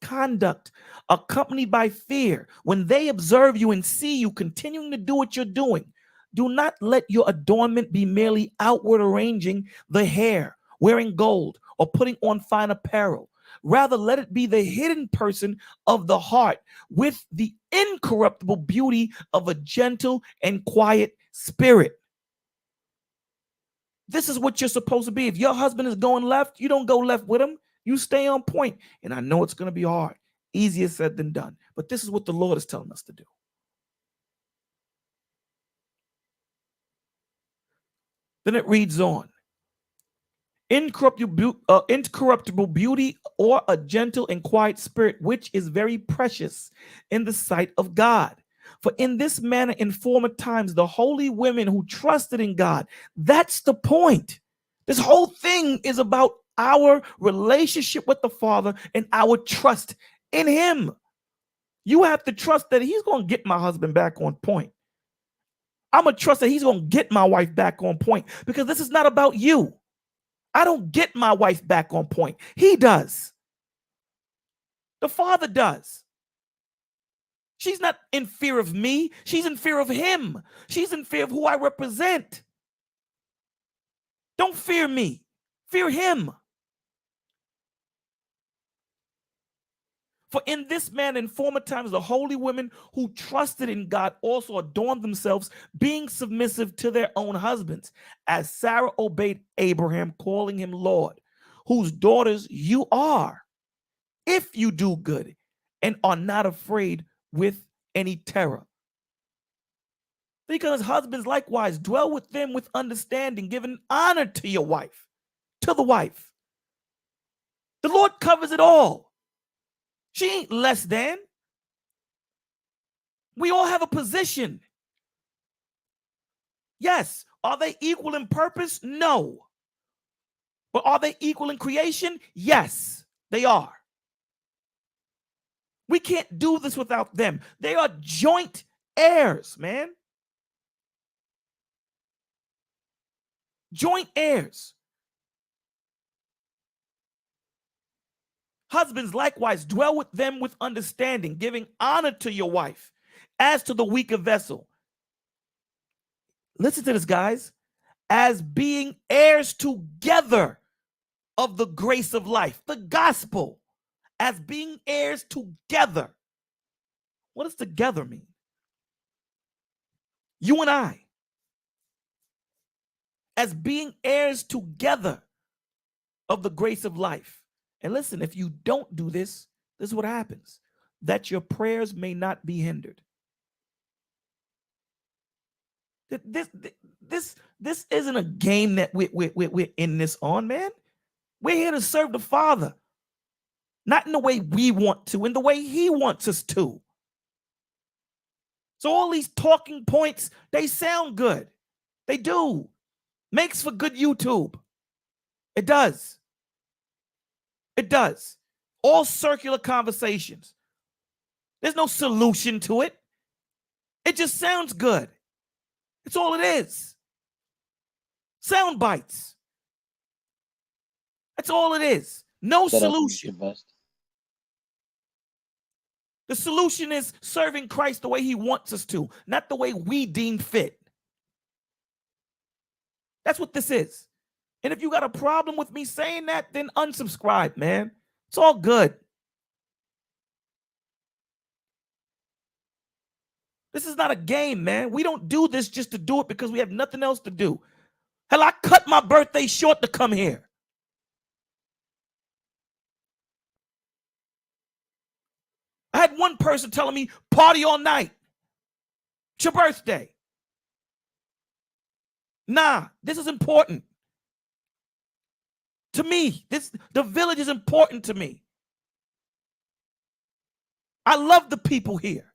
conduct accompanied by fear, when they observe you and see you continuing to do what you're doing, do not let your adornment be merely outward arranging the hair, wearing gold, or putting on fine apparel. Rather, let it be the hidden person of the heart with the incorruptible beauty of a gentle and quiet spirit. This is what you're supposed to be. If your husband is going left, you don't go left with him. You stay on point. And I know it's going to be hard. Easier said than done. But this is what the Lord is telling us to do. Then it reads on. Incorruptible beauty or a gentle and quiet spirit, which is very precious in the sight of God. For in this manner, in former times, the holy women who trusted in God, that's the point. This whole thing is about our relationship with the Father and our trust in him. You have to trust that he's going to get my husband back on point. I'm going to trust that he's going to get my wife back on point, because this is not about you. I don't get my wife back on point. He does. The Father does. She's not in fear of me. She's in fear of him. She's in fear of who I represent. Don't fear me. Fear him. For in this manner, in former times, the holy women who trusted in God also adorned themselves, being submissive to their own husbands, as Sarah obeyed Abraham, calling him Lord, whose daughters you are, if you do good and are not afraid with any terror. Because husbands likewise dwell with them with understanding, giving honor to your wife, to the wife. The Lord covers it all. She ain't less than. We all have a position. Yes. Are they equal in purpose? No. But are they equal in creation? Yes, they are. We can't do this without them. They are joint heirs, man. Joint heirs. Husbands likewise dwell with them with understanding, giving honor to your wife as to the weaker vessel. Listen to this, guys. As being heirs together of the grace of life, the gospel, as being heirs together. What does together mean? You and I, as being heirs together of the grace of life. And listen, if you don't do this, this is what happens: that your prayers may not be hindered. This isn't a game that we're in this on, man. We're here to serve the Father, not in the way we want to, in the way he wants us to. So all these talking points, they sound good. They do. Makes for good YouTube. It does. It does. All circular conversations. There's no solution to it. It just sounds good. It's all it is. Sound bites. That's all it is. No Shout out to solution. Mr. Best. The solution is serving Christ the way he wants us to, not the way we deem fit. That's what this is. And if you got a problem with me saying that, then unsubscribe, man. It's all good. This is not a game, man. We don't do this just to do it because we have nothing else to do. Hell, I cut my birthday short to come here. I had one person telling me, party all night. It's your birthday. Nah, this is important. To me, the village is important to me. I love the people here.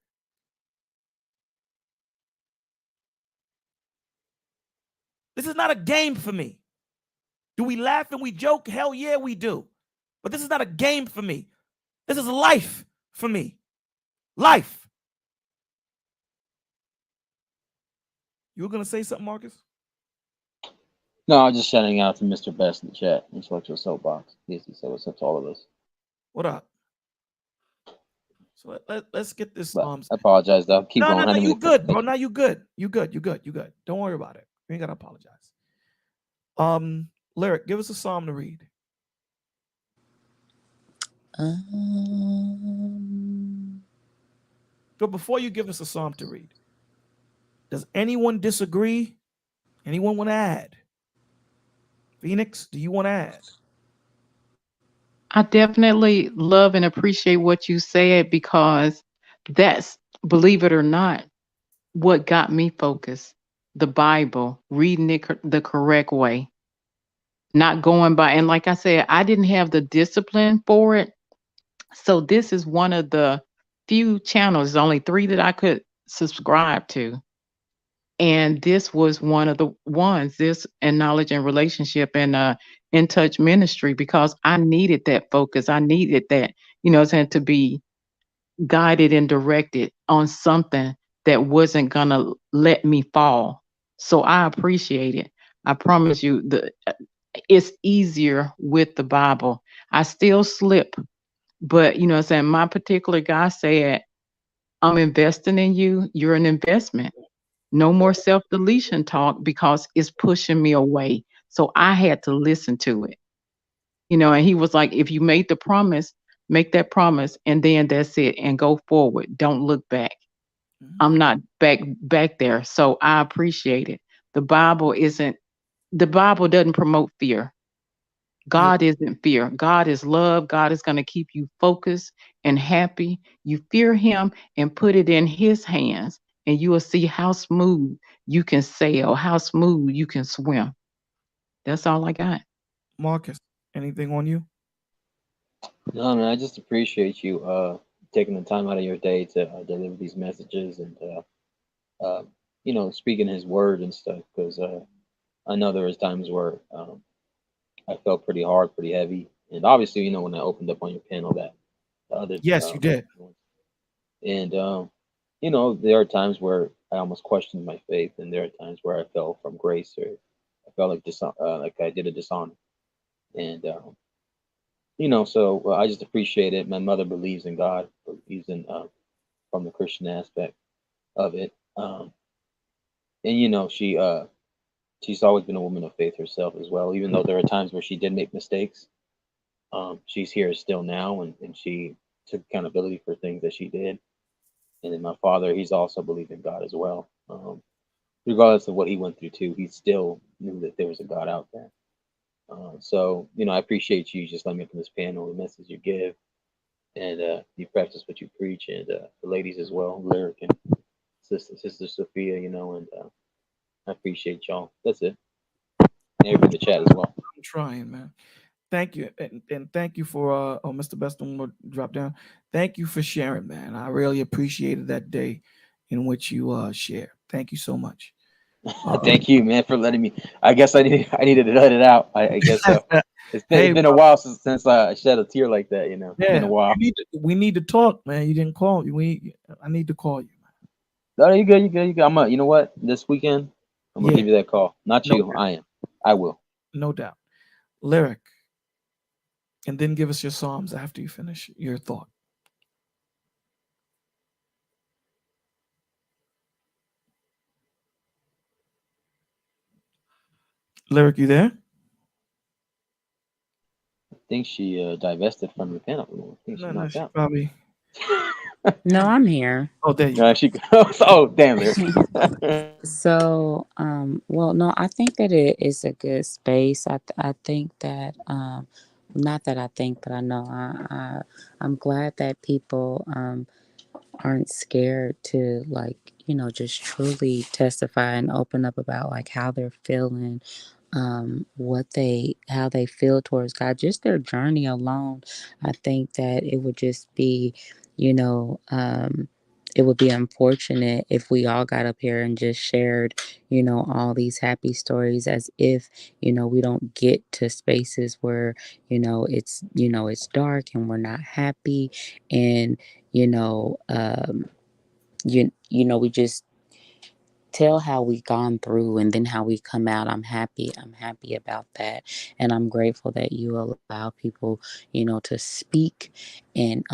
This is not a game for me. Do we laugh and we joke? Hell yeah, we do. But this is not a game for me. This is life for me. Life. You were going to say something, Marcus? No, I was just shouting out to Mr. Best in the chat. Intellectual Soapbox. He said what's up to all of us. What up? So let's get this. But I apologize, though. Keep going. No, you good, bro. Now you good. You good. Don't worry about it. You ain't got to apologize. Lyric, give us a psalm to read. But before you give us a psalm to read, does anyone disagree? Anyone want to add? Phoenix, do you want to add? I definitely love and appreciate what you said, because that's, believe it or not, what got me focused. The Bible, reading it the correct way, not going by. And like I said, I didn't have the discipline for it. So this is one of the few channels, only 3 that I could subscribe to. And this was one of the ones, this and Knowledge and Relationship and In Touch Ministry, because I needed that focus. I needed that, to be guided and directed on something that wasn't gonna let me fall. So I appreciate it. I promise you, it's easier with the Bible. I still slip, but my particular guy said, I'm investing in you. You're an investment. No more self-deletion talk, because it's pushing me away. So I had to listen to it. And he was like, if you made the promise, make that promise, and then that's it, and go forward. Don't look back. Mm-hmm. I'm not back there. So I appreciate it. The Bible doesn't promote fear. God isn't fear. God is love. God is going to keep you focused and happy. You fear him and put it in his hands, and you will see how smooth you can sail, how smooth you can swim. That's all I got. Marcus, anything on you? No, man, I just appreciate you taking the time out of your day to deliver these messages and speaking his word and stuff, because I know there was times where I felt pretty hard, pretty heavy, and obviously, when I opened up on your panel, that the other yes, you did, and there are times where I almost questioned my faith, and there are times where I fell from grace, or I felt like I did a dishonor, and so I just appreciate it. My mother believes in God, believes in from the Christian aspect of it, and she's always been a woman of faith herself as well, even though there are times where she did make mistakes. She's here still now, and she took accountability for things that she did. And then my father, he's also believed in God as well. Regardless of what he went through too, he still knew that there was a God out there. So, I appreciate you just letting me up on this panel, the message you give, and you practice what you preach, and the ladies as well, Lyric and Sister Sophia, and I appreciate y'all. That's it. And everybody in the chat as well. I'm trying, man. Thank you, and thank you for Mr. Beston will drop down. Thank you for sharing, man. I really appreciated that day in which you share. Thank you so much. Thank you, man, for letting me. I guess I needed to let it out. I guess so. It's been a while since I shed a tear like that. Yeah, it's been a while. We need to talk, man. You didn't call me. I need to call you, man. No, you good. You know what? This weekend, I'm gonna give you that call. Not you. I am. I will. No doubt. Lyric, and then give us your Psalms after you finish your thought. Lyric, you there? I think she divested from the panel. I think she No, knocked she out. probably. No, I'm here. Oh, there you No, go. she goes. Oh, damn, there. So, well, no, I think that it is a good space. I think that, not that I think, but I know I'm glad that people, aren't scared to, like, just truly testify and open up about like how they're feeling, how they feel towards God, just their journey alone. I think that it would just be, you know um it would be unfortunate if we all got up here and just shared, all these happy stories, as if, we don't get to spaces where, it's dark and we're not happy, and, you know we just tell how we gone through and then how we come out. I'm happy about that, and I'm grateful that you allow people, to speak and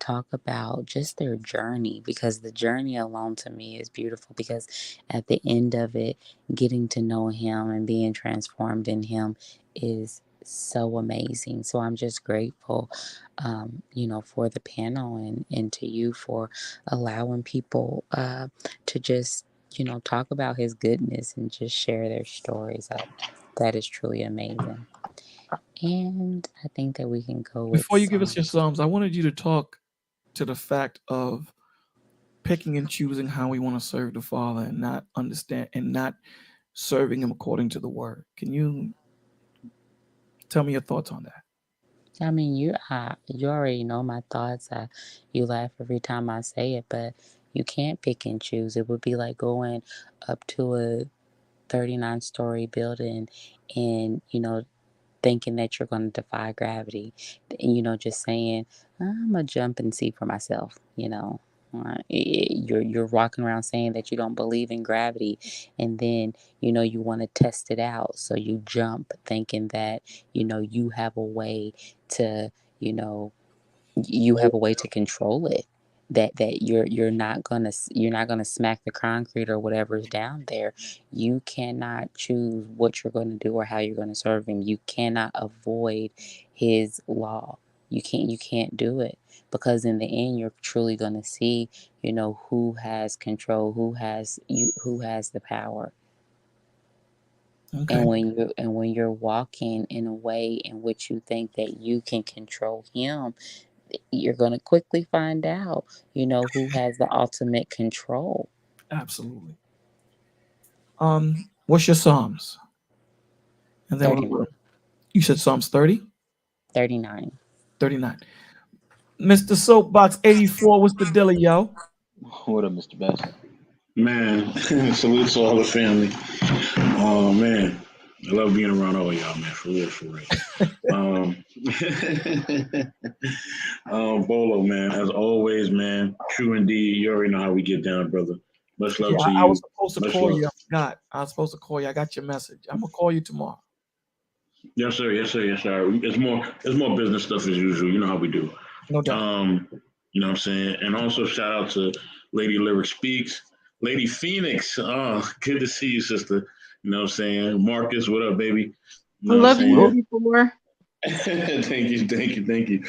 talk about just their journey, because the journey alone to me is beautiful, because at the end of it, getting to know him and being transformed in him is so amazing. So I'm just grateful, for the panel, and to you for allowing people to just, talk about his goodness and just share their stories. That is truly amazing. And I think that we can go with Before you give us your songs. Psalms, I wanted you to talk to the fact of picking and choosing how we want to serve the Father, and not understand and not serving him according to the word. Can you tell me your thoughts on that? I mean, you already know my thoughts. You laugh every time I say it, but you can't pick and choose. It would be like going up to a 39-story building and, thinking that you're going to defy gravity, and, just saying, I'm gonna jump and see for myself. You're walking around saying that you don't believe in gravity, and then, you want to test it out, so you jump thinking that, you have a way to, you know you have a way to control it, that you're not gonna smack the concrete or whatever's down there. You cannot choose what you're going to do or how you're going to serve him. You cannot avoid his law. You can't do it, because in the end you're truly going to see, who has control, who has the power. Okay, And when you're walking in a way in which you think that you can control him, you're going to quickly find out, who has the ultimate control. absolutely. What's your Psalms? And then 39. you said Psalms 30, 39. 39. Mr. Soapbox 84, what's the deal, yo? What up, Mr. Bass? Man, salute to all the family. Oh man, I love being around all y'all, man. For real, for real. Um, Bolo, man, as always, man. True indeed. You already know how we get down, brother. Much Yeah, love to I was you. supposed to Much call love. you. I forgot. I was supposed to call you. I got your message. I'm gonna call you tomorrow. Yes, sir. Yes, sir. Yes, sir. It's more business stuff as usual. You know how we do. No doubt. Um, you know what I'm saying? And also shout out to Lady Lyric Speaks. Lady Phoenix. Oh, good to see you, sister. You know what I'm saying? Marcus, what up, baby? You I know what I'm love you, saying? 84. Thank you, thank you, thank you.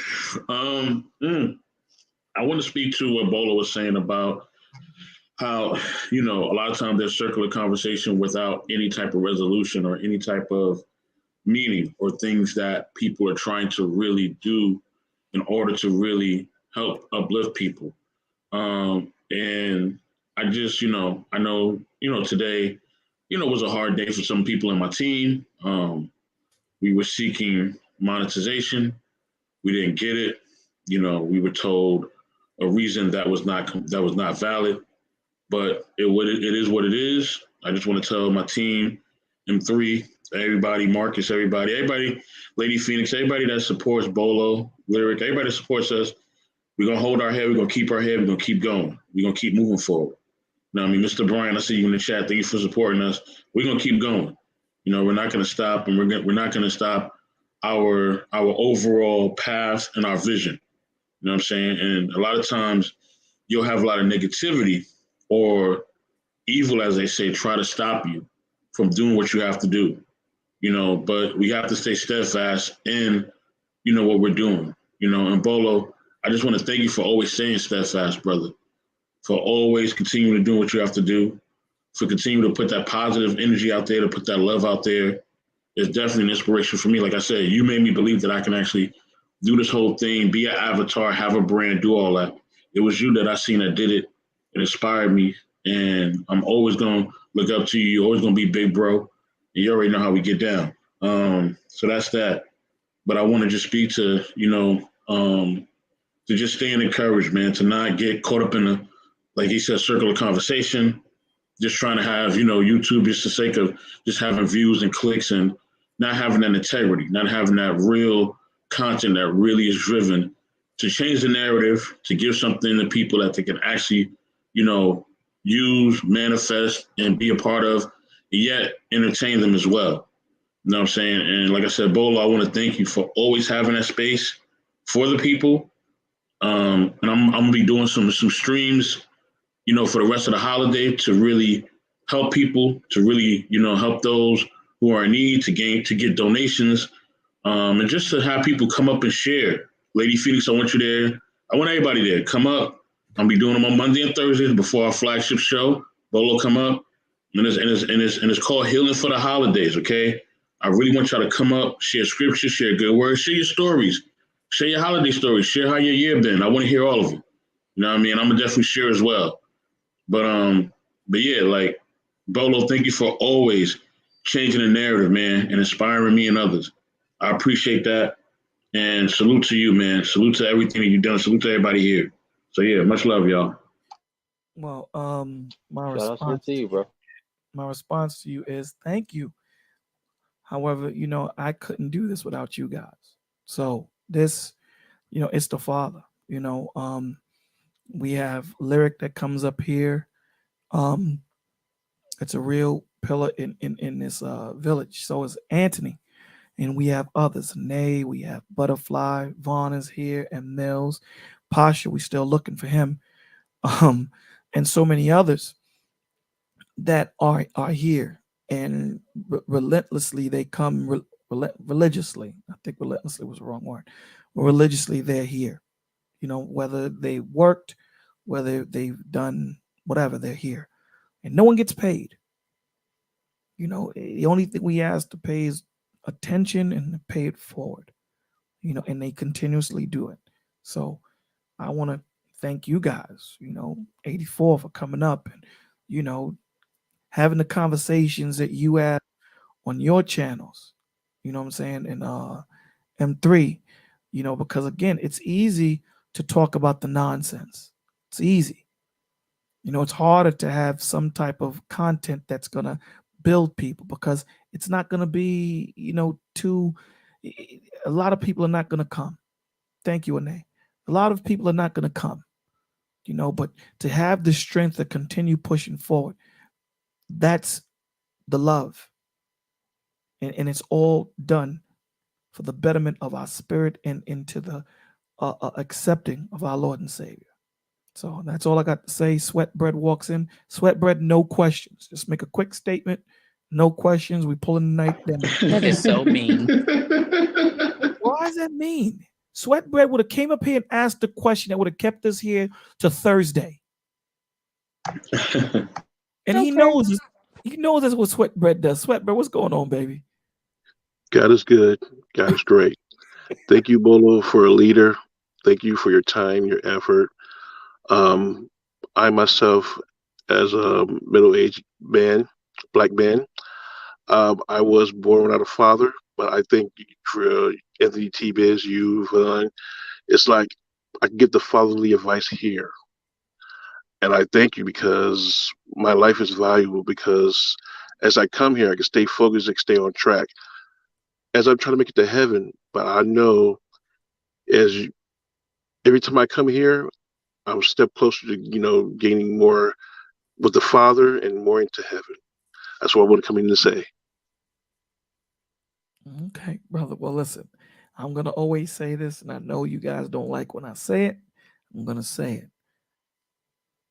Um, mm, I want to speak to what Bola was saying about how, a lot of times there's circular conversation without any type of resolution or any type of meaning or things that people are trying to really do in order to really help uplift people. And I just, I know, today, was a hard day for some people in my team. We were seeking monetization. We didn't get it. We were told a reason that was not valid, but it is what it is. I just want to tell my team, M3, everybody, Marcus, everybody, Lady Phoenix, everybody that supports Bolo, Lyric, everybody that supports us, we're gonna hold our head, we're gonna keep our head, we're gonna keep going, we're gonna keep moving forward. Now, I mean, Mr. Brian, I see you in the chat. Thank you for supporting us. We're gonna keep going. We're not gonna stop, and we're not gonna stop our overall path and our vision. You know what I'm saying? And a lot of times you'll have a lot of negativity or evil, as they say, try to stop you from doing what you have to do. But we have to stay steadfast in, what we're doing. And Bolo, I just want to thank you for always staying steadfast, brother, for always continuing to do what you have to do, for continuing to put that positive energy out there, to put that love out there. It's definitely an inspiration for me. Like I said, you made me believe that I can actually do this whole thing, be an avatar, have a brand, do all that. It was you that I seen that did it. It inspired me. And I'm always going to look up to you. You're always going to be big bro. And you already know how we get down. So that's that. But I want to just speak to, to just staying encouraged, man, to not get caught up in a, like he said, circle of conversation, just trying to have, YouTube just for the sake of just having views and clicks and not having that integrity, not having that real content that really is driven to change the narrative, to give something to people that they can actually, use, manifest, and be a part of, yet entertain them as well. You know what I'm saying? And like I said, Bolo, I want to thank you for always having that space for the people. And I'm gonna be doing some streams, for the rest of the holiday to really help people, to really, help those who are in need, to get donations, and just to have people come up and share. Lady Phoenix, I want you there. I want everybody there. Come up. I'll be doing them on Monday and Thursdays before our flagship show. Bolo, come up. And it's called Healing for the Holidays, okay? I really want y'all to come up, share scripture, share good words, share your stories, share your holiday stories, share how your year been. I want to hear all of them. You know what I mean? I'm gonna definitely share as well. But yeah, like Bolo, thank you for always changing the narrative, man, and inspiring me and others. I appreciate that. And salute to you, man. Salute to everything that you've done. Salute to everybody here. So yeah, much love, y'all. Well, Shout out salute to you, bro. my response to you is thank you. However, I couldn't do this without you guys. So this, it's the Father. We have Lyric that comes up here. Um, it's a real pillar in this village. So is Anthony. And we have others. Nay, we have Butterfly, Vaughn is here, and Mills. Pasha, we still looking for him. And so many others that are here. And relentlessly they come religiously. I think relentlessly was the wrong word. But religiously they're here. Whether they worked, whether they've done whatever, they're here. And no one gets paid. The only thing we ask to pay is attention and to pay it forward. And they continuously do it. So I want to thank you guys, 84 for coming up and, having the conversations that you have on your channels, you know what I'm saying? And M3, because again, it's easy to talk about the nonsense. It's easy. It's harder to have some type of content that's going to build people because it's not going to be, a lot of people are not going to come. Thank you, Ane. A lot of people are not going to come, but to have the strength to continue pushing forward, that's the love. And it's all done for the betterment of our spirit and into the accepting of our Lord and Savior. So that's all I got to say. Sweatbread walks in. Sweatbread, no questions. Just make a quick statement. No questions. We pulling the night down. That is so mean. Why does that mean? Sweatbread would have came up here and asked the question that would have kept us here to Thursday. And okay. He knows that's what Sweatbread does. Sweatbread, what's going on, baby? God is good. God is great. Thank you, Bolo, for a leader. Thank you for your time, your effort. I myself, as a middle-aged man, black man, I was born without a father, but I think for Anthony T. Biz, you, Vaughn, it's like I can get the fatherly advice here. And I thank you because my life is valuable because as I come here, I can stay focused, I can stay on track. As I'm trying to make it to heaven, but I know every time I come here, I'm a step closer to, gaining more with the Father and more into heaven. That's what I want to come in to say. Okay, brother. Well, listen, I'm going to always say this, and I know you guys don't like when I say it. I'm going to say it.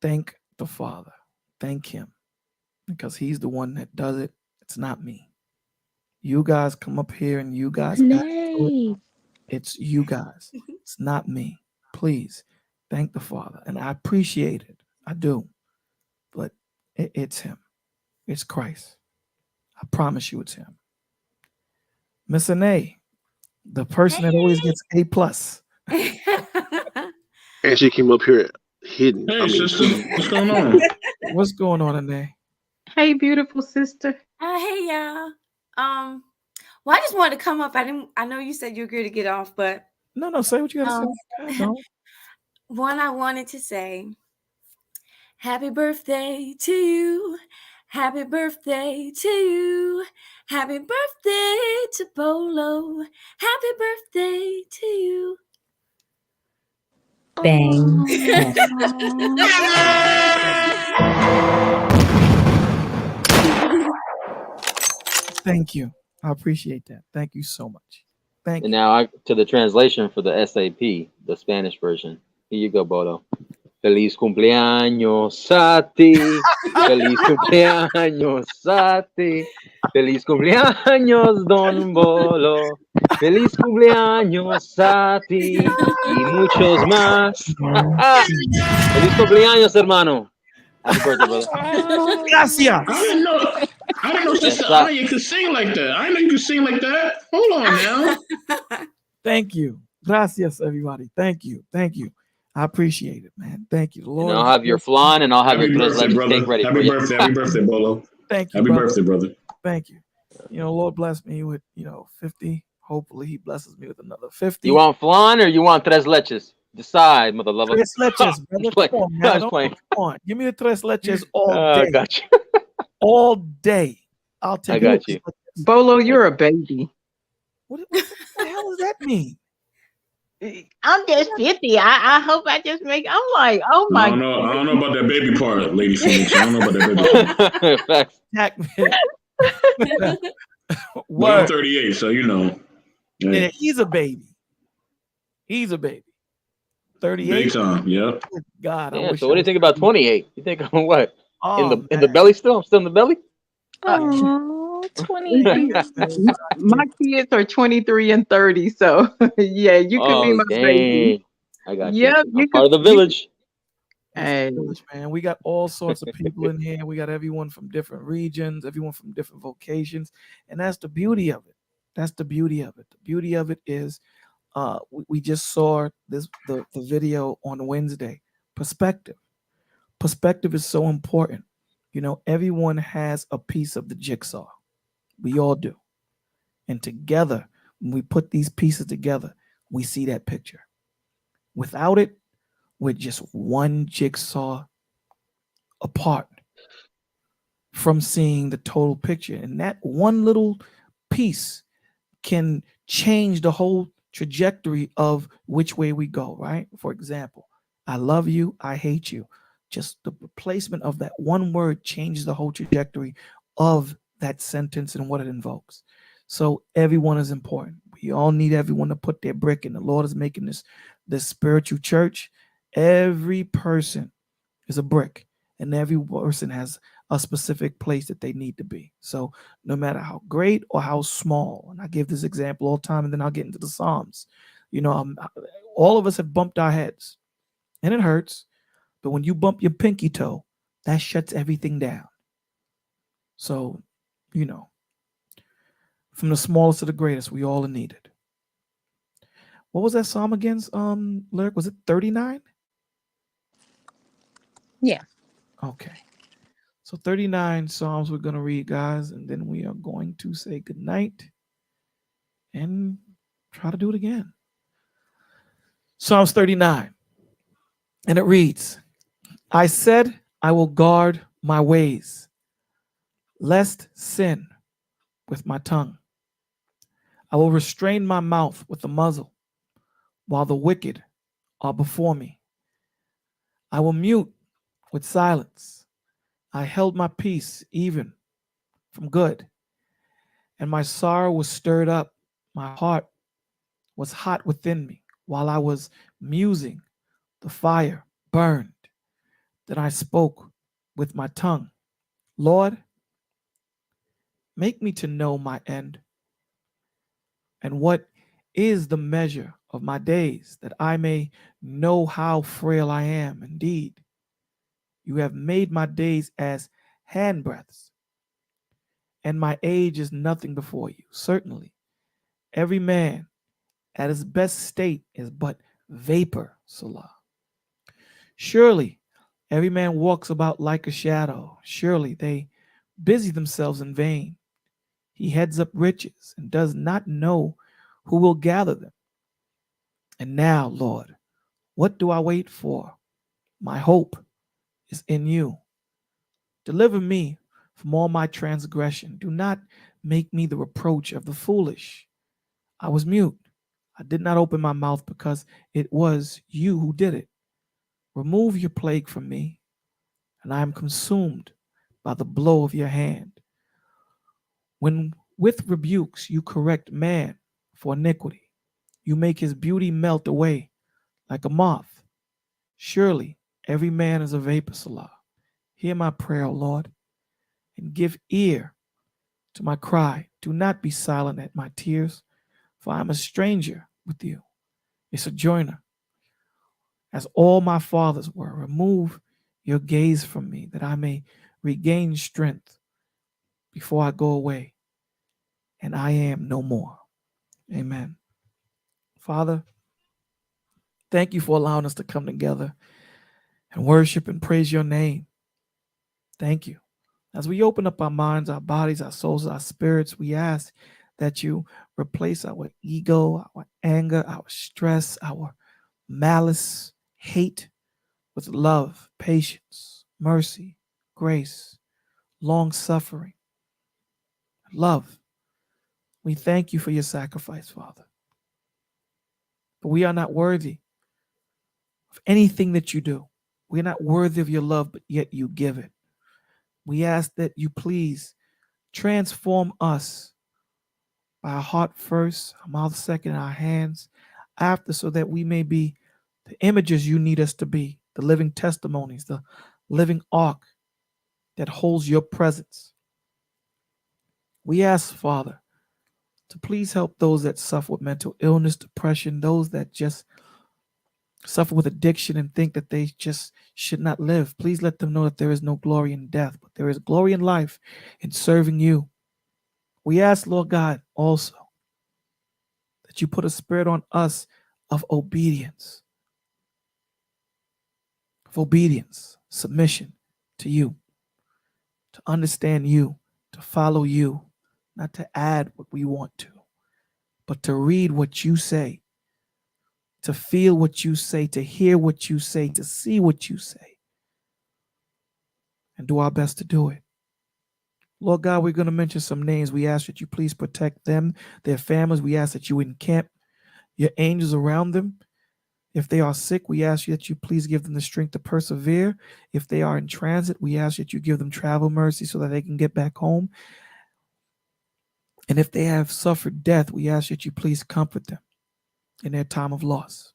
Thank the Father. Thank Him because He's the one that does it. It's not me. You guys come up here and you guys add to it. Play. It's you guys. It's not me. Please thank the Father. And I appreciate it. I do. But it's Him. It's Christ. I promise you it's Him. Miss A, the person that always gets A plus. And she came up here hidden. Hey, I mean, sister, hidden. what's going on? What's going on, Ane? Hey, beautiful sister. Hey y'all. Well, I just wanted to come up. I know you said you agreed to get off, but No, say what you gotta say. No. one I wanted to say, happy birthday to you. Happy birthday to you. Happy birthday to Bolo. Happy birthday to you. Bang. Thank you. I appreciate that. Thank you so much. Thank And you. now to the translation for the SAP, the Spanish version. Here you go, Bodo. Feliz cumpleaños a ti. Feliz cumpleaños a ti. Feliz cumpleaños, Don Bolo. Feliz cumpleaños a ti y muchos más. Feliz cumpleaños, hermano. Happy birthday, brother. Gracias. I didn't know Sister Anya could sing like that. I didn't know you could sing like that. Hold on now. Thank you. Gracias, everybody. Thank you. Thank you. I appreciate it, man. Thank you. The Lord. And I'll have your flan and I'll have your tres leches cake ready for you. Happy birthday, Bolo. Thank you. Happy brother. birthday, brother. Thank you. Lord bless me with 50. Hopefully, He blesses me with another 50. You want flan or you want tres leches? Decide, mother lover. Tres leches, brother. Come on, man. Come on. Give me the tres leches all day. Got you. All day. I'll take it. I got you. Bolo, you're a baby. What the hell does that mean? I'm just 50. I hope I just make. I'm like, oh my. I don't know about that baby part, Lady Phoenix. I don't know about that baby part. Facts. Well, I'm 38, so Yeah, he's a baby. He's a baby. 38. Big time, yeah. God, yeah. So what do you think about 28? You think I'm what? Oh, in the belly still? I'm still in the belly. Oh, 28. My kids are 23 and 30, so yeah, you could be my baby. I got you. Yep, I'm part of the village. Hey, man, we got all sorts of people in here. We got everyone from different regions, everyone from different vocations, and that's the beauty of it. That's the beauty of it. The beauty of it is, we just saw the video on Wednesday. Perspective. Perspective is so important. Everyone has a piece of the jigsaw. We all do. And together, when we put these pieces together, we see that picture. Without it, we're just one jigsaw apart from seeing the total picture. And that one little piece can change the whole trajectory of which way we go, right? For example, I love you, I hate you. Just the replacement of that one word changes the whole trajectory of that sentence and what it invokes. So everyone is important. We all need everyone to put their brick in. The Lord is making this spiritual church. Every person is a brick, and every person has a specific place that they need to be. So no matter how great or how small, and I give this example all the time, and then I'll get into the Psalms. All of us have bumped our heads, and it hurts. But when you bump your pinky toe, that shuts everything down. So, from the smallest to the greatest, we all are needed. What was that Psalm against lyric? Was it 39? Yeah. Okay. So 39 Psalms we're going to read, guys, and then we are going to say goodnight and try to do it again. Psalms 39. And it reads, I said, I will guard my ways, lest sin with my tongue. I will restrain my mouth with a muzzle, while the wicked are before me. I will mute with silence. I held my peace even from good, and my sorrow was stirred up. My heart was hot within me. While I was musing, the fire burned. Then I spoke with my tongue. Lord, make me to know my end, and what is the measure of my days, that I may know how frail I am. Indeed, you have made my days as handbreadths, and my age is nothing before you. Certainly, every man at his best state is but vapor, Salah. Surely, every man walks about like a shadow. Surely, they busy themselves in vain. He heads up riches and does not know who will gather them. And now, Lord, what do I wait for? My hope is in you. Deliver me from all my transgression. Do not make me the reproach of the foolish. I was mute. I did not open my mouth because it was you who did it. Remove your plague from me, and I am consumed by the blow of your hand. When with rebukes you correct man for iniquity, you make his beauty melt away like a moth. Surely every man is a vapor, Salah. Hear my prayer, O Lord, and give ear to my cry. Do not be silent at my tears, for I am a stranger with you, a sojourner, as all my fathers were. Remove your gaze from me, that I may regain strength before I go away, and I am no more. Amen. Father, thank you for allowing us to come together and worship and praise your name. Thank you. As we open up our minds, our bodies, our souls, our spirits, we ask that you replace our ego, our anger, our stress, our malice, hate with love, patience, mercy, grace, long suffering, love. We thank you for your sacrifice, Father. But we are not worthy of anything that you do. We are not worthy of your love, but yet you give it. We ask that you please transform us by our heart first, our mouth second, our hands after, so that we may be the images you need us to be, the living testimonies, the living ark that holds your presence. We ask, Father, to please help those that suffer with mental illness, depression, those that just suffer with addiction and think that they just should not live. Please let them know that there is no glory in death, but there is glory in life in serving you. We ask, Lord God, also that you put a spirit on us of obedience, submission to you, to understand you, to follow you, not to add what we want to, but to read what you say, to feel what you say, to hear what you say, to see what you say, and do our best to do it. Lord God, we're going to mention some names. We ask that you please protect them, their families. We ask that you encamp your angels around them. If they are sick, we ask you that you please give them the strength to persevere. If they are in transit, we ask that you give them travel mercy so that they can get back home. And if they have suffered death, we ask that you please comfort them in their time of loss.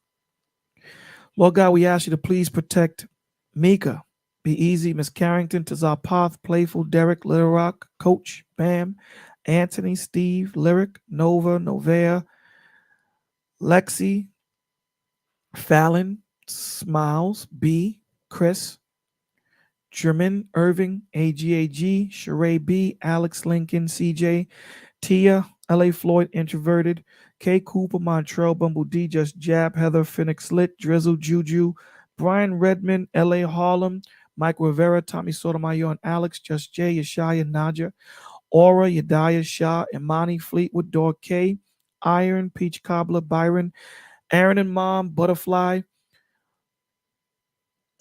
Lord God, we ask you to please protect Mika, Be Easy, Miss Carrington, Tazar Poth, Playful, Derek, Little Rock, Coach, Bam, Anthony, Steve, Lyric, Nova, Novea, Lexi, Fallon, Smiles, B, Chris, German, Irving, AGAG, Sheree B, Alex Lincoln, CJ, Tia, LA Floyd, Introverted, K Cooper, Montrell, Bumble D, Just Jab, Heather, Phoenix Lit, Drizzle, Juju, Brian Redmond, LA Harlem, Mike Rivera, Tommy Sotomayor, and Alex, Just Jay, Yeshaya, Naja, Aura, Yadiah, Shah, Imani, Fleetwood, Dor K, Iron, Peach Cobbler, Byron, Aaron and Mom, Butterfly,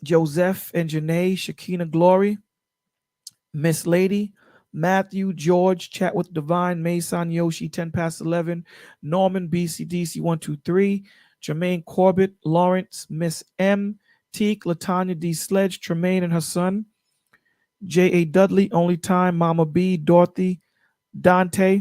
Joseph and Janae, Shakina Glory, Miss Lady, Matthew, George, Chat with Divine, Mason, Yoshi, 10 past 11, Norman, BCDC 123, Jermaine Corbett, Lawrence, Miss M, Teak, Latanya D. Sledge, Tremaine and her son, J.A. Dudley, Only Time, Mama B, Dorothy, Dante,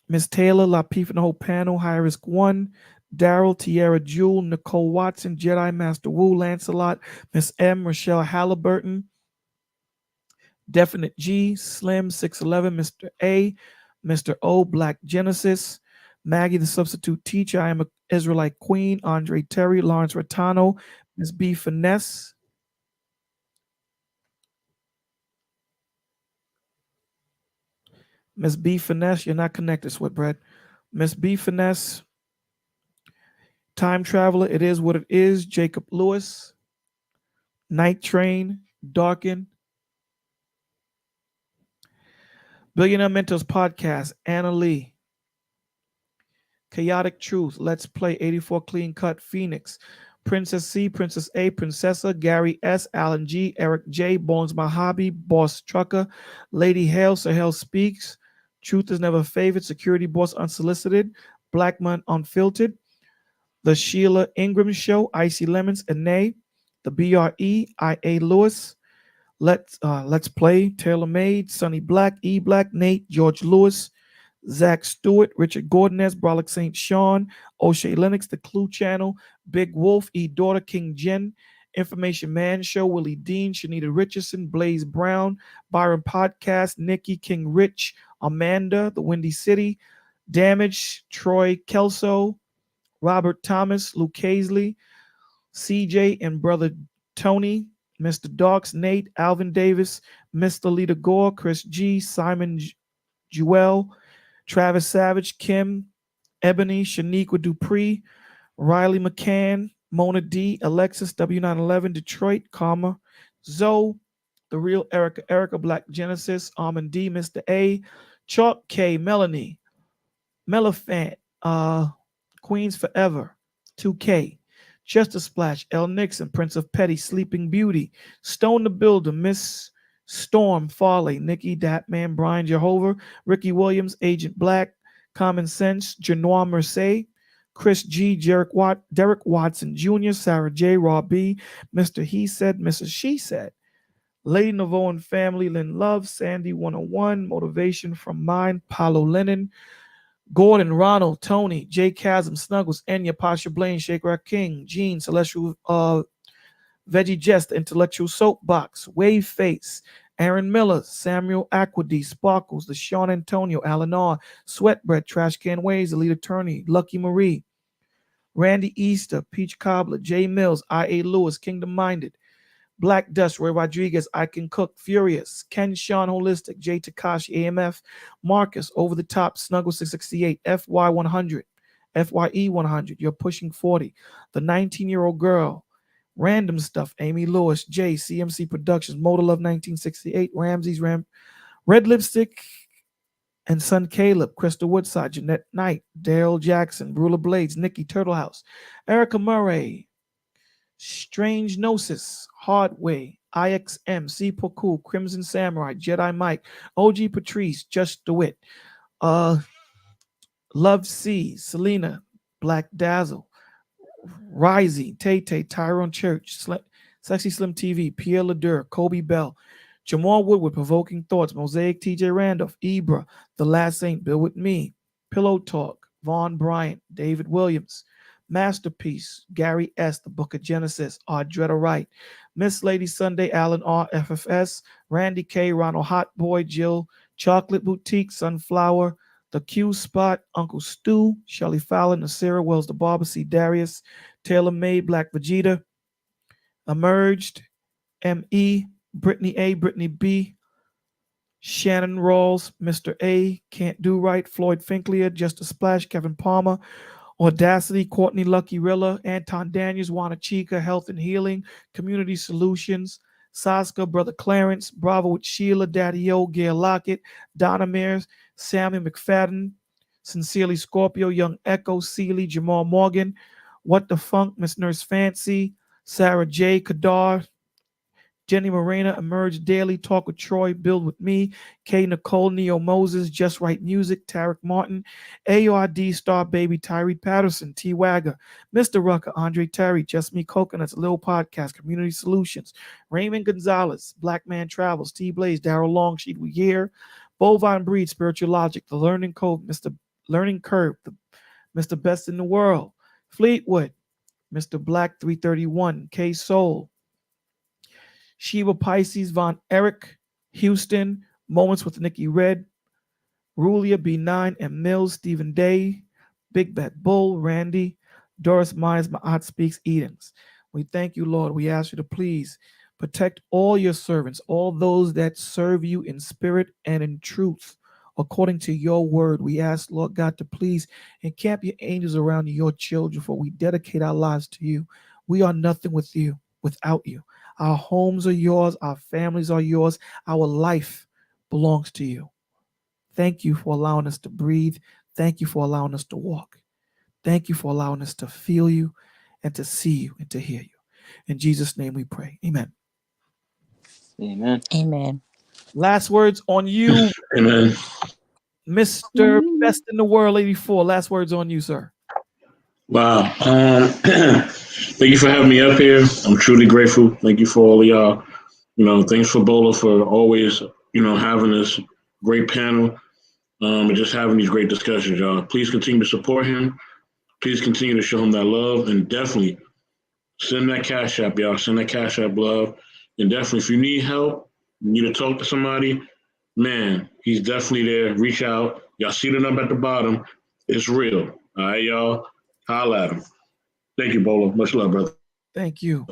Miss Taylor, Lapeef and the whole panel, High Risk One, Daryl, Tierra Jewel, Nicole Watson, Jedi Master Wu, Lancelot, Miss M, Rochelle Halliburton, Definite G, Slim, 611, Mr. A, Mr. O, Black Genesis, Maggie, the substitute teacher, I am a Israelite Queen, Andre Terry, Lawrence Ratano, Miss B Finesse, Miss B Finesse, you're not connected, Sweatbread. Miss B Finesse, Time Traveler, It Is What It Is, Jacob Lewis, Night Train, Darken, Billionaire Mentors Podcast, Anna Lee, Chaotic Truth, Let's Play, 84 Clean Cut, Phoenix, Princess C, Princess A, Princessa, Gary S, Alan G, Eric J, Bones My Hobby, Boss Trucker, Lady Hale, Sahel Speaks, Truth is Never Favored, Security Boss Unsolicited, Blackman Unfiltered, The Sheila Ingram Show, Icy Lemons, Ane, The BRE, IA Lewis, Let's Play, Taylor Made, Sonny Black, E Black, Nate, George Lewis, Zach Stewart, Richard Gordonez, Brolic St. Sean, O'Shea Lennox, The Clue Channel, Big Wolf, E Daughter, King Jen, Information Man Show, Willie Dean, Shanita Richardson, Blaze Brown, Byron Podcast, Nikki, King Rich, Amanda, The Windy City, Damage, Troy Kelso, Robert Thomas, Luke Hazley, CJ and Brother Tony, Mr. Docs, Nate, Alvin Davis, Mr. Lita Gore, Chris G, Simon Jewell, Travis Savage, Kim, Ebony, Shaniqua Dupree, Riley McCann, Mona D, Alexis, W911, Detroit, Karma, Zoe, The Real Erica, Erica Black Genesis, Armand D, Mr. A, Chalk K, Melanie, Melifant, Queens Forever, 2K, Chester Splash, L. Nixon, Prince of Petty, Sleeping Beauty, Stone the Builder, Miss Storm, Farley, Nikki, Datman, Brian Jehovah, Ricky Williams, Agent Black, Common Sense, Janoir Merced, Chris G, Derek Watson Jr., Sarah J, Rob B, Mr. He Said, Mrs. She Said, Lady Novo and Family, Lynn Love, Sandy 101, Motivation from Mind, Paulo Lennon, Gordon, Ronald, Tony, Jay Chasm, Snuggles, Enya, Pasha Blaine, Shake Rock King, Gene, Celestial Veggie Jest, Intellectual Soapbox, Wave Face, Aaron Miller, Samuel Aquidi, Sparkles, the Sean Antonio, Alan R, Sweatbread, Trash Can Ways, Elite Attorney, Lucky Marie, Randy Easter, Peach Cobbler, Jay Mills, I.A. Lewis, Kingdom Minded, Black Dust, Roy Rodriguez, I Can Cook, Furious, Ken Sean Holistic, Jay Takashi, AMF, Marcus, Over the Top, Snuggle 668, FY 100, FYE 100, You're Pushing 40, The 19-Year-Old Girl, Random Stuff, Amy Lewis, Jay, CMC Productions, Motor Love 1968, Ramsey's Red Lipstick, and Son Caleb, Crystal Woodside, Jeanette Knight, Dale Jackson, Brula Blades, Nikki Turtle House, Erica Murray, Strange Gnosis, Hardway, IXM, C. Poku, Crimson Samurai, Jedi Mike, OG Patrice, Just DeWitt, Love C, Selena, Black Dazzle, Rising, Tay Tay, Tyrone Church, Sexy Slim TV, Pierre Ledoux, Kobe Bell, Jamal Woodward, Provoking Thoughts, Mosaic, TJ Randolph, Ibra, The Last Saint, Bill With Me, Pillow Talk, Vaughn Bryant, David Williams, Masterpiece, Gary S., The Book of Genesis, Ardretta Wright, Miss Lady Sunday, Alan R., FFS, Randy K., Ronald Hot Boy, Jill, Chocolate Boutique, Sunflower, The Q Spot, Uncle Stu, Shelly Fallon, Nasira Wells, The Barber, C. Darius, Taylor May, Black Vegeta, Emerged, M.E., Brittany A., Brittany B., Shannon Rawls, Mr. A., Can't Do Right, Floyd Finklier, Just a Splash, Kevin Palmer, Audacity, Courtney Lucky Rilla, Anton Daniels, Juana Chica, Health and Healing, Community Solutions, Saska, Brother Clarence, Bravo with Sheila, Daddy O, Gail Lockett, Donna Mears, Sammy McFadden, Sincerely Scorpio, Young Echo, Seeley, Jamal Morgan, What the Funk, Miss Nurse Fancy, Sarah J. Kadar, Jenny Morena, Emerge Daily, Talk with Troy, Build with Me, K. Nicole, Neo Moses, Just Right Music, Tarek Martin, ARD, Star Baby, Tyree Patterson, T. Wagger, Mr. Rucker, Andre Terry, Just Me Coconuts, Lil Podcast, Community Solutions, Raymond Gonzalez, Black Man Travels, T. Blaze, Daryl Longsheet, We Here, Bovine Breed, Spiritual Logic, The Learning Code, Mr. Learning Curve, Mr. Best in the World, Fleetwood, Mr. Black 331, K Soul, Sheba Pisces, Von Eric, Houston, Moments with Nikki Red, Rulia B9 and Mills, Stephen Day, Big Bad Bull, Randy, Doris Myers, Ma'at Speaks, Edens. We thank you, Lord. We ask you to please protect all your servants, all those that serve you in spirit and in truth, according to your word. We ask, Lord God, to please encamp your angels around your children, for we dedicate our lives to you. We are nothing with you, without you. Our homes are yours, our families are yours, our life belongs to you. Thank you for allowing us to breathe. Thank you for allowing us to walk. Thank you for allowing us to feel you and to see you and to hear you. In Jesus' name we pray. Amen. Amen. Amen. Last words on you, Amen. Mr. Best in the World 84. Last words on you, sir. Wow. Thank you for having me up here. I'm truly grateful. Thank you for all of y'all. Thanks for Bolo for always, having this great panel, and just having these great discussions, y'all. Please continue to support him. Please continue to show him that love, and definitely send that cash app, y'all. Send that cash app love. And definitely, if you need help, you need to talk to somebody, man, he's definitely there. Reach out. Y'all see the number at the bottom. It's real. All right, y'all. Holla at him. Thank you, Bolo. Much love, brother. Thank you.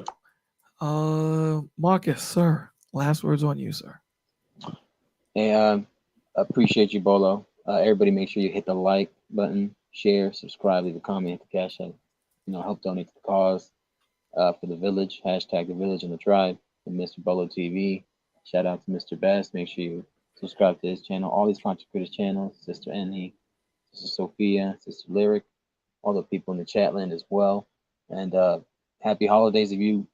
Marcus, sir. Last words on you, sir. Hey, appreciate you, Bolo. Everybody make sure you hit the like button, share, subscribe, leave a comment, hit the cash app. Help donate to the cause for the village, hashtag the village and the tribe, and Mr. Bolo TV. Shout out to Mr. Bass. Make sure you subscribe to his channel, all these content creators channels, Sister Annie, Sister Sophia, Sister Lyric, all the people in the chat land as well. And happy holidays if you,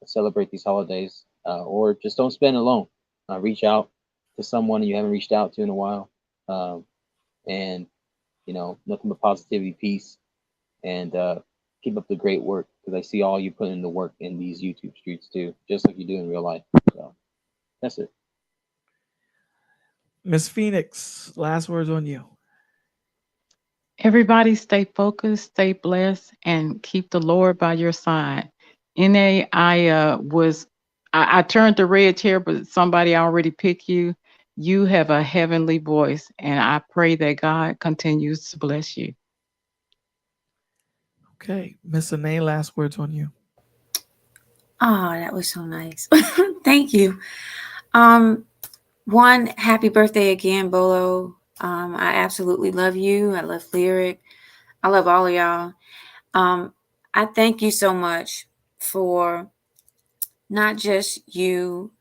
celebrate these holidays, or just don't spend alone. Reach out to someone you haven't reached out to in a while. And, nothing but positivity, peace, and keep up the great work, because I see all you put in the work in these YouTube streets too, just like you do in real life. So that's it. Miss Phoenix, last words on you. Everybody stay focused, stay blessed, and keep the Lord by your side. I turned the red chair, but somebody already picked you. You have a heavenly voice, and I pray that God continues to bless you. Okay. Miss Anae, last words on you. Oh, that was so nice. Thank you. One, happy birthday again, Bolo. I absolutely love you. I love Lyric. I love all of y'all. I thank you so much for not just you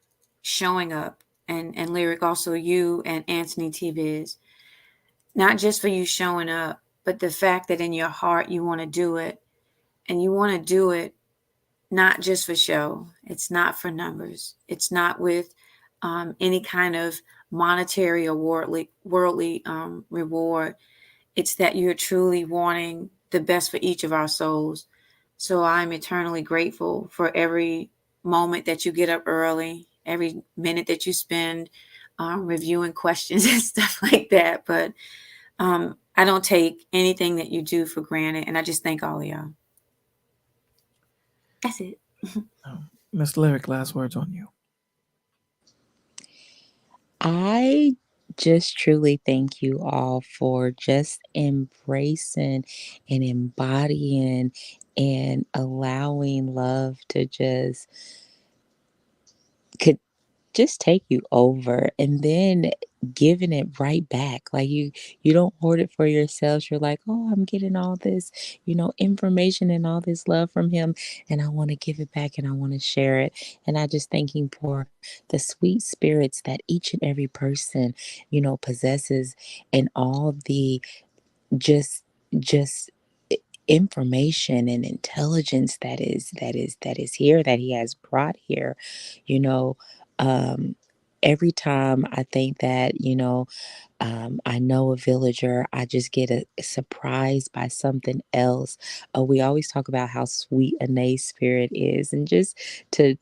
showing up, and Lyric, also you and Anthony T. Biz. Not just for you showing up, but the fact that in your heart you want to do it, and you want to do it not just for show. It's not for numbers. It's not with any kind of monetary or worldly reward. It's that you're truly wanting the best for each of our souls. So I'm eternally grateful for every moment that you get up early, every minute that you spend reviewing questions and stuff like that. But I don't take anything that you do for granted, and I just thank all of y'all. That's it. Miss Lyric, last words on you. I just truly thank you all for just embracing and embodying and allowing love to could just take you over, and then giving it right back. Like you don't hoard it for yourselves. You're like, oh, I'm getting all this, information and all this love from him, and I want to give it back and I want to share it. And I just thank him for the sweet spirits that each and every person, possesses, and all the just just information and intelligence that is here, that he has brought here. you know um every time I think that, I know a villager, I just get surprised by something else. We always talk about how sweet Anae's spirit is, and just to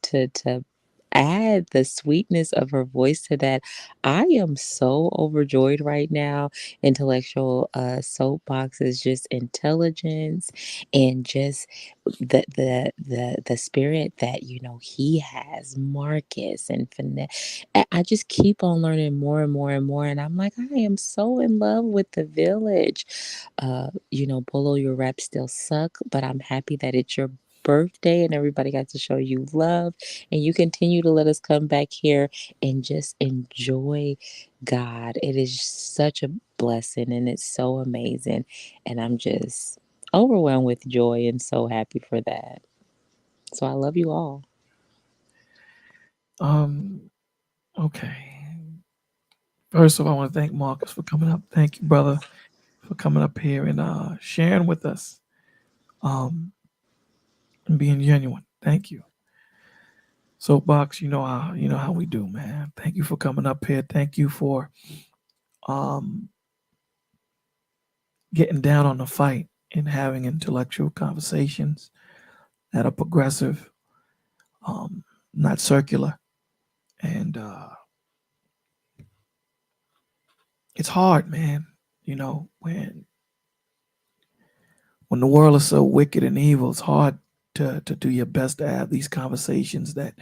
add the sweetness of her voice to that. I am so overjoyed right now. Intellectual soapbox is just intelligence and just the spirit that he has, Marcus and finesse. I just keep on learning more and more and more, and I'm like, I am so in love with the village. Bolo, your reps still suck, but I'm happy that it's your birthday and everybody got to show you love, and you continue to let us come back here and just enjoy God. It is such a blessing and it's so amazing, and I'm just overwhelmed with joy and so happy for that. So I love you all. Okay. First of all, I want to thank Marcus for coming up. Thank you, brother, for coming up here and sharing with us, and being genuine. Thank you. Soapbox, you know how we do, man. Thank you for coming up here. Thank you for um, getting down on the fight and having intellectual conversations that are progressive, not circular. And it's hard, man. When the world is so wicked and evil, it's hard to do your best to have these conversations that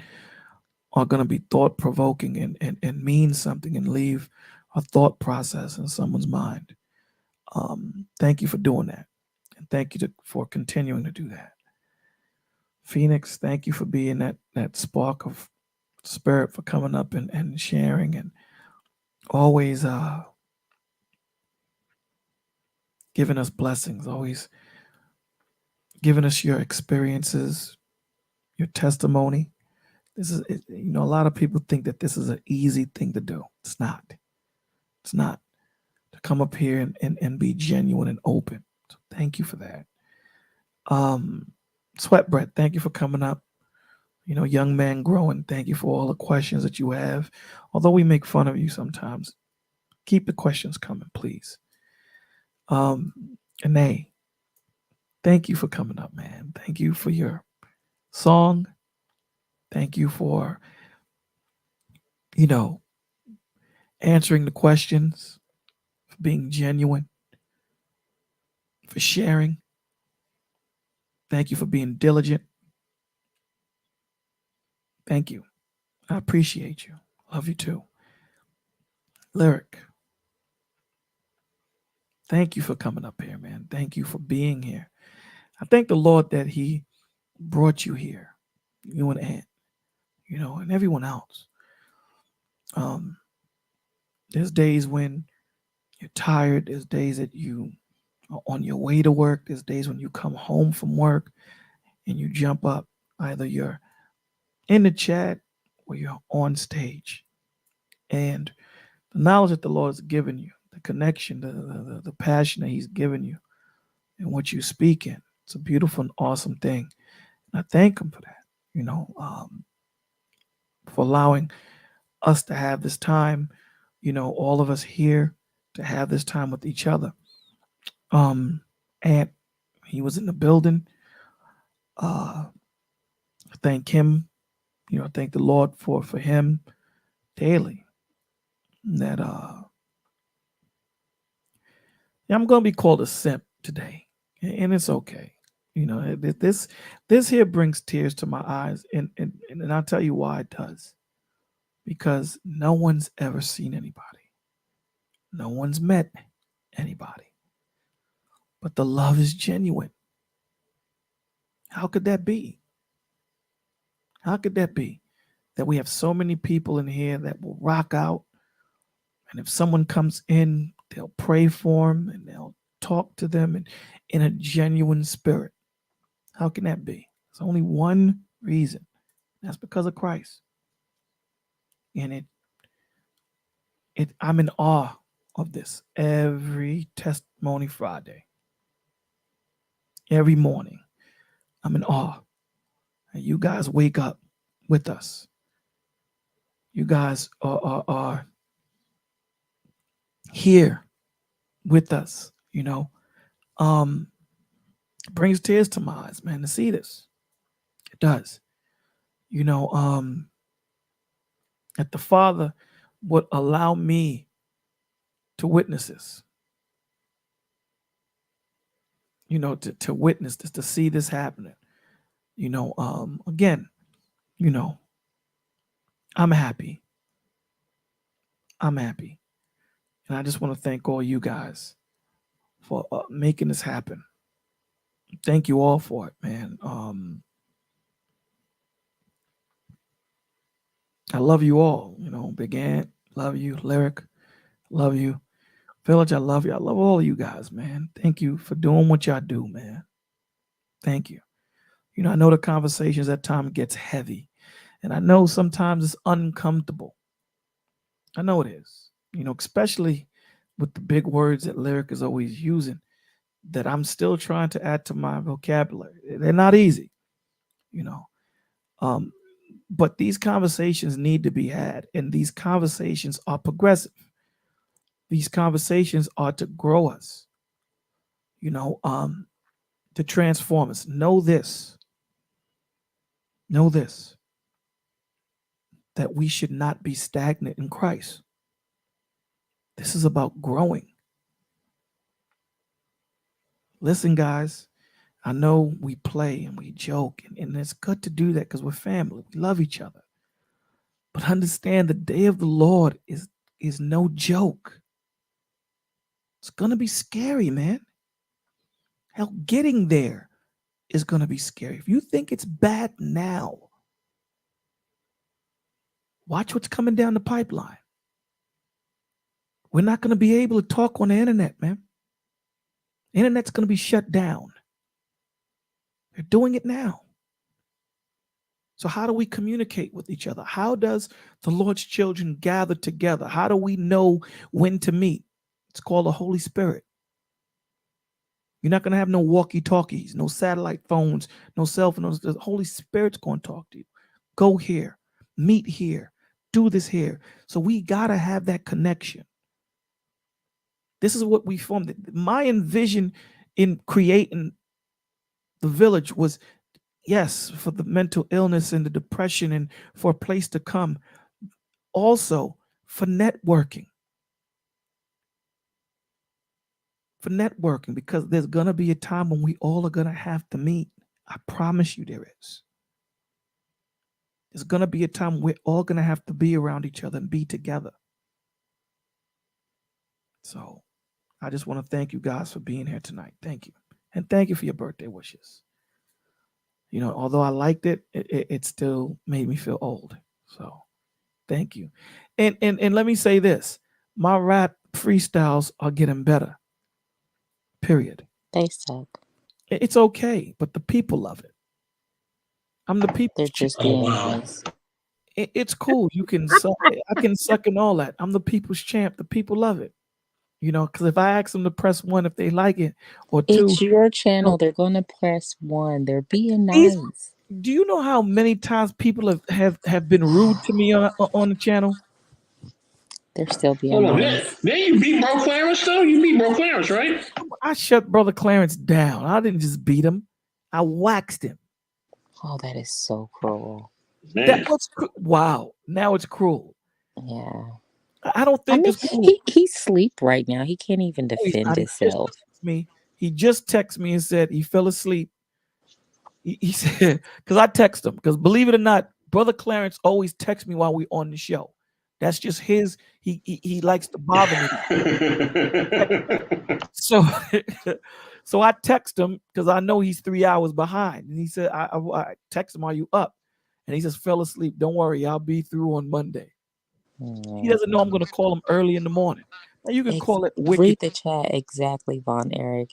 are going to be thought provoking and mean something and leave a thought process in someone's mind. Thank you for doing that. And thank you for continuing to do that. Phoenix, thank you for being that spark of spirit, for coming up and sharing, and always giving us blessings, always giving us your experiences, your testimony. This is, a lot of people think that this is an easy thing to do. It's not. It's not. To come up here and be genuine and open. So thank you for that. Sweat Brett, thank you for coming up. Young man growing, thank you for all the questions that you have. Although we make fun of you sometimes, keep the questions coming, please. Anae, thank you for coming up, man. Thank you for your song. Thank you for, you know, answering the questions, for being genuine, for sharing. Thank you for being diligent. Thank you. I appreciate you. Love you too. Lyric, thank you for coming up here, man. Thank you for being here. I thank the Lord that He brought you here, you and Aunt, and everyone else. Um, there's days when you're tired. There's days that you are on your way to work. There's days when you come home from work and you jump up. Either you're in the chat or you're on stage. And the knowledge that the Lord has given you, the connection, the passion that He's given you, and what you speak in, it's a beautiful and awesome thing. And I thank Him for that, for allowing us to have this time, all of us here to have this time with each other. And he was in the building. I thank him, I thank the Lord for him daily. That yeah, I'm gonna be called a simp today, and it's okay. This here brings tears to my eyes, and I'll tell you why it does. Because no one's ever seen anybody, no one's met anybody, but the love is genuine. How could that be? How could that be? That we have so many people in here that will rock out, and if someone comes in, they'll pray for them and they'll talk to them in a genuine spirit. How can that be? It's only one reason. That's because of Christ. And I'm in awe of this every testimony Friday. Every morning, I'm in awe. And you guys wake up with us. You guys are here with us, It brings tears to my eyes, man, to see this. It does. You know, um, that the Father would allow me to witness this, to witness this, to see this happening. Again, you know, I'm happy. I'm happy. And I just want to thank all you guys for making this happen. Thank you all for it, man. I love you all. Big Ant, love you. Lyric, love you. Village, I love you. I love all of you guys, man. Thank you for doing what y'all do, man. Thank you. I know the conversations at times gets heavy, and I know sometimes it's uncomfortable. I know it is. Especially with the big words that Lyric is always using, that I'm still trying to add to my vocabulary. They're not easy, you know. But these conversations need to be had, and these conversations are progressive. These conversations are to grow us, to transform us. Know this, that we should not be stagnant in Christ. This is about growing. Listen, guys, I know we play and we joke, and it's good to do that because we're family. We love each other. But understand the day of the Lord is no joke. It's going to be scary, man. Hell, getting there is going to be scary. If you think it's bad now, watch what's coming down the pipeline. We're not going to be able to talk on the internet, man. The internet's going to be shut down. They're doing it now. So how do we communicate with each other? How does the Lord's children gather together? How do we know when to meet? It's called the Holy Spirit. You're not going to have no walkie-talkies, no satellite phones, no cell phones. The Holy Spirit's going to talk to you. Go here, meet here, do this here. So we got to have that connection. This is what we formed. My envision in creating the village was, yes, for the mental illness and the depression and for a place to come. Also for networking. Because there's going to be a time when we all are going to have to meet. I promise you there is. There's going to be a time we're all going to have to be around each other and be together. So I just want to thank you guys for being here tonight. Thank you. And thank you for your birthday wishes. Although I liked it, it still made me feel old. So thank you. And let me say this. My rap freestyles are getting better. Period. They suck. It's okay, but the people love it. I'm the people. They're just being nice. It's cool. You can suck. I can suck and all that. I'm the people's champ. The people love it. Because if I ask them to press 1 if they like it, or 2. It's your channel. They're going to press 1. They're being nice. Do you know how many times people have been rude to me on the channel? They're still being nice. Then you beat Bro Clarence, though? You beat Bro Clarence, right? I shut Brother Clarence down. I didn't just beat him. I waxed him. Oh, that is so cruel. Man. That was wow. Now it's cruel. Yeah. I don't think it's cool. He's asleep right now. He can't even defend himself. He just texted me and said he fell asleep. He said, because I text him, because believe it or not, Brother Clarence always texts me while we're on the show. That's just his. He likes to bother me. So I text him because I know he's 3 hours behind, and he said, I text him, "Are you up?" And he just fell asleep. Don't worry, I'll be through on Monday. He doesn't know I'm going to call him early in the morning. Now you can call it wicked. Read the chat exactly, Von Eric.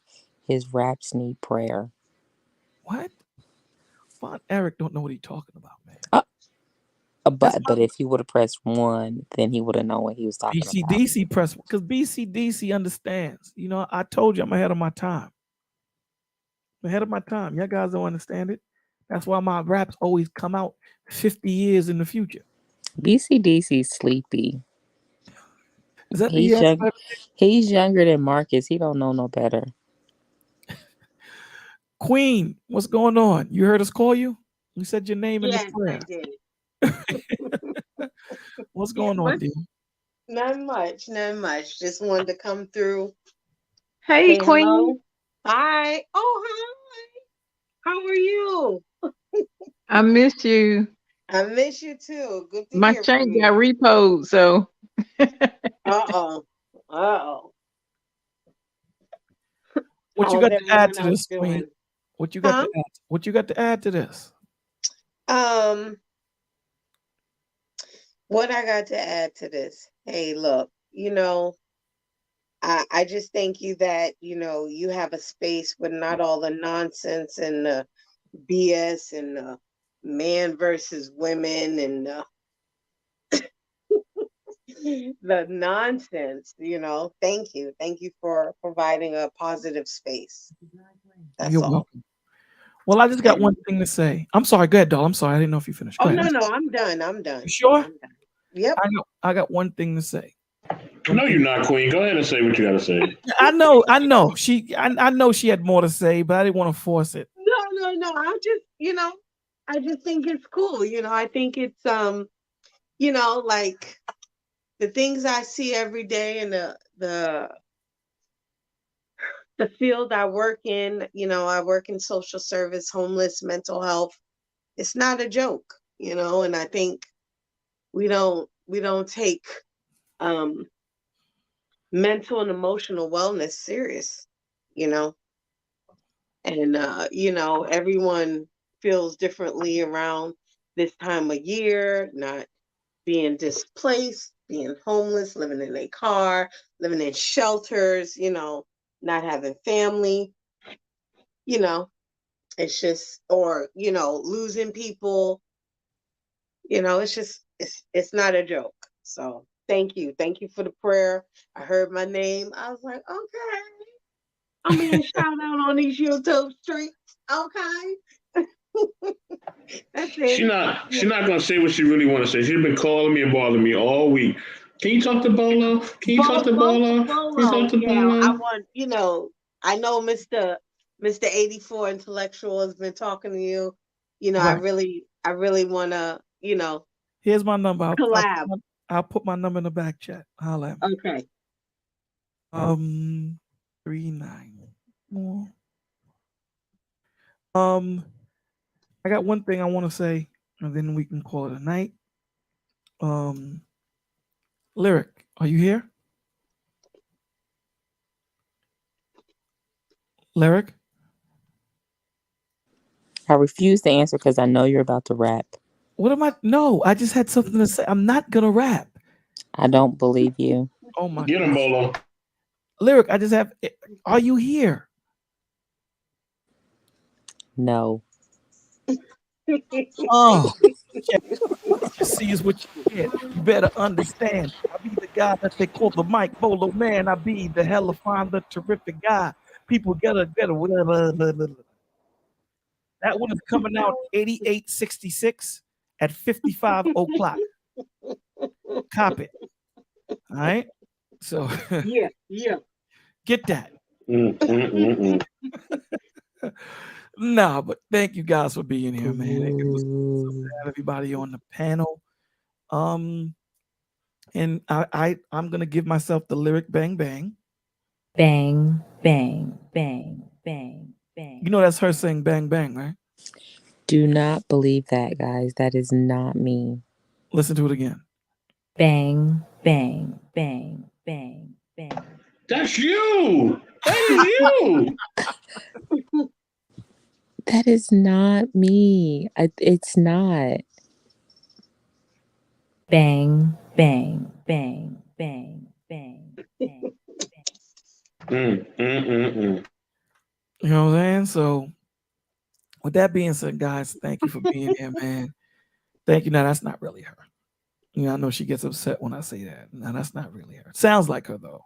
His raps need prayer. What? Von Eric don't know what he's talking about, man. But if he would have pressed 1, then he would have known what he was talking about. BCDC press, because BCDC understands. I told you I'm ahead of my time. Y'all guys don't understand it. That's why my raps always come out 50 years in the future. BCDC's sleepy. Is that he's younger than Marcus. He don't know no better. Queen, what's going on? You heard us call you? You said your name in the prayer. I did. What's going on, dear? Not much, not much. Just wanted to come through. Hey, Say Queen. hello. Hi. Oh, hi. How are you? I miss you. I miss you too. Good to My hear from chain got you. repoed, so Uh-oh. Uh-oh. What you How's got to add everyone to else this, Queen? doing? What you got Huh? to add? What you got to add to this? Um, what I got to add to this? Hey, look, I just thank you that, you have a space with not all the nonsense and the BS and man versus women and the nonsense, Thank you. Thank you for providing a positive space. That's You're all. welcome. Well, I just got one thing to say. I'm sorry. Go ahead, doll. I'm sorry. I didn't know if you finished. Oh, Go ahead. no, no, I'm done. I'm You done. sure? I'm done. Yep. I got one thing to say. One No, thing. you're not, Queen. Go ahead and say what you got to say. I know. I know she had more to say, but I didn't want to force it. No, no, no. I just think it's cool. I think it's like the things I see every day and the field I work in, I work in social service, homeless, mental health. It's not a joke, and I think we don't take um mental and emotional wellness serious, you know, and everyone feels differently around this time of year, not being displaced, being homeless, living in a car, living in shelters, not having family, you know, it's just, or, losing people, it's not a joke. So thank you. Thank you for the prayer. I heard my name. I was like, okay, I'm being shout out on these YouTube streets. Okay. That's She it. not she not gonna say what she really want to say. She's been calling me and bothering me all week. Can you talk to Bolo? Can you talk to Bolo? Can you talk Bolo, to yeah, I Bolo? want, I know Mr. 84 intellectual has been talking to you. Right. I really wanna, Here's my number. collab. I'll put my number in the back chat. Holla at me. Okay. 394. Um, I got one thing I want to say, and then we can call it a night. Um, Lyric, are you here? Lyric? I refuse to answer because I know you're about to rap. What am I? No, I just had something to say. I'm not gonna rap. I don't believe you. Oh my Get him, god. Bolo. Lyric, I just have. Are you here? No. Oh, yeah. What you see is what you get. You better understand. I be the guy that they call the Mike Bolo man. I be the hella fine, the terrific guy. People get a whatever. That one is coming out 8866 at 55 o'clock. Cop it. All right. So Yeah, yeah. get that. Mm, mm, mm, mm. Nah, but thank you guys for being here, man. It was awesome to Ooh. have everybody on the panel. Um, and I'm gonna give myself the lyric bang bang. Bang, bang, bang, bang, bang. You know that's her saying bang bang, right? Do not believe that, guys. That is not me. Listen to it again. Bang, bang, bang, bang, bang. That's you. That is you. That is not me. It's not. Bang, bang, bang, bang, bang, bang. Mm, mm, mm, mm. You know what I'm saying? So with that being said, guys, thank you for being here, man. Thank you. Now that's not really her. You know, I know she gets upset when I say that. Now that's not really her. Sounds like her though.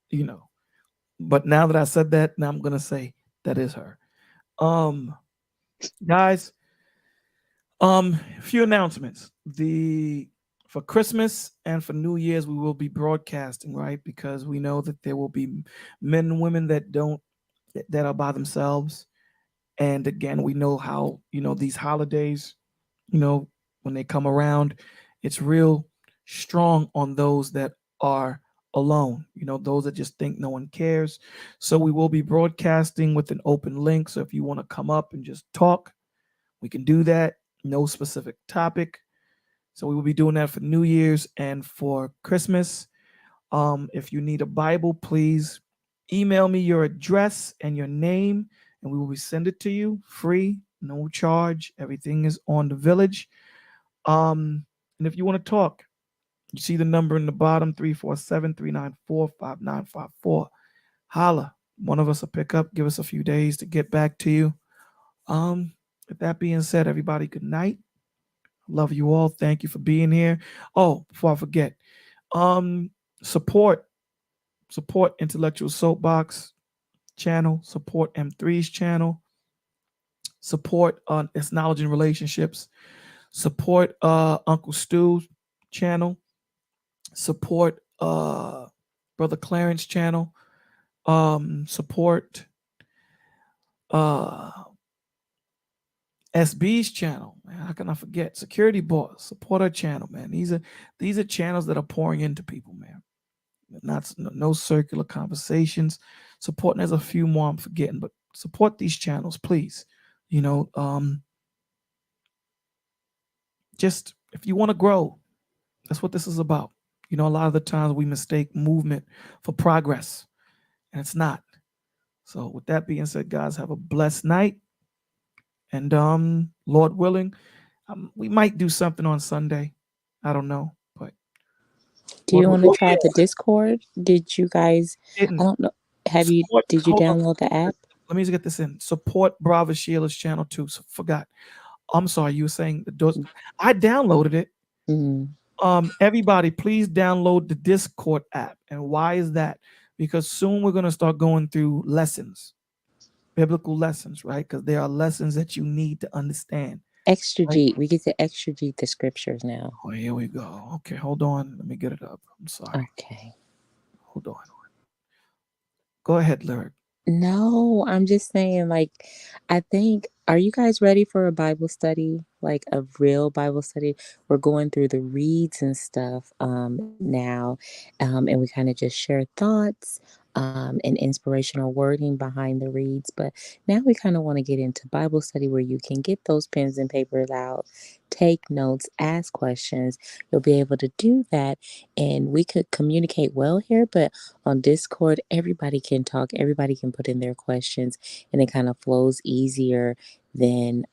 You know. But now that I said that, now I'm gonna say that is her. Guys, a few announcements. For Christmas and for New Year's, we will be broadcasting, right? Because we know that there will be men and women that are by themselves. And again, we know how, these holidays, when they come around, it's real strong on those that are alone, those that just think no one cares. So we will be broadcasting with an open link. So if you want to come up and just talk, we can do that. No specific topic. So we will be doing that for New Year's and for Christmas. If you need a Bible, please email me your address and your name, and we will send it to you free, no charge. Everything is on the village. And if you want to talk, you see the number in the bottom, 347-394-5954. Holla. One of us will pick up. Give us a few days to get back to you. With that being said, everybody, good night. Love you all. Thank you for being here. Oh, before I forget, support Intellectual Soapbox channel, support M3's channel, support It's Knowledge and Relationships, support Uncle Stu's channel, support Brother Clarence channel, support SB's channel, man. How can I forget? Security Boss, support our channel, man. These are channels that are pouring into people, man. Not no circular conversations. Supporting, there's a few more I'm forgetting, but support these channels, please. Just if you want to grow, that's what this is about. A lot of the times we mistake movement for progress, and it's not. So with that being said, guys, have a blessed night. And Lord willing, we might do something on Sunday. I don't know, but Do you want to try the Discord? Did you guys? I didn't don't know. Have you? support. Did you Hold on. download the app? Let me just get this in. Support Brava Sheila's channel too. So forgot. I'm sorry. You were saying the doors. I downloaded it. Everybody, please download the Discord app. And why is that? Because soon we're going to start going through lessons, biblical lessons, right? Because there are lessons that you need to understand. Exegete. Right? We get to exegete the scriptures now. Oh, here we go. Okay, hold on. Let me get it up. I'm sorry. Okay. Hold on. Go ahead, Lyric. No, I'm just saying, I think, are you guys ready for a Bible study? Like a real Bible study? We're going through the reads and stuff now. And we kind of just share thoughts and inspirational wording behind the reads. But now we kind of want to get into Bible study where you can get those pens and papers out, take notes, ask questions. You'll be able to do that. And we could communicate well here, but on Discord, everybody can talk, everybody can put in their questions, and it kind of flows easier than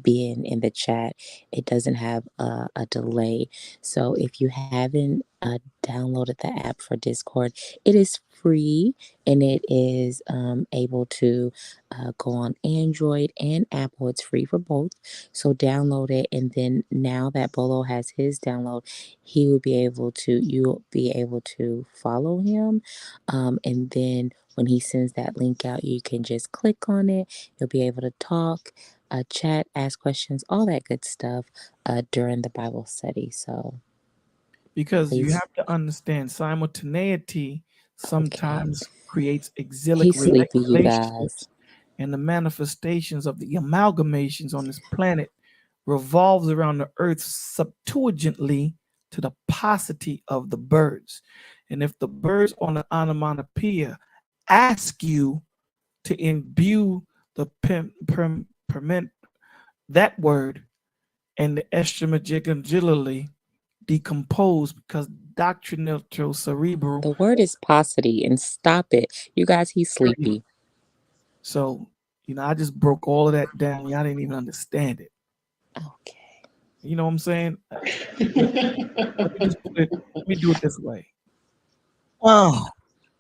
being in the chat. It doesn't have a delay. So if you haven't downloaded the app for Discord, it is free and it is able to go on Android and Apple. It's free for both. So download it, and then now that Bolo has his download, you'll be able to follow him. And then when he sends that link out, you can just click on it. You'll be able to talk, chat, ask questions, all that good stuff during the Bible study. So because please. you have to understand simultaneity sometimes creates exilic He's sleepy, you guys. relationships, and the manifestations of the amalgamations on this planet revolves around the earth subtuagently to the paucity of the birds. And if the birds on the onomatopoeia ask you to imbue the permit that word, and the extramagicularly decompose because doctrinal cerebral. The word is paucity, and stop it. You guys, he's sleepy. So, I just broke all of that down. Y'all didn't even understand it. Okay. You know what I'm saying? Let me do it this way. Oh,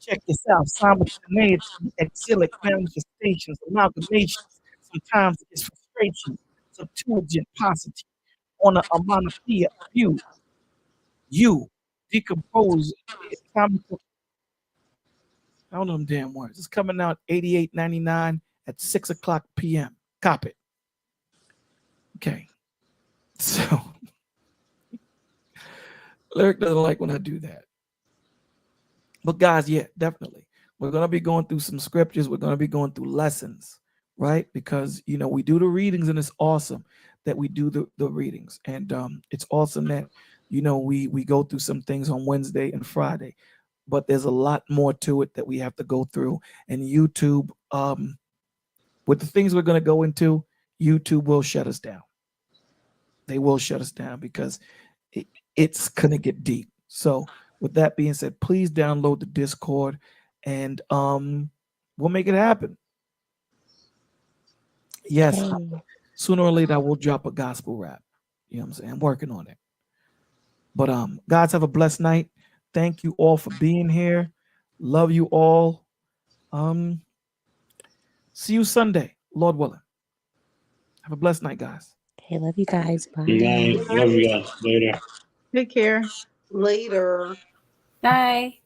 check this out. Simultaneity, exilic manifestations, amalgamations. Sometimes it's frustration, subtuagent paucity on an onomatopoeia view. You decompose. I don't know them damn words. It's coming out 88.99 at 6:00 p.m. Cop it. Okay. So Lyric doesn't like when I do that. But guys, yeah, definitely. We're gonna be going through some scriptures. We're gonna be going through lessons, right? Because we do the readings, and it's awesome that we do the readings, and it's awesome that we go through some things on Wednesday and Friday, but there's a lot more to it that we have to go through. And YouTube, with the things we're going to go into, YouTube will shut us down. They will shut us down because it's going to get deep. So with that being said, please download the Discord, and we'll make it happen. Yes, sooner or later I will drop a gospel rap. You know what I'm saying? I'm working on it. But guys, have a blessed night. Thank you all for being here. Love you all. See you Sunday, Lord willing. Have a blessed night, guys. Okay, love you guys. Bye. Good night. Love you guys. Later. Take care. Later. Bye.